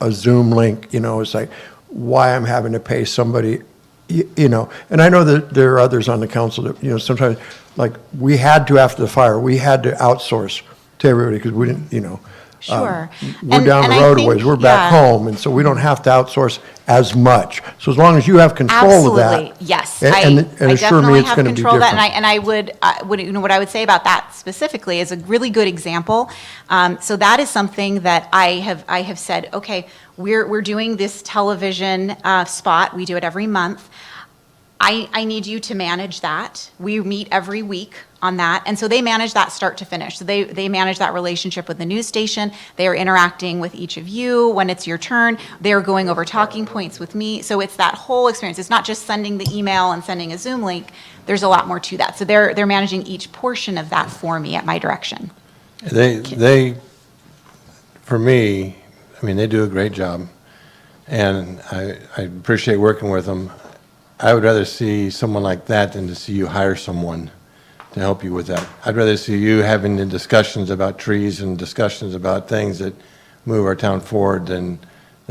a Zoom link, it's like, why I'm having to pay somebody, and I know that there are others on the council that, sometimes, like, we had to, after the fire, we had to outsource to everybody because we didn't, Sure. we're down the I road a think- ways, we're back yeah. home, and so we don't have to outsource as much. So as long as you have control of that. Absolutely, yes. and I assure me definitely it's have going to be control of that, different. and I would, what I would say about that specifically is a really good example. So that is something that I have said, okay, we're doing this television spot, we do it every month. I need you to manage that. We meet every week on that. And so they manage that start to finish. So they manage that relationship with the news station. They are interacting with each of you when it's your turn. They're going over talking points with me. So it's that whole experience. It's not just sending the email and sending a Zoom link. There's a lot more to that. So they're managing each portion of that for me at my direction. They, for me, they do a great job, and I appreciate working with them. I would rather see someone like that than to see you hire someone to help you with that. I'd rather see you having the discussions about trees and discussions about things that move our town forward than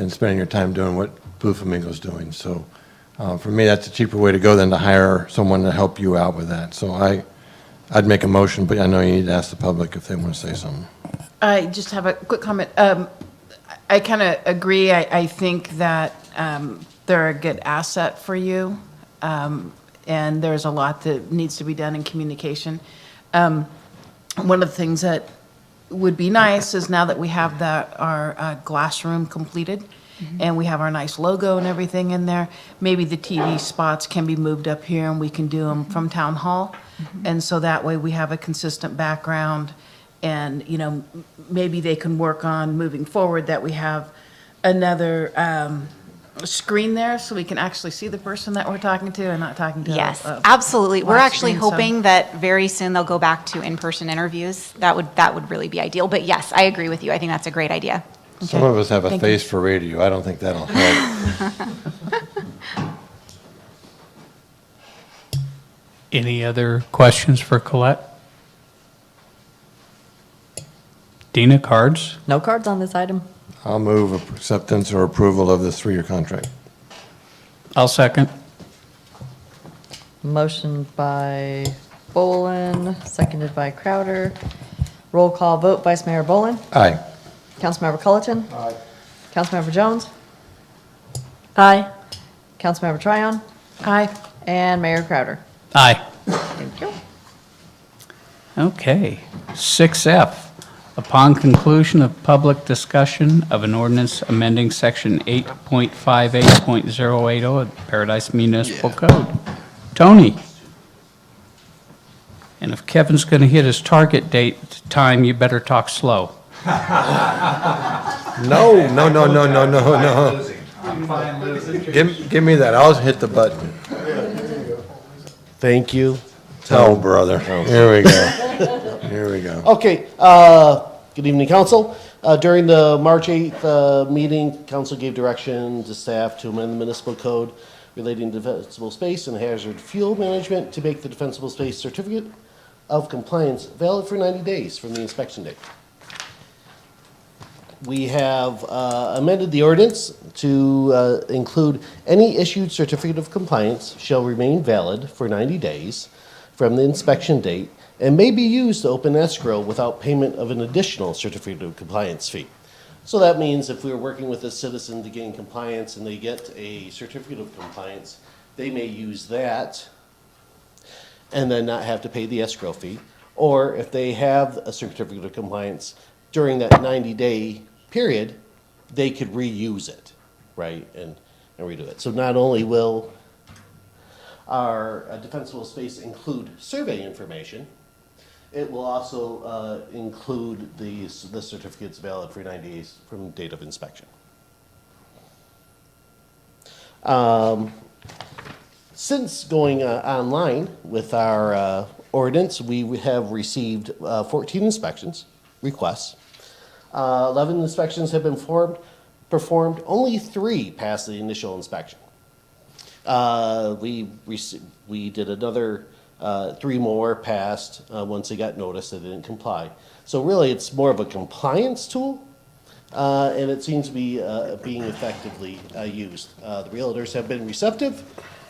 spending your time doing what Blue Flamingo's doing. So for me, that's a cheaper way to go than to hire someone to help you out with that. So I'd make a motion, but I know you need to ask the public if they want to say something. I just have a quick comment. I kind of agree. I think that they're a good asset for you, and there's a lot that needs to be done in communication. One of the things that would be nice is now that we have our glass room completed, and we have our nice logo and everything in there, maybe the TV spots can be moved up here and we can do them from Town Hall. And so that way we have a consistent background, and, maybe they can work on moving forward that we have another screen there so we can actually see the person that we're talking to and not talking to. Yes, absolutely. We're flat actually screen, so- hoping that very soon they'll go back to in-person interviews. That would really be ideal. But yes, I agree with you. I think that's a great idea. Some of us have a Thank you. face for radio. I don't think that'll help. Any other questions for Colette? Dina, cards? No cards on this item. I'll move acceptance or approval of this 3-year contract. I'll second. Motion by Bolin, seconded by Crowder. Roll call vote, Vice Mayor Bolin. Aye. Councilmember Culleton. Aye. Councilmember Jones. Aye. Councilmember Tryon. Aye. And Mayor Crowder. Aye. Thank you. Okay. 6F, upon conclusion of public discussion of an ordinance amending section 8.58.080 of the Paradise Municipal Code. Tony? And if Kevin's going to hit his target date time, you better talk slow. No. Give me that. I'll hit the button. Thank you. Oh, brother. Here we go. Here we go. Okay, good evening, council. During the March 8th meeting, council gave direction to staff to amend the municipal code relating to defensible space and hazard fuel management to make the defensible space certificate of compliance valid for 90 days from the inspection date. We have amended the ordinance to include any issued certificate of compliance shall remain valid for 90 days from the inspection date and may be used to open escrow without payment of an additional certificate of compliance fee. So that means if we're working with a citizen to gain compliance and they get a certificate of compliance, they may use that and then not have to pay the escrow fee. Or if they have a certificate of compliance during that 90-day period, they could reuse it, right, and redo it. So not only will our defensible space include survey information, it will also include the certificates valid for 90 days from date of inspection. Since going online with our ordinance, we have received 14 inspections requests. 11 inspections have been performed. Only 3 passed the initial inspection. We did another 3 more passed once they got notice that they didn't comply. So really, it's more of a compliance tool, and it seems to be being effectively used. The realtors have been receptive.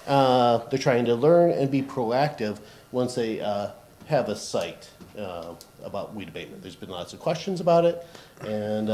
They're trying to learn and be proactive once they have a site about weed abatement. There's been lots of questions about it, and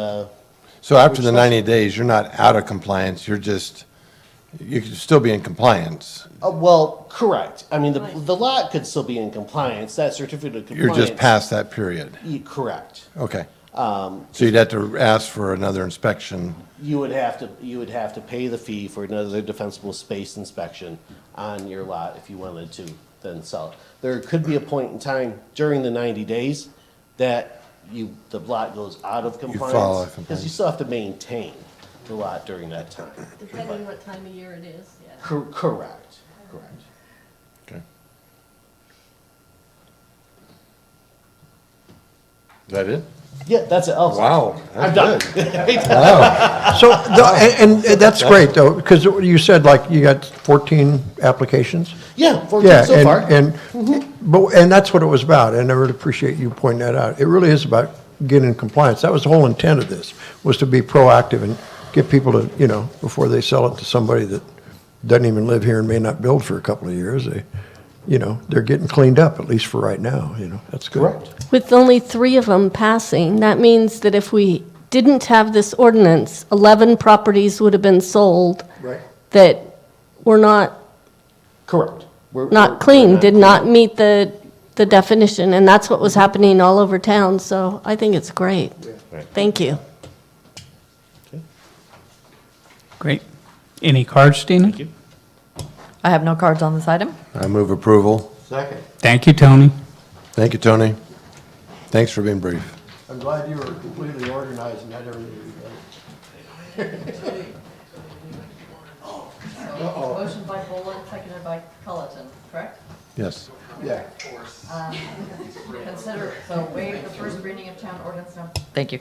So after the 90 days, you're not out of compliance, you could still be in compliance. well, correct. I mean, the lot could still be in compliance. That certificate of compliance. You're just past that period. Correct. Okay. So you'd have to ask for another inspection. You would have to pay the fee for another defensible space inspection on your lot if you wanted to then sell it. There could be a point in time during the 90 days that the lot goes out of compliance. fall out of Because compliance. you still have to maintain the lot during that time. Depending what time of year it is, yeah. Correct. Okay. Is that it? Yeah, that's it. Oh, Wow, I'm that's done. Wow. So, and that's great, though, because you said like you got 14 applications? Yeah, 14 Yeah, so far. and that's what it was about, and I really appreciate you pointing that out. It really is about getting in compliance. That was the whole intent of this, was to be proactive and get people to, before they sell it to somebody that doesn't even live here and may not build for a couple of years, they're getting cleaned up, at least for right now, that's good. Correct. With only 3 of them passing, that means that if we didn't have this ordinance, 11 properties would have been sold Right. that were not Correct. not clean, did not meet the definition, and that's what was happening all over town, so I think it's great. Right. Thank you. Great. Any cards, Tina? Thank you. I have no cards on this item. I move approval. Second. Thank you, Tony. Thank you, Tony. Thanks for being brief. I'm glad you were completely organized and had everything together. Motion by Boland, seconded by Culleton, correct? Yes. Yeah. Waive the first reading of town ordinance number. Thank you.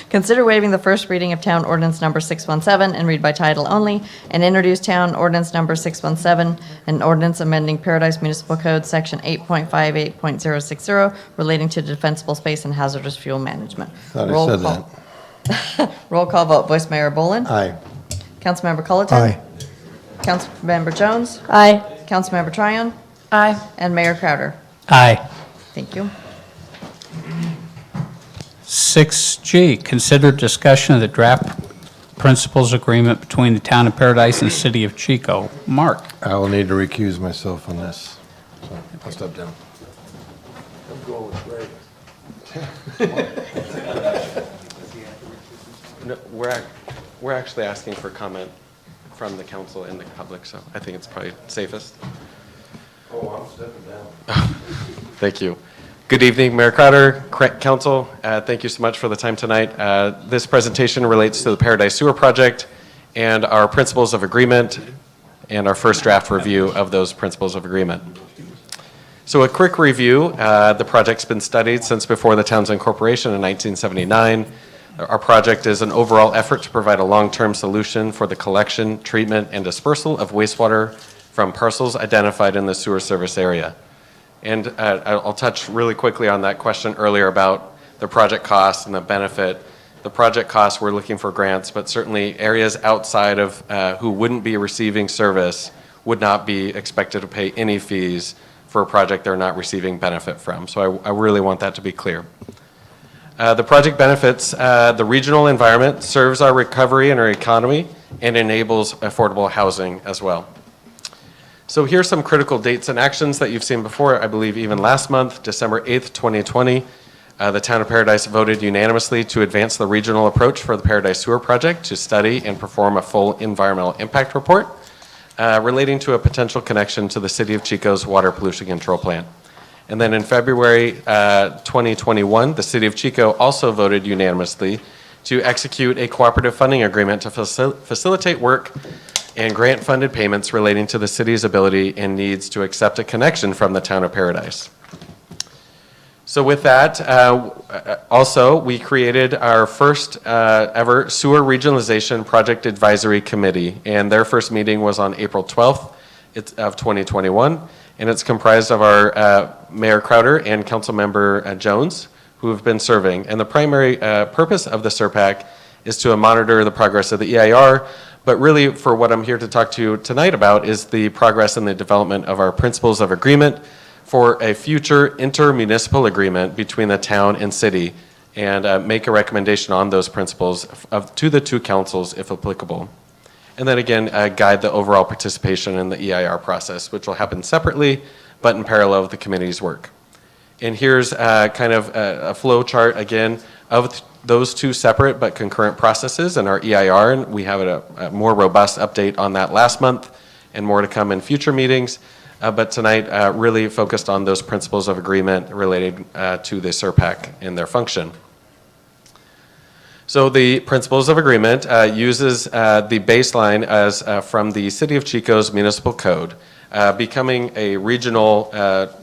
Consider waiving the first reading of town ordinance number 617 and read by title only, and introduce town ordinance number 617, an ordinance amending Paradise Municipal Code, section 8.58.060, relating to defensible space and hazardous fuel management. Thought I Roll said call. that. Roll call vote. Voice Mayor Boland. Aye. Councilmember Culleton. Aye. Councilmember Jones. Aye. Councilmember Tryon. Aye. And Mayor Crowder. Aye. Thank you. 6G, consider discussion of the draft principals agreement between the town of Paradise and the city of Chico. Mark? I will need to recuse myself on this. So I'll step down. I'm going with Ray. No, we're actually asking for comment from the council and the public, so I think it's probably safest. Oh, I'm stepping down. Thank you. Good evening, Mayor Crowder, Council. Thank you so much for the time tonight. This presentation relates to the Paradise Sewer Project and our principles of agreement and our first draft review of those principles of agreement. So a quick review, the project's been studied since before the town's incorporation in 1979. Our project is an overall effort to provide a long-term solution for the collection, treatment, and dispersal of wastewater from parcels identified in the sewer service area. And I'll touch really quickly on that question earlier about the project cost and the benefit. The project costs, we're looking for grants, but certainly areas outside of who wouldn't be receiving service would not be expected to pay any fees for a project they're not receiving benefit from. So I really want that to be clear. The project benefits the regional environment, serves our recovery and our economy, and enables affordable housing as well. So here's some critical dates and actions that you've seen before, I believe even last month, December 8th, 2020. The Town of Paradise voted unanimously to advance the regional approach for the Paradise Sewer Project to study and perform a full environmental impact report relating to a potential connection to the City of Chico's water pollution control plant. And then in February 2021, the City of Chico also voted unanimously to execute a cooperative funding agreement to facilitate work and grant-funded payments relating to the city's ability and needs to accept a connection from the Town of Paradise. So with that, also, we created our first ever Sewer Regionalization Project Advisory Committee, and their first meeting was on April 12th of 2021, and it's comprised of our Mayor Crowder and Councilmember Jones, who have been serving. And the primary purpose of the SERPAC is to monitor the progress of the EIR, but really for what I'm here to talk to you tonight about is the progress in the development of our principles of agreement for a future intermunicipal agreement between the town and city, and make a recommendation on those principles to the two councils if applicable. And then again, guide the overall participation in the EIR process, which will happen separately, but in parallel with the committee's work. And here's kind of a flow chart again of those two separate but concurrent processes in our EIR, and we have a more robust update on that last month and more to come in future meetings. But tonight really focused on those principles of agreement related to the SERPAC and their function. So the principles of agreement uses the baseline as from the City of Chico's municipal code. Becoming a regional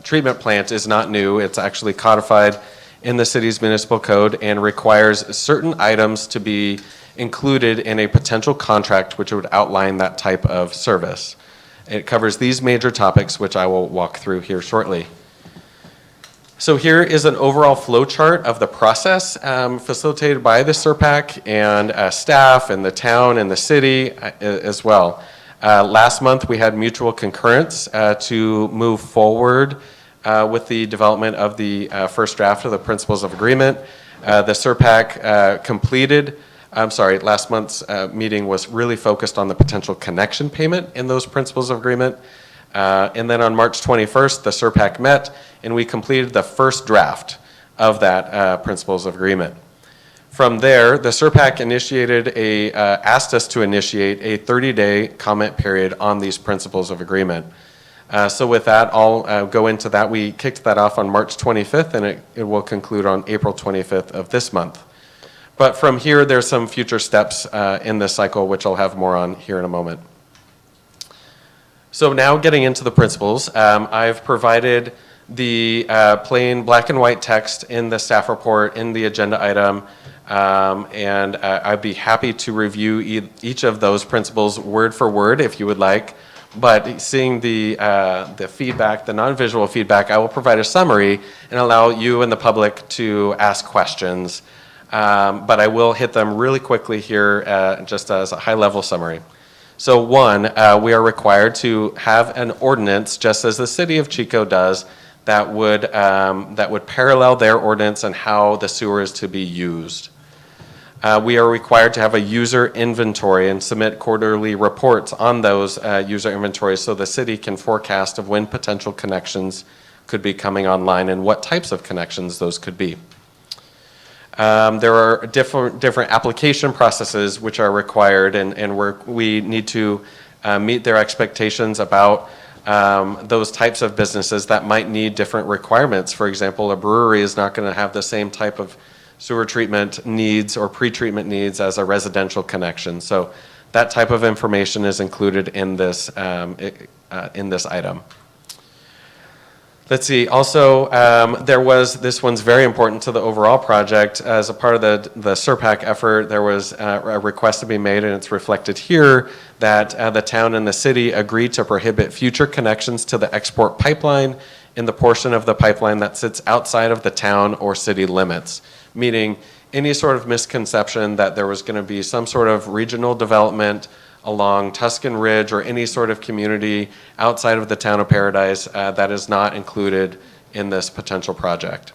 treatment plant is not new. It's actually codified in the city's municipal code and requires certain items to be included in a potential contract which would outline that type of service. It covers these major topics, which I will walk through here shortly. So here is an overall flow chart of the process facilitated by the SERPAC and staff and the town and the city as well. Last month we had mutual concurrence to move forward with the development of the first draft of the Principles of Agreement. The SERPAC completed, last month's meeting was really focused on the potential connection payment in those Principles of Agreement. And then on March 21st, the SERPAC met and we completed the first draft of that Principles of Agreement. From there, the SERPAC asked us to initiate a 30-day comment period on these Principles of Agreement. So with that, I'll go into that. We kicked that off on March 25th, and it will conclude on April 25th of this month. But from here, there's some future steps in this cycle, which I'll have more on here in a moment. So now getting into the principles, I've provided the plain black and white text in the staff report, in the agenda item, and I'd be happy to review each of those principles word for word if you would like. But seeing the feedback, the non-visual feedback, I will provide a summary and allow you and the public to ask questions. But I will hit them really quickly here just as a high-level summary. So one, we are required to have an ordinance, just as the City of Chico does, that would parallel their ordinance and how the sewer is to be used. We are required to have a user inventory and submit quarterly reports on those user inventories so the city can forecast of when potential connections could be coming online and what types of connections those could be. There are different application processes which are required, and we need to meet their expectations about those types of businesses that might need different requirements. For example, a brewery is not going to have the same type of sewer treatment needs or pre-treatment needs as a residential connection. So that type of information is included in this item. Let's see, also this one's very important to the overall project. As a part of the SERPAC effort, there was a request to be made, and it's reflected here, that the town and the city agreed to prohibit future connections to the export pipeline in the portion of the pipeline that sits outside of the town or city limits, meaning any sort of misconception that there was going to be some sort of regional development along Tuscan Ridge or any sort of community outside of the town of Paradise that is not included in this potential project.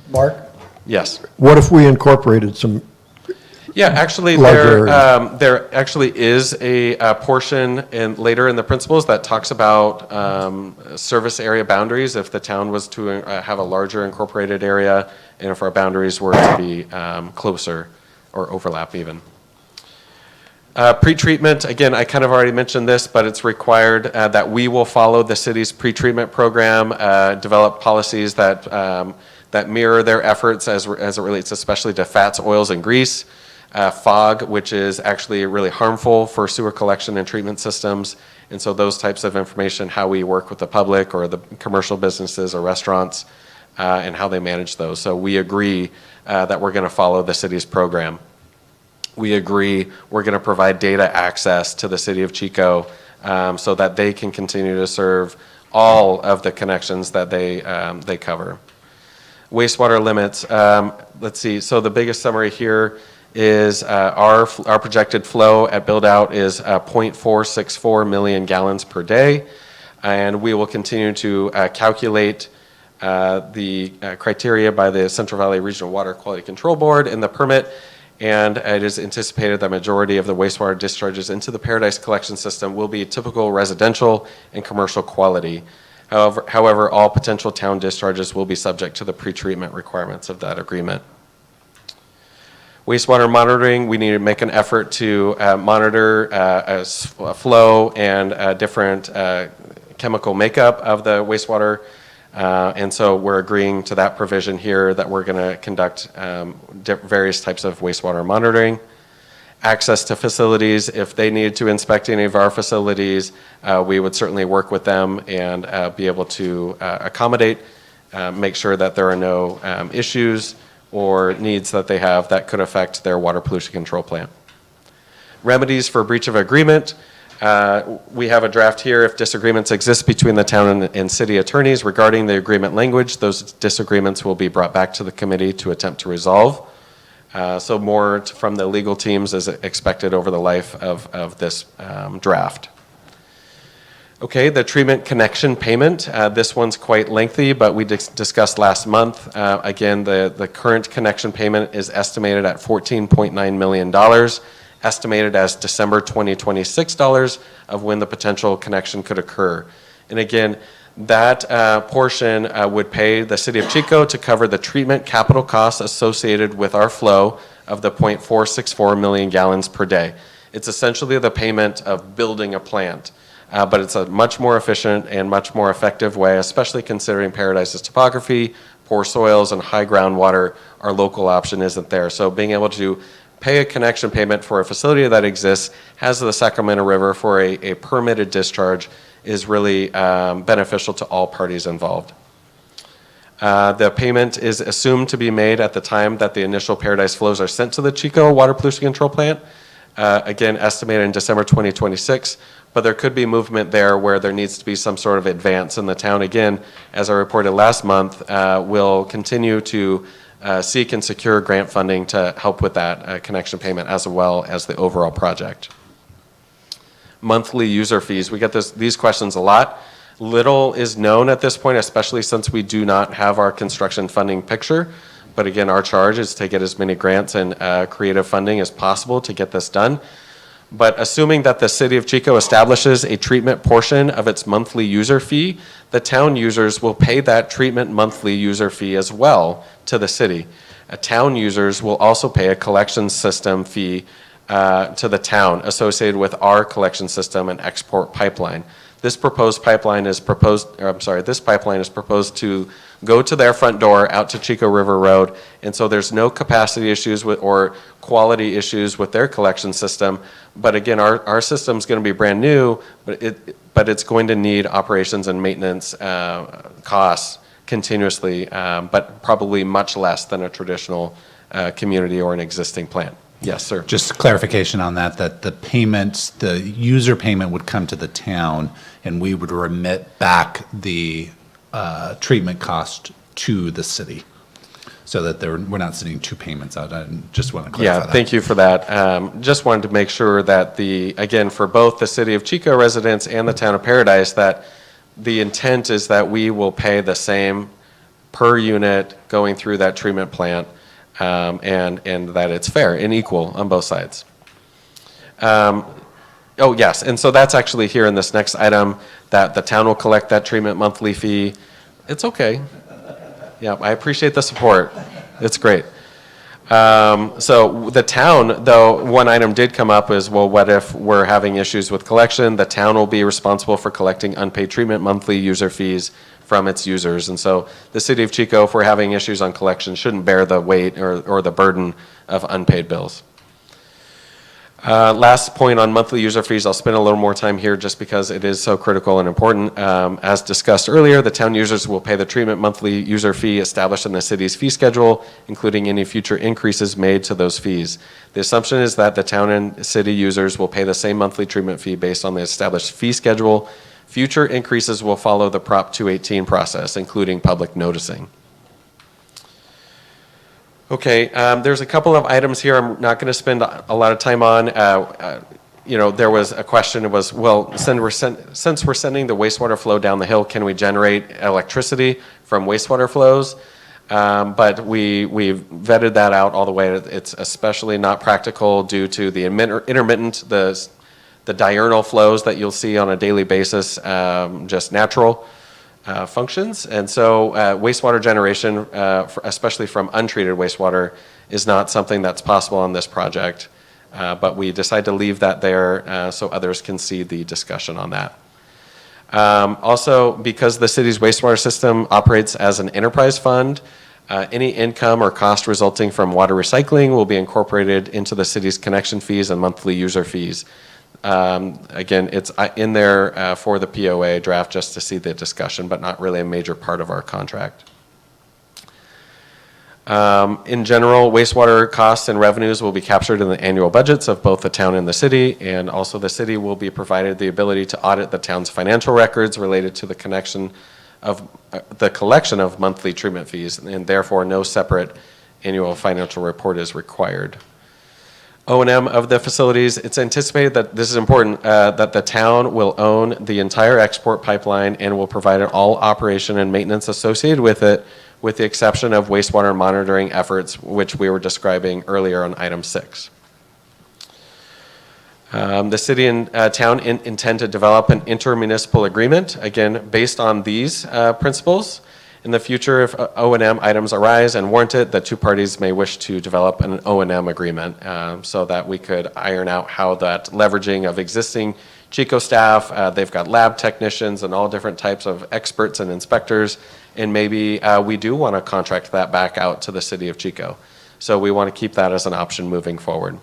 Mark? Yes. What if we incorporated some Yeah, actually, larger there actually is a portion later in the principles that talks about service area boundaries if the town was to have a larger incorporated area and if our boundaries were to be closer or overlap even. Pretreatment, again, I kind of already mentioned this, but it's required that we will follow the city's pretreatment program, develop policies that mirror their efforts as it relates especially to fats, oils, and grease. Fog, which is actually really harmful for sewer collection and treatment systems. And so those types of information, how we work with the public or the commercial businesses or restaurants, and how they manage those. So we agree that we're going to follow the city's program. We agree we're going to provide data access to the city of Chico so that they can continue to serve all of the connections that they cover. Wastewater limits, let's see, so the biggest summary here is our projected flow at build out is 0.464 million gallons per day, and we will continue to calculate the criteria by the Central Valley Regional Water Quality Control Board in the permit, and it is anticipated the majority of the wastewater discharges into the Paradise collection system will be typical residential and commercial quality. However, all potential town discharges will be subject to the pretreatment requirements of that agreement. Wastewater monitoring, we need to make an effort to monitor flow and different chemical makeup of the wastewater. And so we're agreeing to that provision here that we're going to conduct various types of wastewater monitoring. Access to facilities, if they needed to inspect any of our facilities, we would certainly work with them and be able to accommodate, make sure that there are no issues or needs that they have that could affect their water pollution control plan. Remedies for breach of agreement. We have a draft here. If disagreements exist between the town and city attorneys regarding the agreement language, those disagreements will be brought back to the committee to attempt to resolve. So more from the legal teams is expected over the life of this draft. Okay, the treatment connection payment. This one's quite lengthy, but we discussed last month. Again, the current connection payment is estimated at $14.9 million, estimated as December 2026 dollars of when the potential connection could occur. And again, that portion would pay the city of Chico to cover the treatment capital costs associated with our flow of the 0.464 million gallons per day. It's essentially the payment of building a plant, but it's a much more efficient and much more effective way, especially considering Paradise's topography, poor soils, and high groundwater. Our local option isn't there. So being able to pay a connection payment for a facility that exists, has the Sacramento River for a permitted discharge is really beneficial to all parties involved. The payment is assumed to be made at the time that the initial Paradise flows are sent to the Chico Water Pollution Control Plant, again estimated in December 2026, but there could be movement there where there needs to be some sort of advance, and the town, again, as I reported last month, will continue to seek and secure grant funding to help with that connection payment as well as the overall project. Monthly user fees. We get these questions a lot. Little is known at this point, especially since we do not have our construction funding picture. But again, our charge is to get as many grants and creative funding as possible to get this done. But assuming that the city of Chico establishes a treatment portion of its monthly user fee, the town users will pay that treatment monthly user fee as well to the city. Town users will also pay a collection system fee to the town associated with our collection system and export pipeline. This pipeline is proposed to go to their front door out to Chico River Road, and so there's no capacity issues or quality issues with their collection system. But again, our system's going to be brand new, but it's going to need operations and maintenance costs continuously, but probably much less than a traditional community or an existing plant. Yes, sir. Just clarification on that the payments, the user payment would come to the town, and we would remit back the treatment cost to the city, so that we're not sending two payments out. I just want to clarify that. Yeah, thank you for that. Just wanted to make sure that again, for both the city of Chico residents and the town of Paradise, that the intent is that we will pay the same per unit going through that treatment plant. and that it's fair and equal on both sides. Oh, yes, and so that's actually here in this next item, that the town will collect that treatment monthly fee. It's okay. Yeah, I appreciate the support. It's great. So the town, though, one item did come up is, well, what if we're having issues with collection? The town will be responsible for collecting unpaid treatment monthly user fees from its users. And so the city of Chico, if we're having issues on collection, shouldn't bear the weight or the burden of unpaid bills. Last point on monthly user fees, I'll spend a little more time here just because it is so critical and important. As discussed earlier, the town users will pay the treatment monthly user fee established in the city's fee schedule, including any future increases made to those fees. The assumption is that the town and city users will pay the same monthly treatment fee based on the established fee schedule. Future increases will follow the Prop 218 process, including public noticing. Okay, there's a couple of items here I'm not going to spend a lot of time on. There was a question, it was, well, since we're sending the wastewater flow down the hill, can we generate electricity from wastewater flows? But we've vetted that out all the way. It's especially not practical due to the intermittent, the diurnal flows that you'll see on a daily basis, just natural functions. And so wastewater generation, especially from untreated wastewater, is not something that's possible on this project. But we decided to leave that there so others can see the discussion on that. Also, because the city's wastewater system operates as an enterprise fund, any income or cost resulting from water recycling will be incorporated into the city's connection fees and monthly user fees. Again, it's in there for the POA draft just to see the discussion, but not really a major part of our contract. In general, wastewater costs and revenues will be captured in the annual budgets of both the town and the city, and also the city will be provided the ability to audit the town's financial records related to the collection of monthly treatment fees, and therefore no separate annual financial report is required. O&M of the facilities, it's anticipated that, this is important, that the town will own the entire export pipeline and will provide all operation and maintenance associated with it, with the exception of wastewater monitoring efforts, which we were describing earlier on item 6. The city and town intend to develop an intermunicipal agreement, again, based on these principles. In the future, if O&M items arise and warrant it, the two parties may wish to develop an O&M agreement so that we could iron out how that leveraging of existing Chico staff, they've got lab technicians and all different types of experts and inspectors, and maybe we do want to contract that back out to the city of Chico. So we want to keep that as an option moving forward.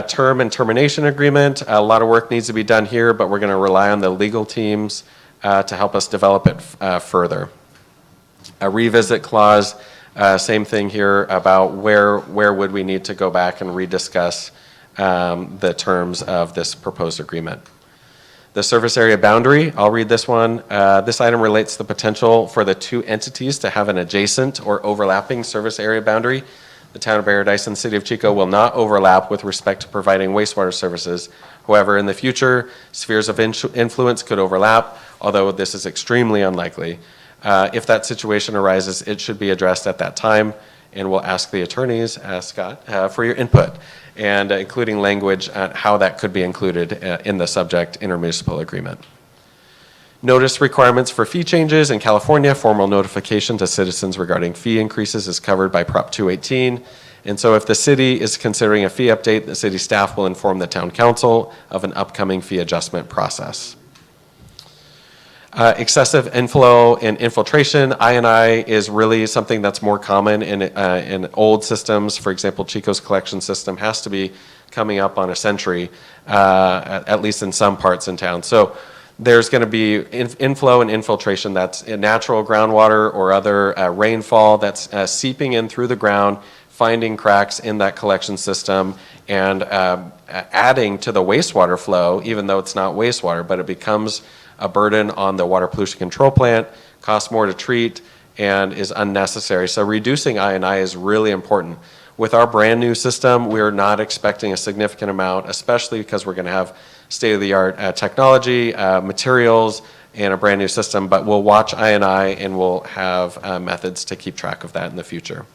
Term and termination agreement, a lot of work needs to be done here, but we're going to rely on the legal teams to help us develop it further. A revisit clause, same thing here about where would we need to go back and rediscuss the terms of this proposed agreement. The service area boundary, I'll read this one. This item relates to the potential for the two entities to have an adjacent or overlapping service area boundary. The town of Paradise and the city of Chico will not overlap with respect to providing wastewater services. However, in the future, spheres of influence could overlap, although this is extremely unlikely. If that situation arises, it should be addressed at that time, and we'll ask the attorneys, Scott, for your input, and including language on how that could be included in the subject intermunicipal agreement. Notice requirements for fee changes in California. Formal notification to citizens regarding fee increases is covered by Prop 218. And so if the city is considering a fee update, the city staff will inform the town council of an upcoming fee adjustment process. Excessive inflow and infiltration, I&I is really something that's more common in old systems. For example, Chico's collection system has to be coming up on a century, at least in some parts in town. So there's going to be inflow and infiltration that's in natural groundwater or other rainfall that's seeping in through the ground, finding cracks in that collection system, and adding to the wastewater flow, even though it's not wastewater, but it becomes a burden on the water pollution control plant, costs more to treat, and is unnecessary. So reducing I&I is really important. With our brand new system, we're not expecting a significant amount, especially because we're going to have state-of-the-art technology, materials, and a brand new system, but we'll watch I&I and we'll have methods to keep track of that in the future.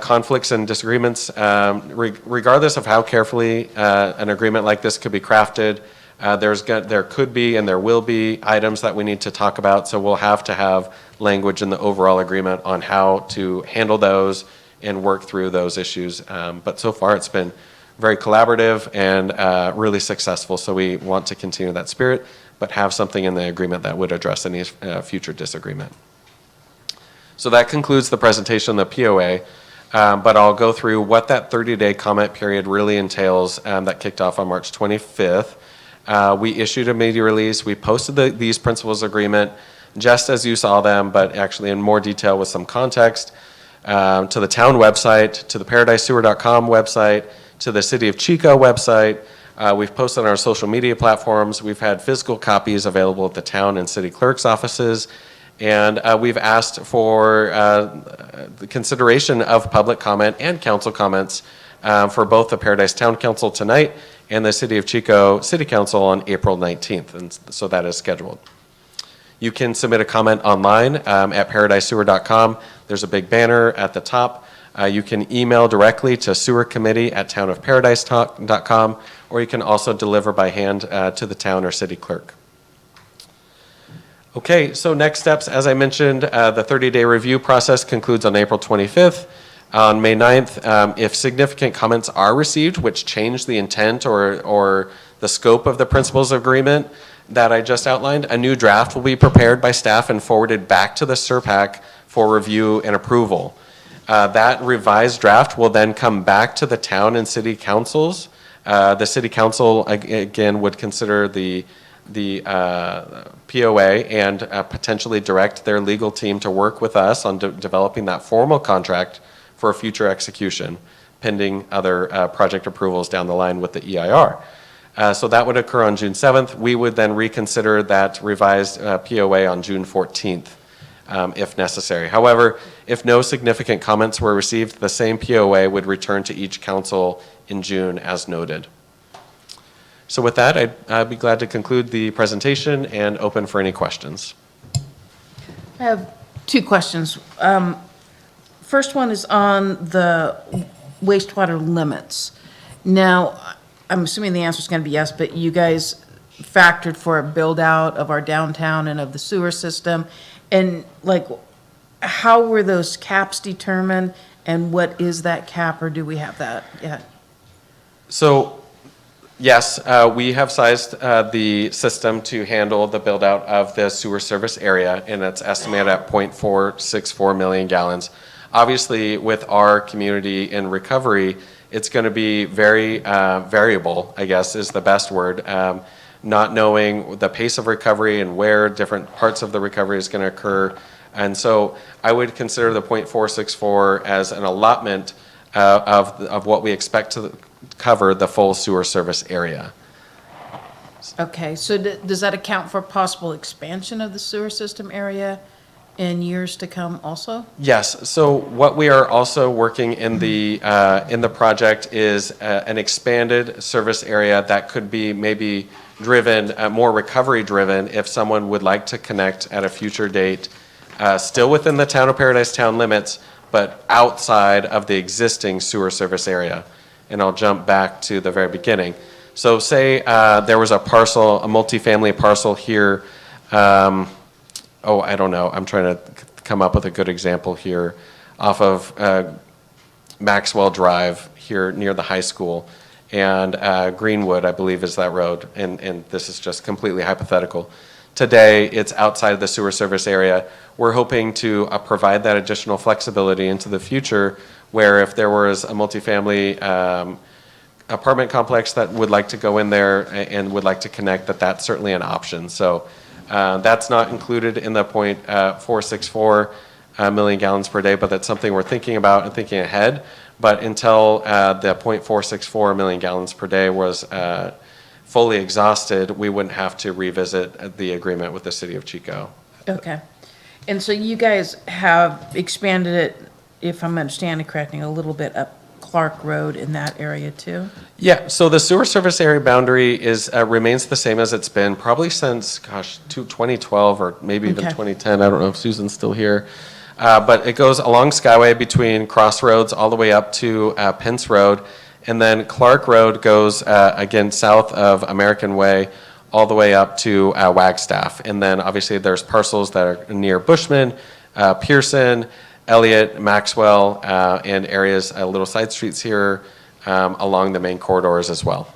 conflicts and disagreements, regardless of how carefully an agreement like this could be crafted. There could be and there will be items that we need to talk about, so we'll have to have language in the overall agreement on how to handle those and work through those issues. But so far, it's been very collaborative and really successful, so we want to continue that spirit, but have something in the agreement that would address any future disagreement. So that concludes the presentation of the POA, but I'll go through what that 30-day comment period really entails that kicked off on March 25th. We issued a media release. We posted these principles agreement just as you saw them, but actually in more detail with some context, to the town website, to the ParadiseSewer.com website, to the City of Chico website. We've posted on our social media platforms. We've had physical copies available at the town and city clerk's offices. And we've asked for the consideration of public comment and council comments for both the Paradise Town Council tonight and the City of Chico City Council on April 19th, and so that is scheduled. You can submit a comment online at ParadiseSewer.com. There's a big banner at the top. You can email directly to sewercommittee@townofparadise.com, or you can also deliver by hand to the town or city clerk. Okay, so next steps, as I mentioned, the 30-day review process concludes on April 25th. On May 9th, if significant comments are received, which change the intent or the scope of the principles agreement that I just outlined, a new draft will be prepared by staff and forwarded back to the SERPAC for review and approval. That revised draft will then come back to the town and city councils. The city council, again, would consider the POA and potentially direct their legal team to work with us on developing that formal contract for future execution, pending other project approvals down the line with the EIR. So that would occur on June 7th. We would then reconsider that revised POA on June 14th, if necessary. However, if no significant comments were received, the same POA would return to each council in June as noted. So with that, I'd be glad to conclude the presentation and open for any questions. I have two questions. First one is on the wastewater limits. Now, I'm assuming the answer is going to be yes, but you guys factored for a build out of our downtown and of the sewer system. And like, how were those caps determined and what is that cap, or do we have that yet? So yes, we have sized the system to handle the build out of the sewer service area, and it's estimated at 0.464 million gallons. Obviously, with our community in recovery, it's going to be very variable, I guess is the best word, not knowing the pace of recovery and where different parts of the recovery is going to occur. And so I would consider the 0.464 as an allotment of what we expect to cover the full sewer service area. Okay, so does that account for possible expansion of the sewer system area in years to come also? Yes, so what we are also working in the project is an expanded service area that could be maybe driven, more recovery driven, if someone would like to connect at a future date, still within the Town of Paradise town limits, but outside of the existing sewer service area. And I'll jump back to the very beginning. So say there was a parcel, a multifamily parcel here, I don't know, I'm trying to come up with a good example here, off of Maxwell Drive here near the high school, and Greenwood, I believe is that road, and this is just completely hypothetical. Today, it's outside of the sewer service area. We're hoping to provide that additional flexibility into the future, where if there was a multifamily apartment complex that would like to go in there and would like to connect, that's certainly an option. So that's not included in the 0.464 million gallons per day, but that's something we're thinking about and thinking ahead. But until the 0.464 million gallons per day was fully exhausted, we wouldn't have to revisit the agreement with the City of Chico. Okay. And so you guys have expanded it, if I'm understanding correctly, a little bit up Clark Road in that area too? Yeah, so the sewer service area boundary is remains the same as it's been probably since, 2012 or maybe even 2010. I don't know if Susan's still here. But it goes along Skyway between Crossroads all the way up to Pence Road. And then Clark Road goes, again, south of American Way, all the way up to Wagstaff. And then obviously there's parcels that are near Bushman, Pearson, Elliott, Maxwell, and areas, little side streets here along the main corridors as well.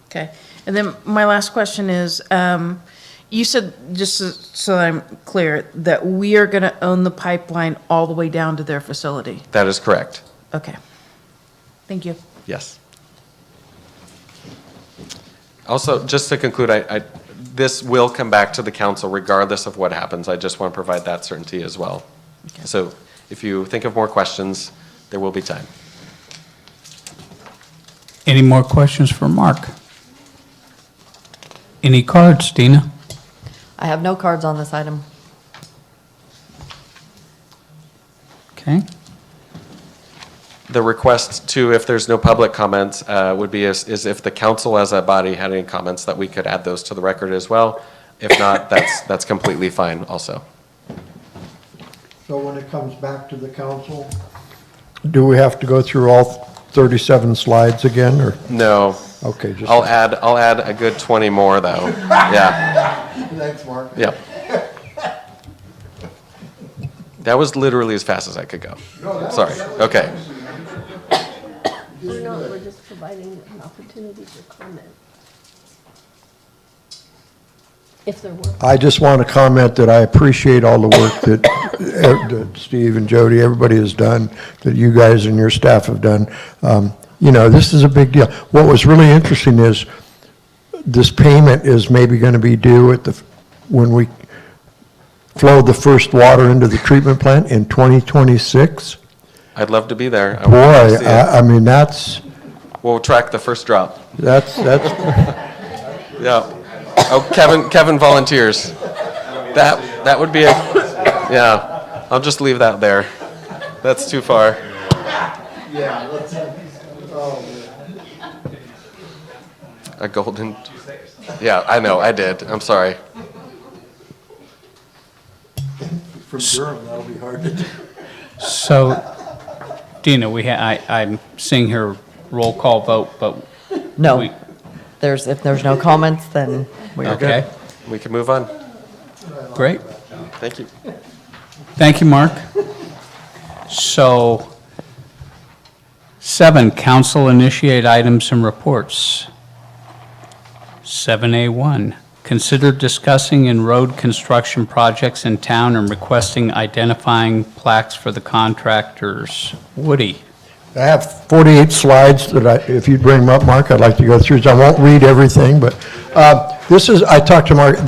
Okay. And then my last question is, you said, just so I'm clear, that we are going to own the pipeline all the way down to their facility? That is correct. Okay. Thank you. Yes. Also, just to conclude, this will come back to the council regardless of what happens. I just want to provide that certainty as well. Okay. So if you think of more questions, there will be time. Any more questions for Mark? Any cards, Dina? I have no cards on this item. Okay. The request to, if there's no public comments, would be is if the council as a body had any comments, that we could add those to the record as well. If not, that's completely fine also. So when it comes back to the council, do we have to go through all 37 slides again, or? No. Okay, just. I'll add a good 20 more though. Yeah. Thanks, Mark. Yep. That was literally as fast as I could go. Sorry. Okay. We're just providing an opportunity for comment. If there were. I just want to comment that I appreciate all the work that Steve and Jody, everybody has done, that you guys and your staff have done. You know, this is a big deal. What was really interesting is this payment is maybe going to be due when we flow the first water into the treatment plant in 2026. I'd love to be there. Boy, I mean, that's. We'll track the first drop. That's. Yeah. Oh, Kevin volunteers. That would be yeah. I'll just leave that there. That's too far. Yeah. A golden. Yeah, I know. I did. I'm sorry. From Durham, that'll be hard to do. So, Dina, I'm seeing here roll call vote, but. No. If there's no comments, then we're Okay. We can move on. Great. Thank you. Thank you, Mark. So, 7, council initiate items and reports. 7A1, consider discussing in road construction projects in town and requesting identifying plaques for the contractors. Woody? I have 48 slides that if you'd bring them up, Mark, I'd like to go through. I won't read everything, but I talked to Mark, I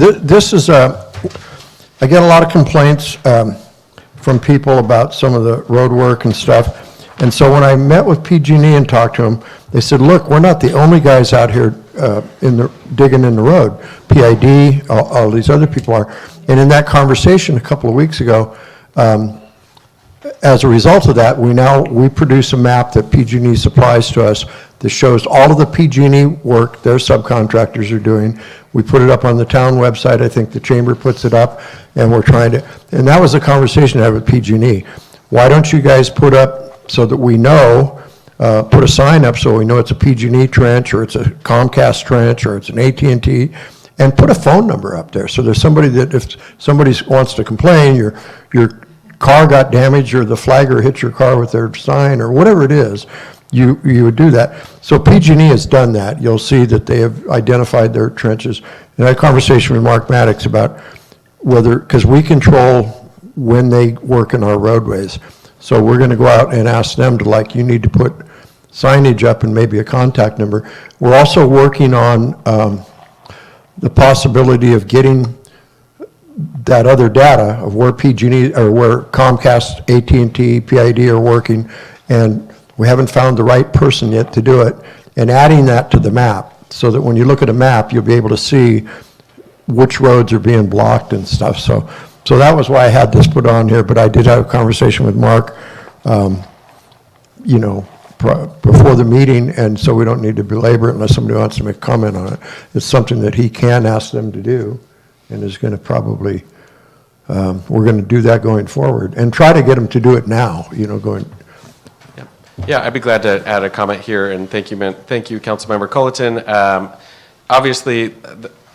get a lot of complaints from people about some of the road work and stuff. And so when I met with PG&E and talked to them, they said, look, we're not the only guys out here digging in the road. PID, all these other people are. And in that conversation a couple of weeks ago, as a result of that, we produce a map that PG&E supplies to us that shows all of the PG&E work their subcontractors are doing. We put it up on the town website. I think the chamber puts it up, and and that was a conversation I had with PG&E. Why don't you guys put up so that we know, put a sign up so we know it's a PG&E trench, or it's a Comcast trench, or it's an AT&T, and put a phone number up there. So there's somebody that if somebody wants to complain, your car got damaged, or the flagger hit your car with their sign, or whatever it is, you would do that. So PG&E has done that. You'll see that they have identified their trenches. And I had a conversation with Mark Maddox about because we control when they work in our roadways. So we're going to go out and ask them to, you need to put signage up and maybe a contact number. We're also working on the possibility of getting that other data of where PG&E or where Comcast, AT&T, PID are working, and we haven't found the right person yet to do it, and adding that to the map so that when you look at a map, you'll be able to see which roads are being blocked and stuff. So that was why I had this put on here, but I did have a conversation with Mark, before the meeting, and so we don't need to belabor it unless somebody wants to make a comment on it. It's something that he can ask them to do, and is going to probably we're going to do that going forward and try to get them to do it now, going. Yeah, I'd be glad to add a comment here, and thank you, Councilmember Culleton. Obviously,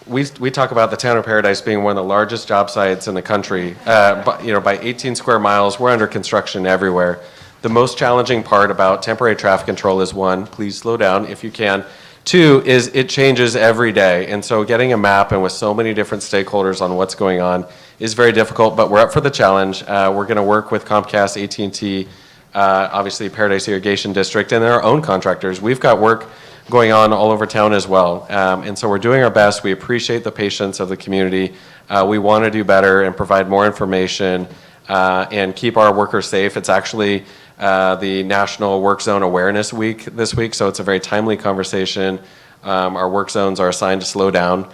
we talk about the town of Paradise being one of the largest job sites in the country. By 18 square miles, we're under construction everywhere. The most challenging part about temporary traffic control is, one, please slow down if you can. Two, is it changes every day, and so getting a map and with so many different stakeholders on what's going on is very difficult, but we're up for the challenge. We're going to work with Comcast, AT&T, obviously Paradise Irrigation District, and our own contractors. We've got work going on all over town as well, and so we're doing our best. We appreciate the patience of the community. We want to do better and provide more information and keep our workers safe. It's actually the National Work Zone Awareness Week this week, so it's a very timely conversation. Our work zones are assigned to slow down.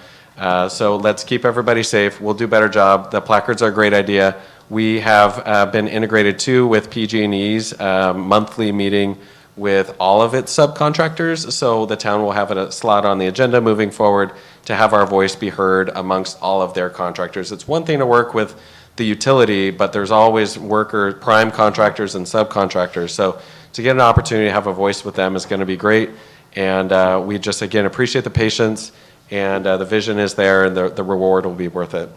So let's keep everybody safe. We'll do a better job. The placards are a great idea. We have been integrated too with PG&E's monthly meeting with all of its subcontractors, so the town will have a slot on the agenda moving forward to have our voice be heard amongst all of their contractors. It's one thing to work with the utility, but there's always prime contractors and subcontractors. So to get an opportunity to have a voice with them is going to be great. And we just, again, appreciate the patience, and the vision is there, and the reward will be worth it.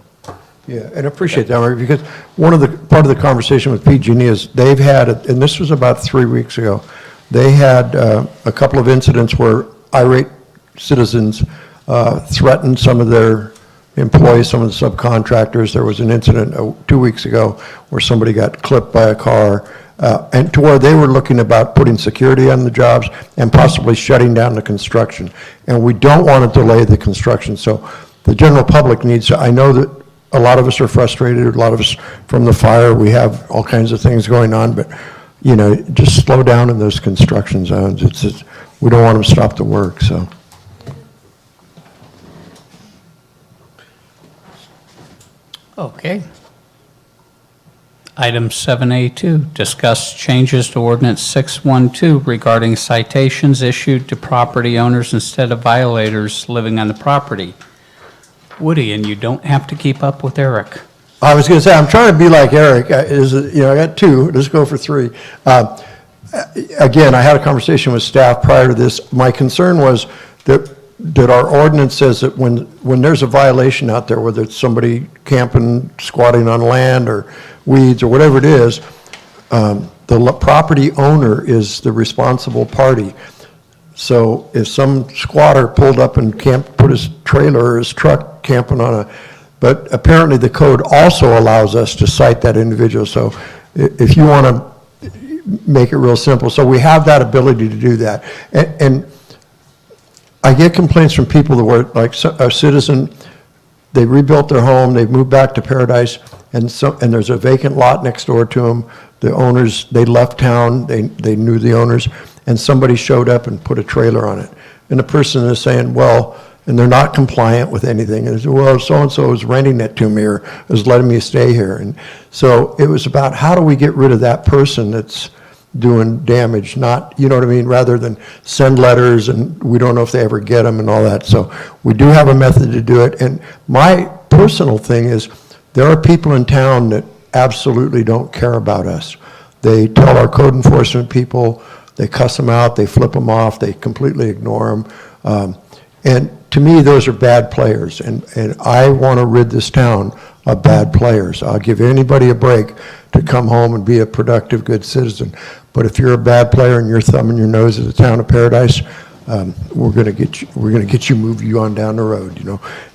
Yeah, and appreciate that, Mark, because part of the conversation with PG&E is they've had, and this was about 3 weeks ago, they had a couple of incidents where irate citizens threatened some of their employees, some of the subcontractors. There was an incident 2 weeks ago where somebody got clipped by a car, and to where they were looking about putting security on the jobs and possibly shutting down the construction. And we don't want to delay the construction. So the general public needs to, I know that a lot of us are frustrated, a lot of us from the fire, we have all kinds of things going on, but just slow down in those construction zones. We don't want them to stop the work, so. Okay. Item 7A2, discuss changes to ordinance 612 regarding citations issued to property owners instead of violators living on the property. Woody, and you don't have to keep up with Eric. I was going to say, I'm trying to be like Eric. I got 2. Let's go for 3. Again, I had a conversation with staff prior to this. My concern was that our ordinance says that when there's a violation out there, whether it's somebody camping, squatting on land, or weeds, or whatever it is, the property owner is the responsible party. So if some squatter pulled up and put his trailer or his truck camping but apparently the code also allows us to cite that individual. So if you want to make it real simple, so we have that ability to do that. And I get complaints from people that were like a citizen, they rebuilt their home, they've moved back to Paradise, and there's a vacant lot next door to them. The owners, they left town, they knew the owners, and somebody showed up and put a trailer on it. And the person is saying, well, and they're not compliant with anything. And they say, well, so-and-so is renting it to me or is letting me stay here. And so it was about how do we get rid of that person that's doing damage, not, you know what I mean, rather than send letters and we don't know if they ever get them and all that. So we do have a method to do it. And my personal thing is there are people in town that absolutely don't care about us. They tell our code enforcement people, they cuss them out, they flip them off, they completely ignore them. And to me, those are bad players. And I want to rid this town of bad players. I'll give anybody a break to come home and be a productive, good citizen. But if you're a bad player and you're thumbing your nose at the town of Paradise, we're going to get you, move you on down the road,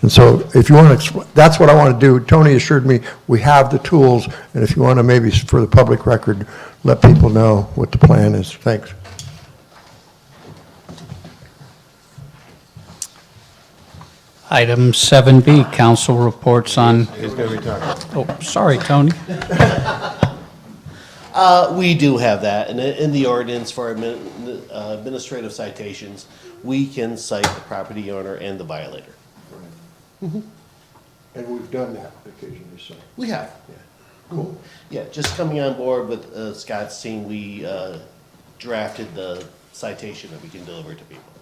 And so if you want to, that's what I want to do. Tony assured me we have the tools, and if you want to maybe for the public record, let people know what the plan is. Thanks. Item 7B, council reports on. He's going to be talking. Oh, sorry, Tony. We do have that, and in the ordinance for administrative citations, we can cite the property owner and the violator. And we've done that occasionally, so. We have. Yeah. Cool. Yeah, just coming on board with Scott's team, we drafted the citation that we can deliver to people.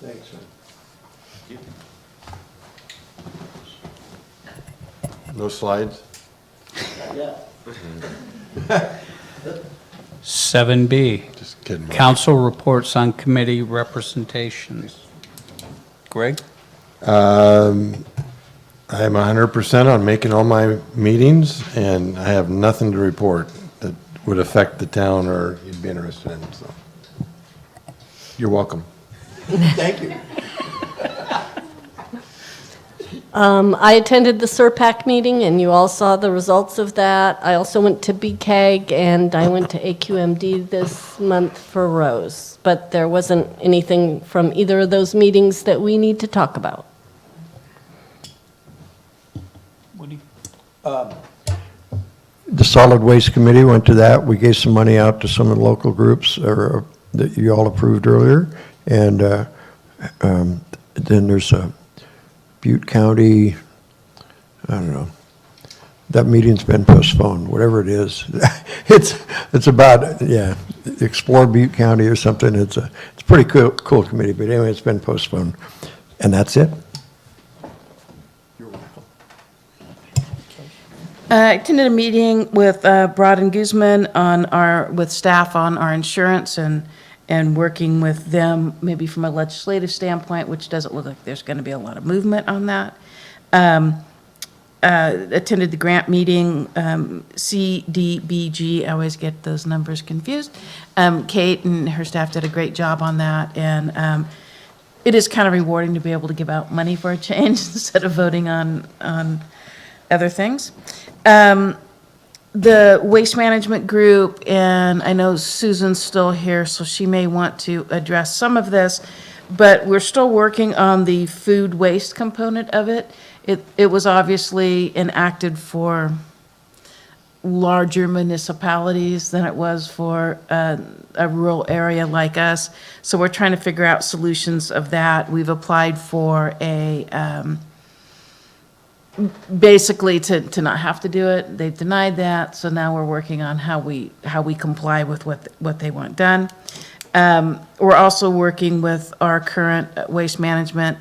Thanks, man. No slides? 7B, Just kidding. council reports on committee representations. Greg? I am 100% on making all my meetings, and I have nothing to report that would affect the town or you'd be interested in, so. You're welcome. Thank you. I attended the SERPAC meeting, and you all saw the results of that. I also went to BCAG, and I went to AQMD this month for Rose. But there wasn't anything from either of those meetings that we need to talk about. The Solid Waste Committee went to that. We gave some money out to some of the local groups that you all approved earlier. And then there's a Butte County, I don't know, that meeting's been postponed, whatever it is. It's about, yeah, Explore Butte County or something. It's a pretty cool committee, but anyway, it's been postponed. And that's it. I attended a meeting with Broad and Guzman with staff on our insurance and working with them maybe from a legislative standpoint, which doesn't look like there's going to be a lot of movement on that. Attended the grant meeting, CDBG, I always get those numbers confused. Kate and her staff did a great job on that, and it is kind of rewarding to be able to give out money for a change instead of voting on other things. The waste management group, and I know Susan's still here, so she may want to address some of this, but we're still working on the food waste component of it. It was obviously enacted for larger municipalities than it was for a rural area like us. So we're trying to figure out solutions of that. We've applied for basically to not have to do it. They've denied that, so now we're working on how we comply with what they want done. We're also working with our current waste management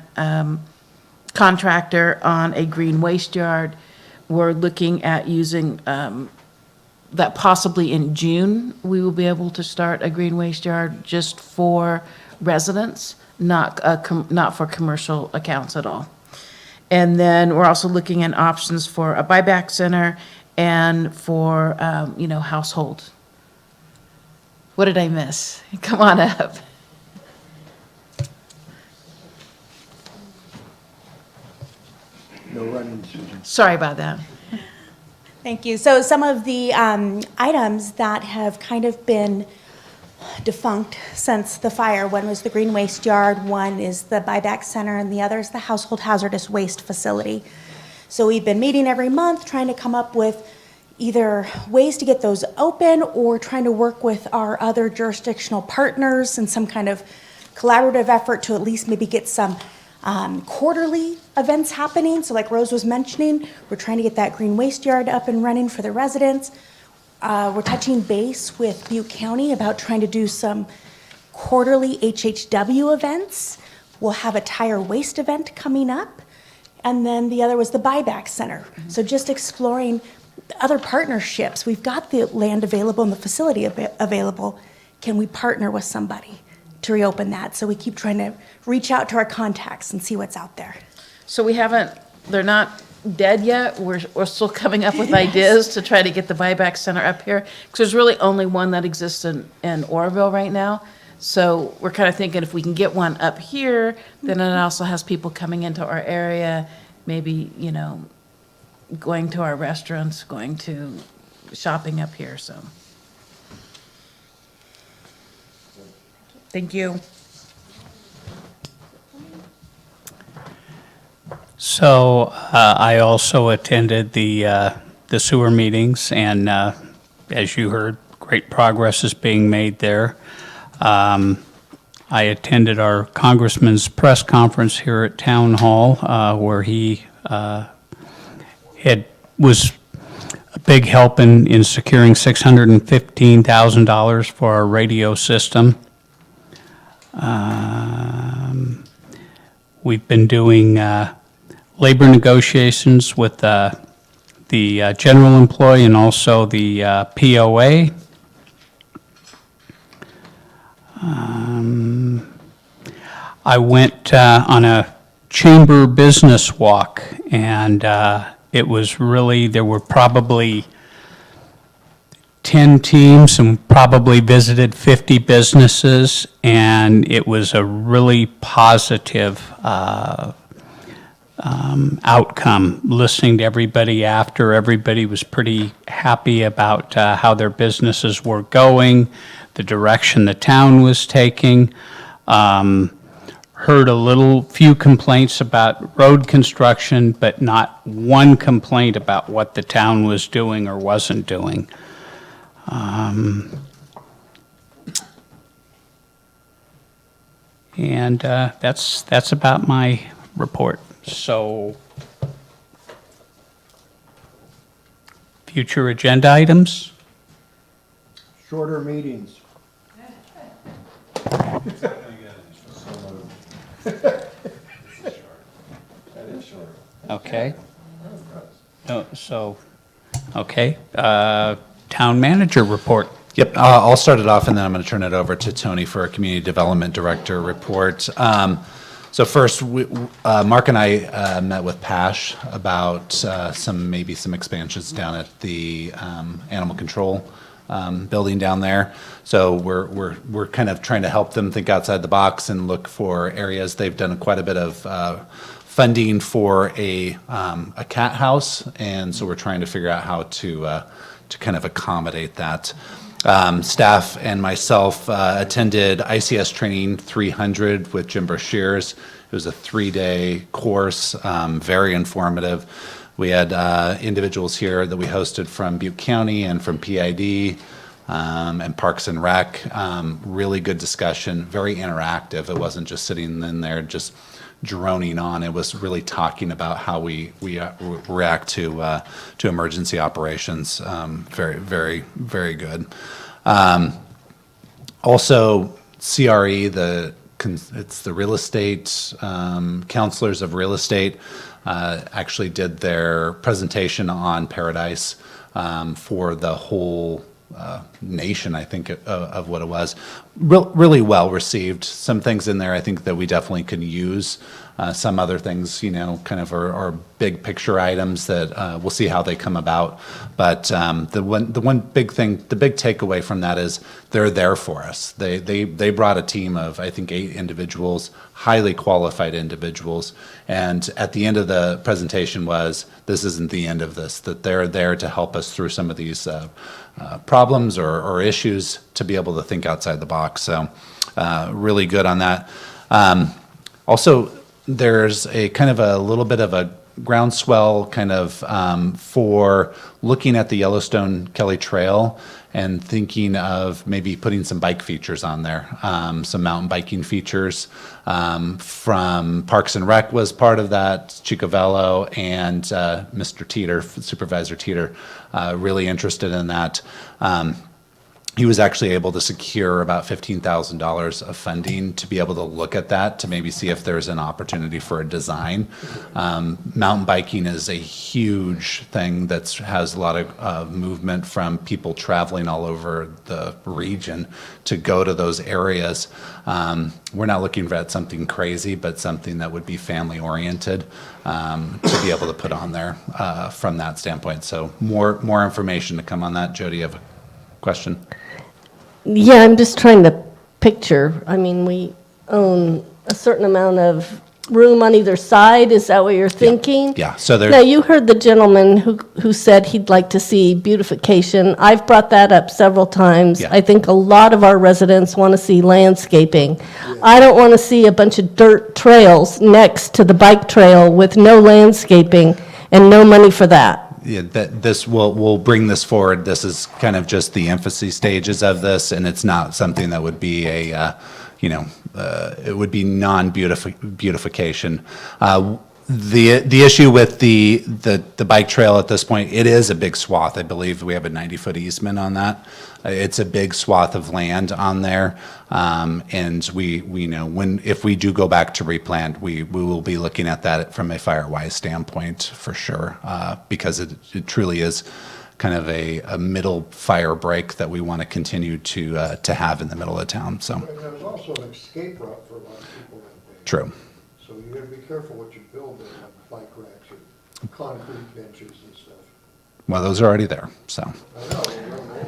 contractor on a green waste yard. We're looking at using that possibly in June, we will be able to start a green waste yard just for residents, not for commercial accounts at all. And then we're also looking at options for a buyback center and for, household. What did I miss? Come on up. No running, Susan. Sorry about that. Thank you. So some of the items that have kind of been defunct since the fire, one was the green waste yard, one is the buyback center, and the other is the household hazardous waste facility. So we've been meeting every month trying to come up with either ways to get those open or trying to work with our other jurisdictional partners in some kind of collaborative effort to at least maybe get some quarterly events happening. So like Rose was mentioning, we're trying to get that green waste yard up and running for the residents. We're touching base with Butte County about trying to do some quarterly HHW events. We'll have a tire waste event coming up. And then the other was the buyback center. So just exploring other partnerships. We've got the land available and the facility available. Can we partner with somebody to reopen that? So we keep trying to reach out to our contacts and see what's out there. So they're not dead yet. We're still coming up with ideas to try to get the buyback center up here. Because there's really only one that exists in Oroville right now. So we're kind of thinking if we can get one up here, then it also has people coming into our area, maybe, going to our restaurants, going to shopping up here, so. Thank you. So I also attended the sewer meetings, and as you heard, great progress is being made there. I attended our congressman's press conference here at Town Hall, where he was a big help in securing $615,000 for our radio system. We've been doing labor negotiations with the general employee and also the POA. I went on a chamber business walk, and it was really, there were probably 10 teams and probably visited 50 businesses, and it was a really positive outcome. Listening to everybody after, everybody was pretty happy about how their businesses were going, the direction the town was taking. Heard a few complaints about road construction, but not one complaint about what the town was doing or wasn't doing. And that's about my report. So, future agenda items? Shorter meetings. Okay. No, so, okay, town manager report. Yep, I'll start it off, and then I'm going to turn it over to Tony for a community development director report. So first, Mark and I met with Pash about maybe some expansions down at the animal control building down there. So we're kind of trying to help them think outside the box and look for areas. They've done quite a bit of funding for a cat house, and so we're trying to figure out how to kind of accommodate that. Staff and myself attended ICS Training 300 with Jim Brashears. It was a 3-day course, very informative. We had individuals here that we hosted from Butte County and from PID and Parks and Rec. Really good discussion, very interactive. It wasn't just sitting in there just droning on. It was really talking about how we react to emergency operations. Very, very, very good. Also, CRE, it's the real estate counselors of real estate, actually did their presentation on Paradise for the whole nation, I think, of what it was. Really well received. Some things in there I think that we definitely can use. Some other things, kind of are big picture items that we'll see how they come about. But the one big thing, the big takeaway from that is they're there for us. They brought a team of, I think, 8 individuals, highly qualified individuals. And at the end of the presentation this isn't the end of this, that they're there to help us through some of these problems or issues to be able to think outside the box. So really good on that. Also, there's a kind of a little bit of a groundswell kind of for looking at the Yellowstone Kelly Trail and thinking of maybe putting some bike features on there, some mountain biking features. From Parks and Rec was part of that, Chicovello and Mr. Teeter, Supervisor Teeter, really interested in that. He was actually able to secure about $15,000 of funding to be able to look at that, to maybe see if there's an opportunity for a design. Mountain biking is a huge thing that has a lot of movement from people traveling all over the region to go to those areas. We're not looking at something crazy, but something that would be family-oriented to be able to put on there from that standpoint. So more information to come on that. Jody, you have a question? Yeah, I'm just trying to picture. I mean, we own a certain amount of room on either side. Is that what you're thinking? Yeah. So there. Now, you heard the gentleman who said he'd like to see beautification. I've brought that up several times. Yeah. I think a lot of our residents want to see landscaping. I don't want to see a bunch of dirt trails next to the bike trail with no landscaping and no money for that. Yeah, we'll bring this forward. This is kind of just the infancy stages of this, and it's not something that would be it would be non-beautification. The issue with the bike trail at this point, it is a big swath. I believe we have a 90-foot easement on that. It's a big swath of land on there. And we know if we do go back to replant, we will be looking at that from a fire-wise standpoint for sure, because it truly is kind of a middle fire break that we want to continue to have in the middle of town, so. And there's also an escape route for a lot of people that day. True. So you gotta be careful what you build there, like bike racks or concrete benches and stuff. Well, those are already there, so.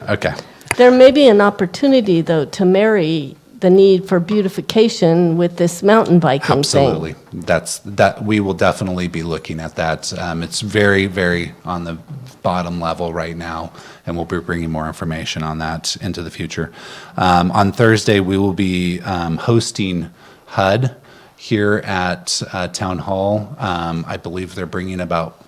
Okay. There may be an opportunity, though, to marry the need for beautification with this mountain biking thing. Absolutely. That we will definitely be looking at that. It's very, very on the bottom level right now, and we'll be bringing more information on that into the future. On Thursday, we will be hosting HUD here at Town Hall. I believe they're bringing about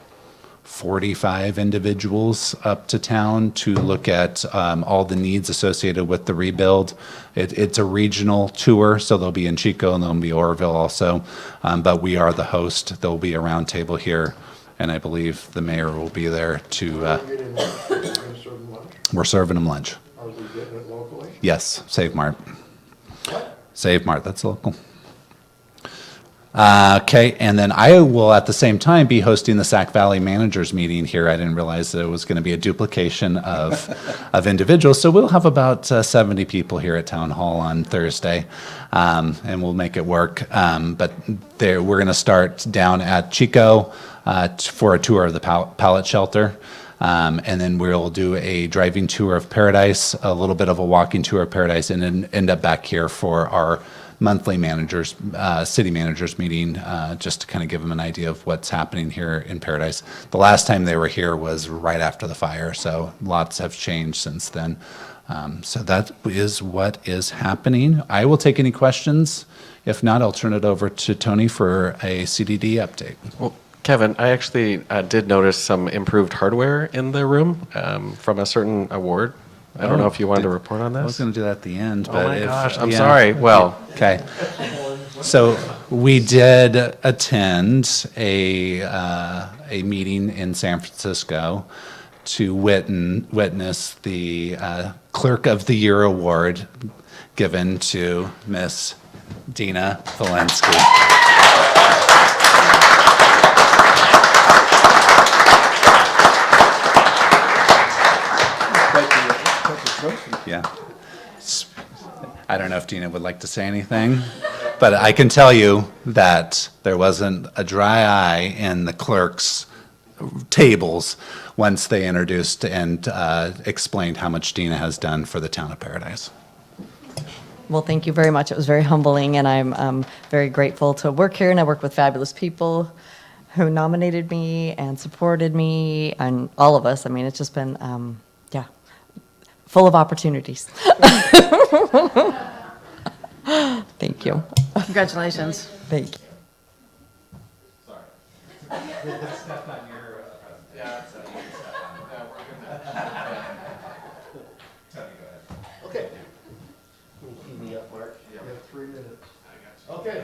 45 individuals up to town to look at all the needs associated with the rebuild. It's a regional tour, so they'll be in Chico and they'll be Oroville also, but we are the host. There'll be a round table here, and I believe the mayor will be there to, we're serving them lunch. Are they getting it locally? Yes, Save Mart. Save Mart, that's local. Okay, and then I will at the same time be hosting the Sac Valley Managers Meeting here. I didn't realize that it was going to be a duplication of individuals. So we'll have about 70 people here at Town Hall on Thursday, and we'll make it work. But we're going to start down at Chico for a tour of the pallet shelter. And then we'll do a driving tour of Paradise, a little bit of a walking tour of Paradise, and then end up back here for our monthly city managers meeting, just to kind of give them an idea of what's happening here in Paradise. The last time they were here was right after the fire, so lots have changed since then. So that is what is happening. I will take any questions. If not, I'll turn it over to Tony for a CDD update. Well, Kevin, I actually did notice some improved hardware in the room from a certain award. I don't know if you wanted to report on this. I was going to do that at the end, Oh but my if- gosh, I'm yeah. sorry. Well. Okay. So we did attend a meeting in San Francisco to witness the Clerk of the Year award given to Miss Dina Valensky. Yeah. I don't know if Dina would like to say anything, but I can tell you that there wasn't a dry eye in the clerk's tables once they introduced and explained how much Dina has done for the town of Paradise. Well, thank you very much. It was very humbling, and I'm very grateful to work here, and I work with fabulous people who nominated me and supported me, and all of us. I mean, it's just been, full of opportunities. Thank you. Congratulations. Thank you. Okay. Can you key me up, Mark? You have 3 minutes. Okay.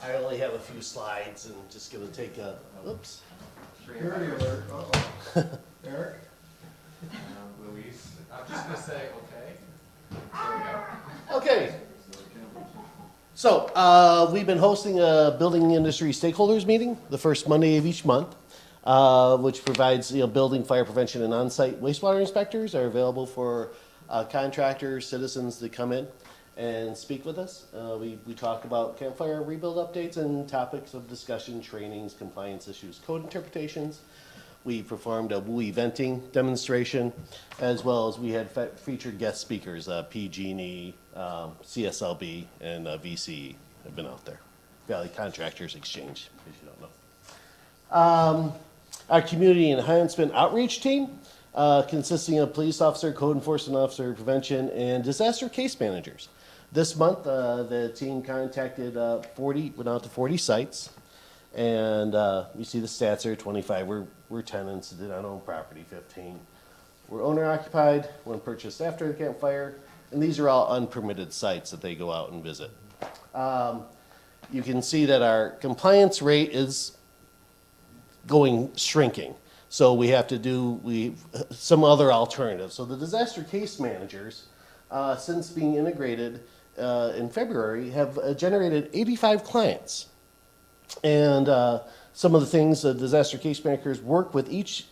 I only have a few slides and just gonna take a, oops. Security alert, uh-oh. Eric? Luis, I'm just going to say, okay. Okay. So, we've been hosting a building industry stakeholders meeting the first Monday of each month, which provides, building fire prevention and on-site wastewater inspectors are available for contractors, citizens to come in and speak with us. We talk about campfire rebuild updates and topics of discussion, trainings, compliance issues, code interpretations. We performed a WUI venting demonstration, as well as we had featured guest speakers, PG&E, CSLB, and VCE have been out there. Valley Contractors Exchange, if you don't know. Our community enhancement outreach team, consisting of police officer, code enforcement officer, prevention, and disaster case managers. This month, the team contacted went out to 40 sites. And you see the stats there, 25 were tenants, did not own property, 15 were owner occupied, one purchased after the campfire, and these are all unpermitted sites that they go out and visit. you can see that our compliance rate is shrinking. So we have to do some other alternatives. So the disaster case managers, since being integrated in February, have generated 85 clients. And some of the things the disaster case managers work with each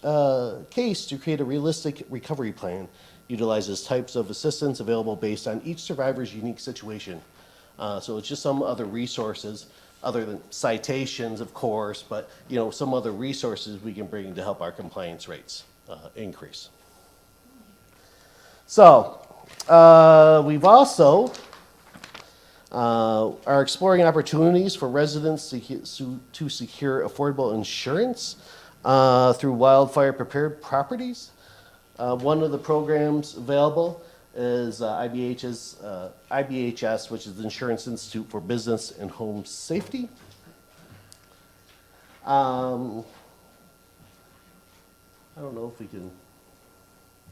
case to create a realistic recovery plan, utilizes types of assistance available based on each survivor's unique situation. So it's just some other resources, other than citations, of course, but some other resources we can bring to help our compliance rates increase. So we've also are exploring opportunities for residents to secure affordable insurance through wildfire prepared properties. One of the programs available is IBHS, which is the Insurance Institute for Business and Home Safety. I don't know if we can.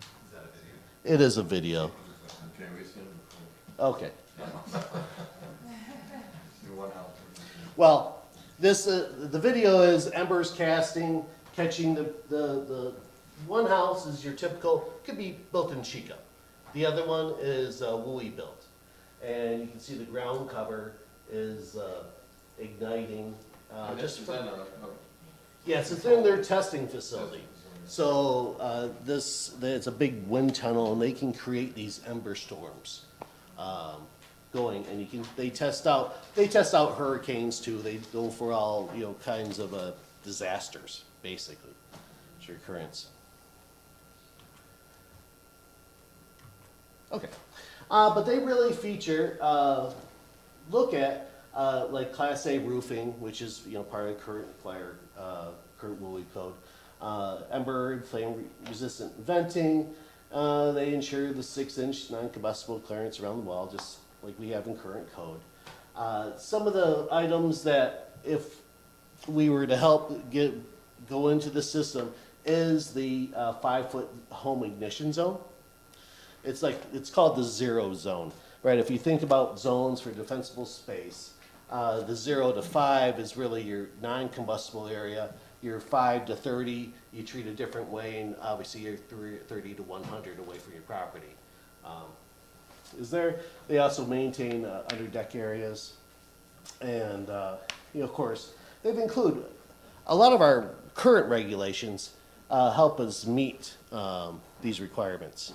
Is that a video? It is a video. Can we see it? Okay. Well, the video is embers casting, catching the one house is your typical, could be built in Chico. The other one is WUI built. And you can see the ground cover is igniting. Yes, it's in their testing facility. So it's a big wind tunnel, and they can create these ember storms going. And they test out hurricanes too. They go for all kinds of disasters, basically, which are occurrence. Okay, but they really feature, look at like Class A roofing, which is part of current current WUI code. Ember and flame resistant venting. They ensure the 6-inch non-combustible clearance around the wall, just like we have in current code. Some of the items that if we were to help go into the system is the 5-foot home ignition zone. It's called the 0 zone, right? If you think about zones for defensible space, the 0 to 5 is really your non-combustible area. Your 5 to 30, you treat a different way, and obviously your 30 to 100 away from your property. They also maintain under deck areas, and of course they've included a lot of our current regulations help us meet these requirements.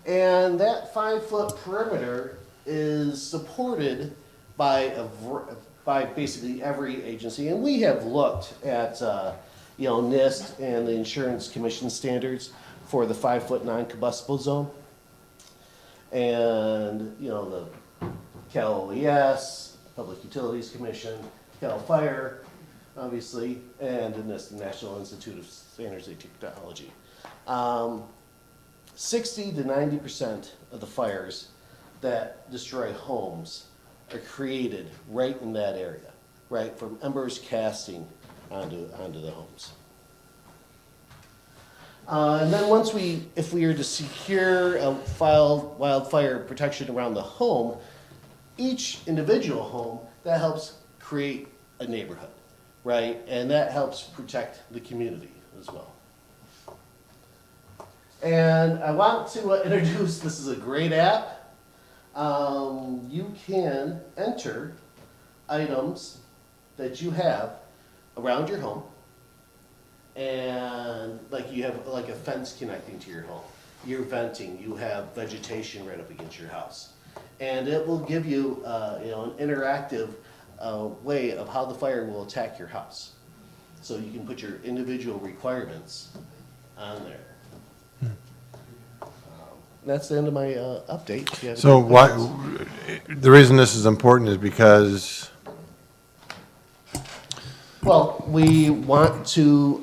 And that 5-foot perimeter is supported by basically every agency. And we have looked at NIST and the Insurance Commission standards for the 5-foot non-combustible zone. And the Cal OES, Public Utilities Commission, Cal Fire, obviously, and the NIST, the National Institute of Standards and Technology. 60 to 90% of the fires that destroy homes are created right in that area, right, from embers casting onto the homes. And then if we are to secure a wildfire protection around the home, each individual home, that helps create a neighborhood, right? And that helps protect the community as well. And I want to introduce, this is a great app. You can enter items that you have around your home, and you have a fence connecting to your home. You're venting, you have vegetation right up against your house. And it will give you an interactive way of how the fire will attack your house. So you can put your individual requirements on there. That's the end of my update. So the reason this is important is because? Well, we want to,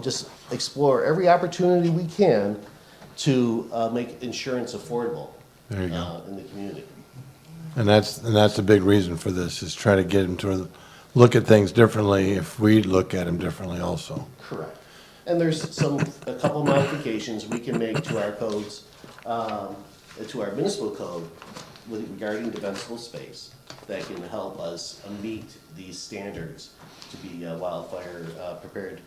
just explore every opportunity we can to make insurance affordable There you go. in the community. And that's a big reason for this, is try to get them to look at things differently if we look at them differently also. Correct. And there's a couple modifications we can make to our codes to our municipal code regarding defensible space that can help us meet these standards to be wildfire prepared.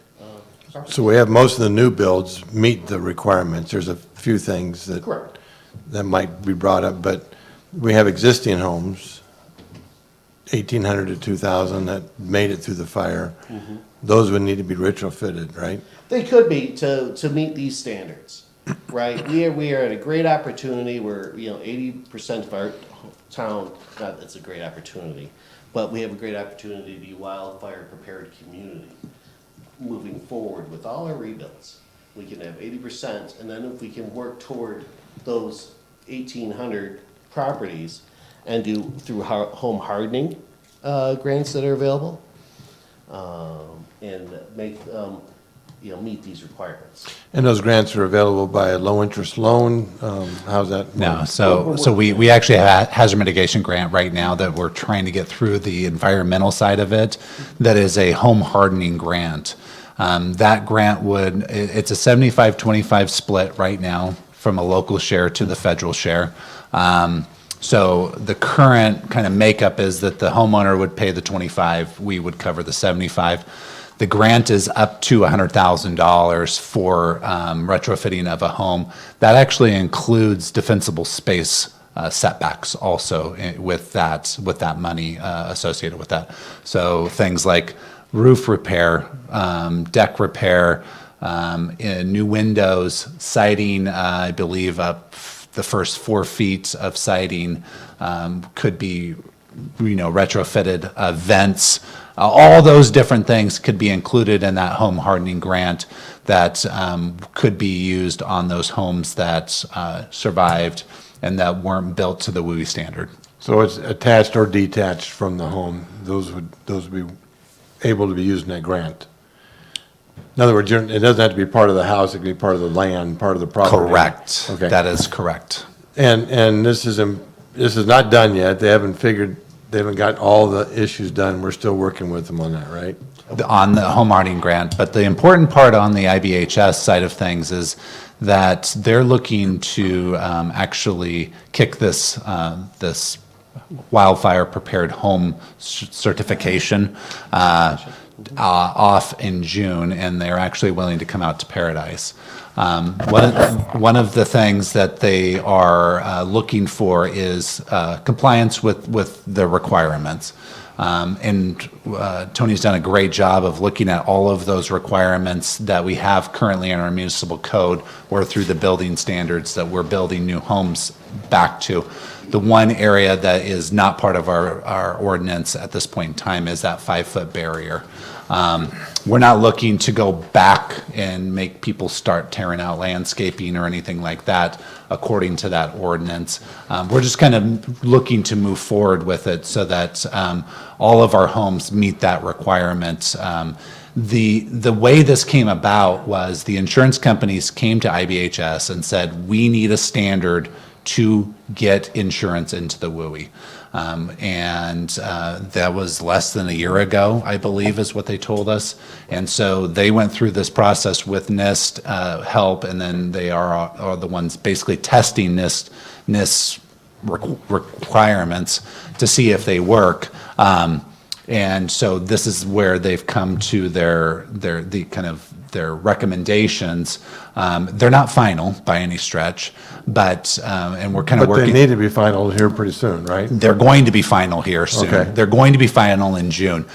So we have most of the new builds meet the requirements. There's a few things that. Correct. That might be brought up, but we have existing homes, 1,800 to 2,000 that made it through the fire. Mhm. Those would need to be retrofitted, right? They could be to meet these standards, right? We are at a great opportunity where, 80% of our town, not that's a great opportunity, but we have a great opportunity to be wildfire prepared community moving forward with all our rebuilds. We can have 80%, and then if we can work toward those 1,800 properties and do through home hardening grants that are available, and make, meet these requirements. And those grants are available by a low-interest loan? How's that? No, work? so we actually have a hazard mitigation grant right now that we're trying to get through the environmental side of it. That is a home hardening grant. That grant it's a 75-25 split right now from a local share to the federal share. So the current kind of makeup is that the homeowner would pay the 25, we would cover the 75. The grant is up to $100,000 for retrofitting of a home. That actually includes defensible space setbacks also with that money associated with that. So things like roof repair, deck repair, new windows, siding, I believe up the first 4 feet of siding could be, retrofitted, vents. All those different things could be included in that home hardening grant that could be used on those homes that survived and that weren't built to the WUI standard. So it's attached or detached from the home. Those would be able to be used in that grant. In other words, it doesn't have to be part of the house, it can be part of the land, part of the property. Correct. Okay. That is correct. And this is not done yet. They haven't got all the issues done. We're still working with them on that, right? On the home hardening grant. But the important part on the IBHS side of things is that they're looking to actually kick this wildfire prepared home certification off in June, and they're actually willing to come out to Paradise. One of the things that they are looking for is compliance with the requirements. And Tony's done a great job of looking at all of those requirements that we have currently in our municipal code or through the building standards that we're building new homes back to. The one area that is not part of our ordinance at this point in time is that 5-foot barrier. We're not looking to go back and make people start tearing out landscaping or anything like that according to that ordinance. We're just kind of looking to move forward with it so that all of our homes meet that requirement. The way this came about was the insurance companies came to IBHS and said, we need a standard to get insurance into the WUI. And that was less than a year ago, I believe, is what they told us. And so they went through this process with NIST help, and then they are the ones basically testing NIST requirements to see if they work. And so this is where they've come to their recommendations. They're not final by any stretch, but and we're kind of working. But they need to be final here pretty soon, right? They're going to be final here soon. Okay. They're going to be final in June.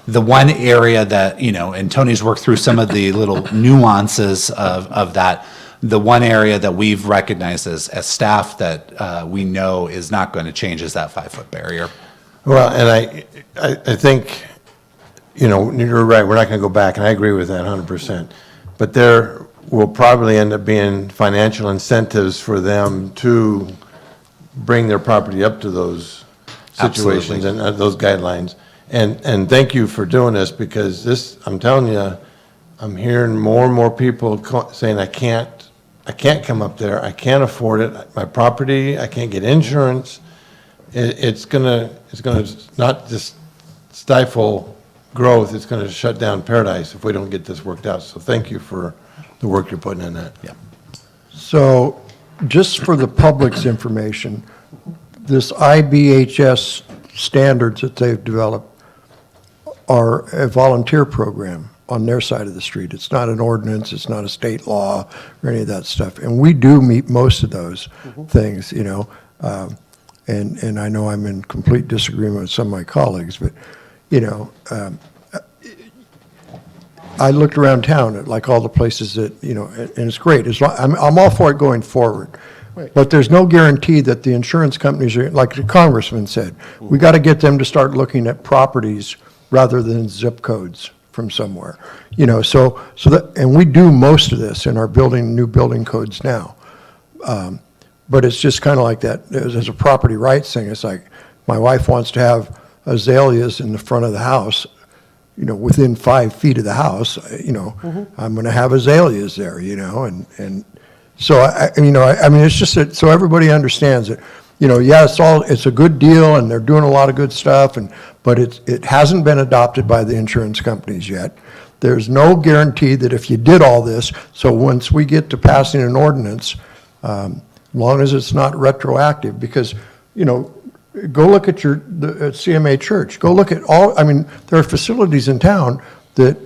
The one area that, and Tony's worked through some of the little nuances of that. The one area that we've recognized as staff that we know is not going to change is that 5-foot barrier. Well, and I think, you're right, we're not going to go back, and I agree with that 100%. But there will probably end up being financial incentives for them to bring their property up to those situations and those guidelines. And thank you for doing this, because this, I'm telling you, I'm hearing more and more people saying, I can't come up there, I can't afford it, my property, I can't get insurance. It's gonna not just stifle growth, it's gonna shut down Paradise if we don't get this worked out. So thank you for the work you're putting in that. Yeah. So just for the public's information, this IBHS standards that they've developed are a volunteer program on their side of the street. It's not an ordinance, it's not a state law or any of that stuff. And we do meet most of those things, you know. And I know I'm in complete disagreement with some of my colleagues, but, you know, I looked around town at like all the places that, you know, and it's great. I'm all for it going forward. But there's no guarantee that the insurance companies are, like the congressman said, we got to get them to start looking at properties rather than zip codes from somewhere. You know, so that, and we do most of this in our new building codes now. But it's just kind of like that, there's a property rights thing. It's like, my wife wants to have azaleas in the front of the house, you know, within 5 feet of the house, you know, I'm going to have azaleas there, you know, and so, I mean, it's just that, so everybody understands it. You know, yeah, it's a good deal, and they're doing a lot of good stuff, but it hasn't been adopted by the insurance companies yet. There's no guarantee that if you did all this, so once we get to passing an ordinance, as long as it's not retroactive, because, you know, go look at at CMA Church. Go look at there are facilities in town that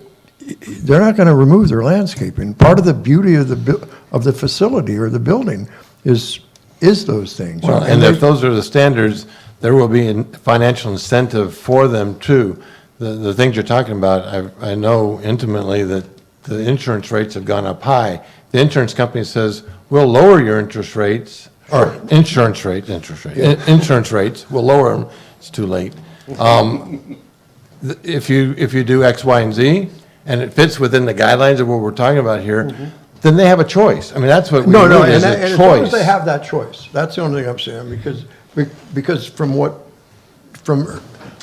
they're not going to remove their landscaping. Part of the beauty of the facility or the building is those things. Well, and if those are the standards, there will be a financial incentive for them too. The things you're talking about, I know intimately that the insurance rates have gone up high. The insurance company says, we'll lower your interest rates, or insurance rates, we'll lower them, it's too late. If you do X, Y, and Z, and it fits within the guidelines of what we're talking about here, then they have a choice. I mean, that's what we need, is a as long as choice. they have that choice, that's the only thing I'm saying, because from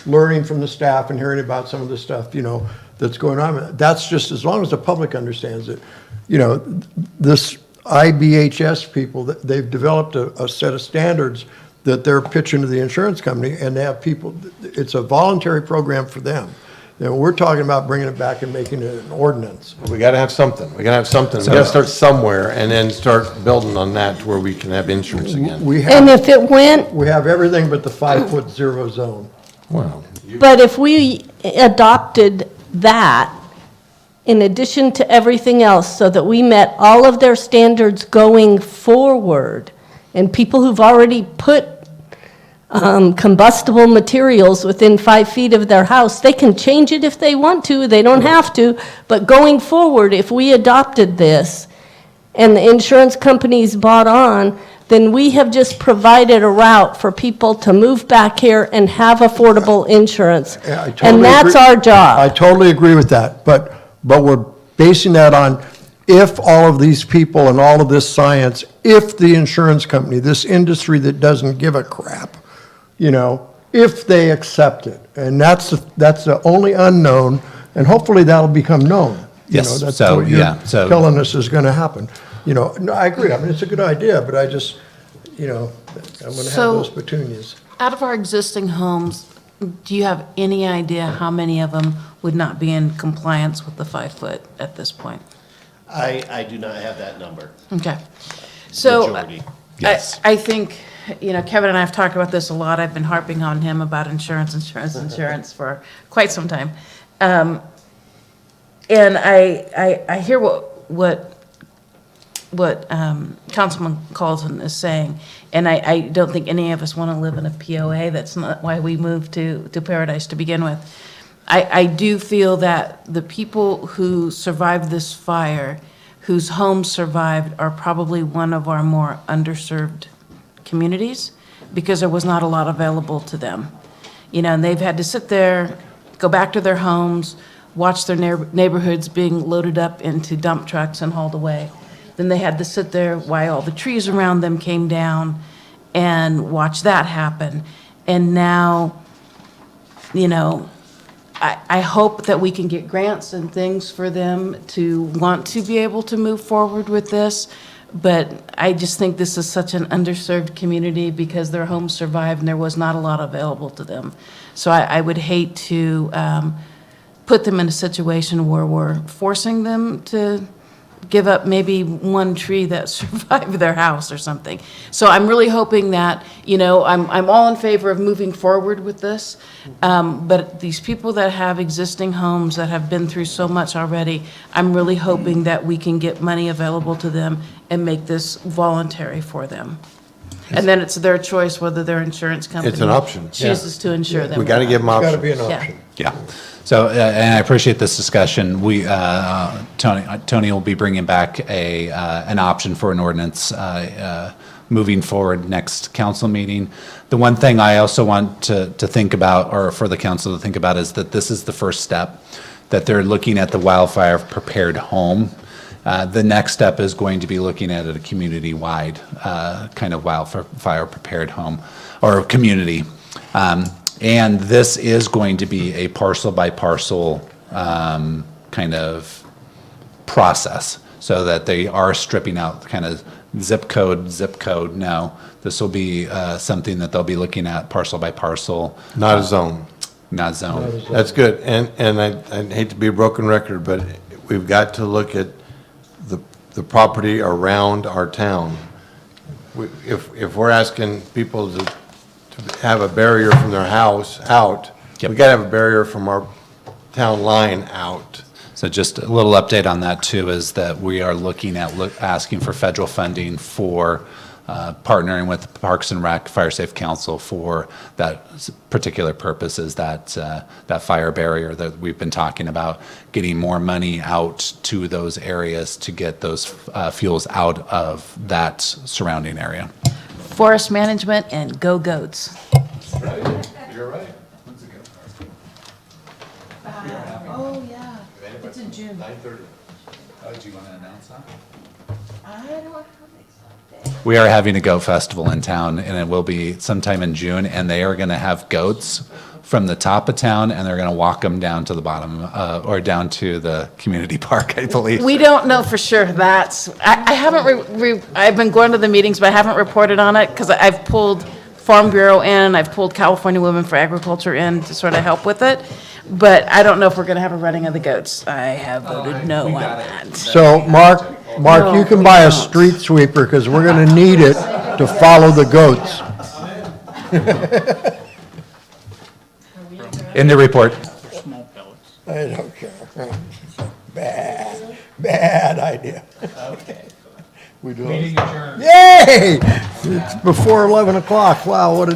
learning from the staff and hearing about some of the stuff, you know, that's going on, that's just, as long as the public understands it, you know, this IBHS people, they've developed a set of standards that they're pitching to the insurance company, and they have people, it's a voluntary program for them. You know, we're talking about bringing it back and making it an ordinance. We got to have something. We got to start somewhere and then start building on that to where we can have insurance again. And if it went, We have everything but the 5-foot zero zone. Wow. but if we adopted that in addition to everything else, so that we met all of their standards going forward, and people who've already put combustible materials within 5 feet of their house, they can change it if they want to, they don't have to, but going forward, if we adopted this and the insurance companies bought on, then we have just provided a route for people to move back here and have affordable insurance. Yeah, I totally And that's agree. our job. I totally agree with that, but we're basing that on if all of these people and all of this science, if the insurance company, this industry that doesn't give a crap, you know, if they accept it. And that's the only unknown, and hopefully that'll become known. You Yes, know, that's so, what you're yeah, so- telling us is going to happen. You know, no, I agree. I mean, it's a good idea, but I just, you know, I'm going to have So- those petunias. Out of our existing homes, do you have any idea how many of them would not be in compliance with the 5-foot at this point? I do not have that number. Okay. So, Majority. Yes. I think, you know, Kevin and I have talked about this a lot. I've been harping on him about insurance for quite some time. And I hear what Councilman Colton is saying, and I don't think any of us want to live in a POA. That's not why we moved to Paradise to begin with. I do feel that the people who survived this fire, whose homes survived, are probably one of our more underserved communities because there was not a lot available to them. You know, and they've had to sit there, go back to their homes, watch their neighborhoods being loaded up into dump trucks and hauled away. Then they had to sit there while all the trees around them came down and watch that happen. And now, you know, I hope that we can get grants and things for them to want to be able to move forward with this. But I just think this is such an underserved community because their homes survived and there was not a lot available to them. So I would hate to put them in a situation where we're forcing them to give up maybe one tree that survived their house or something. So I'm really hoping that, I'm all in favor of moving forward with this. But these people that have existing homes that have been through so much already, I'm really hoping that we can get money available to them and make this voluntary for them. And then it's their choice whether their insurance company. It's an option. Chooses to insure them. We got to give them It's got to options. be an Yeah. option. Yeah. So, and I appreciate this discussion. Tony will be bringing back an option for an ordinance moving forward next council meeting. The one thing I also want to think about, or for the council to think about, is that this is the first step, that they're looking at the wildfire prepared home. The next step is going to be looking at a community-wide kind of wildfire prepared home or community. And this is going to be a parcel by parcel kind of process, so that they are stripping out kind of zip code. No, this will be something that they'll be looking at parcel by parcel. Not a zone. Not zone. That's good. And I hate to be a broken record, but we've got to look at the property around our town. If we're asking people to have a barrier from their house out, Yep. we got to have a barrier from our town line out. So just a little update on that too, is that we are looking at asking for federal funding for partnering with Parks and Rec Fire Safe Council for that particular purpose, is that fire barrier that we've been talking about, getting more money out to those areas to get those fuels out of that surrounding area. Forest management and go goats. You're right. Oh, yeah. It's in June. 9:30. Oh, do you want to announce that? I don't have We are having a goat festival in town, and it will be sometime in June, and they are going to have goats from the top of town, and they're going to walk them down to the bottom, or down to the community park, I believe. We don't know for sure. I haven't, I've been going to the meetings, but I haven't reported on it because I've pulled Farm Bureau in, I've pulled California Women for Agriculture in to sort of help with it. But I don't know if we're going to have a running of the goats. I have voted no on that. So, Mark, you can buy a street sweeper, because we're going to need it to follow the goats. In the report. I don't care. Bad idea. Okay. We do. Meeting adjourned. Yay! It's before 11 o'clock. Wow, what a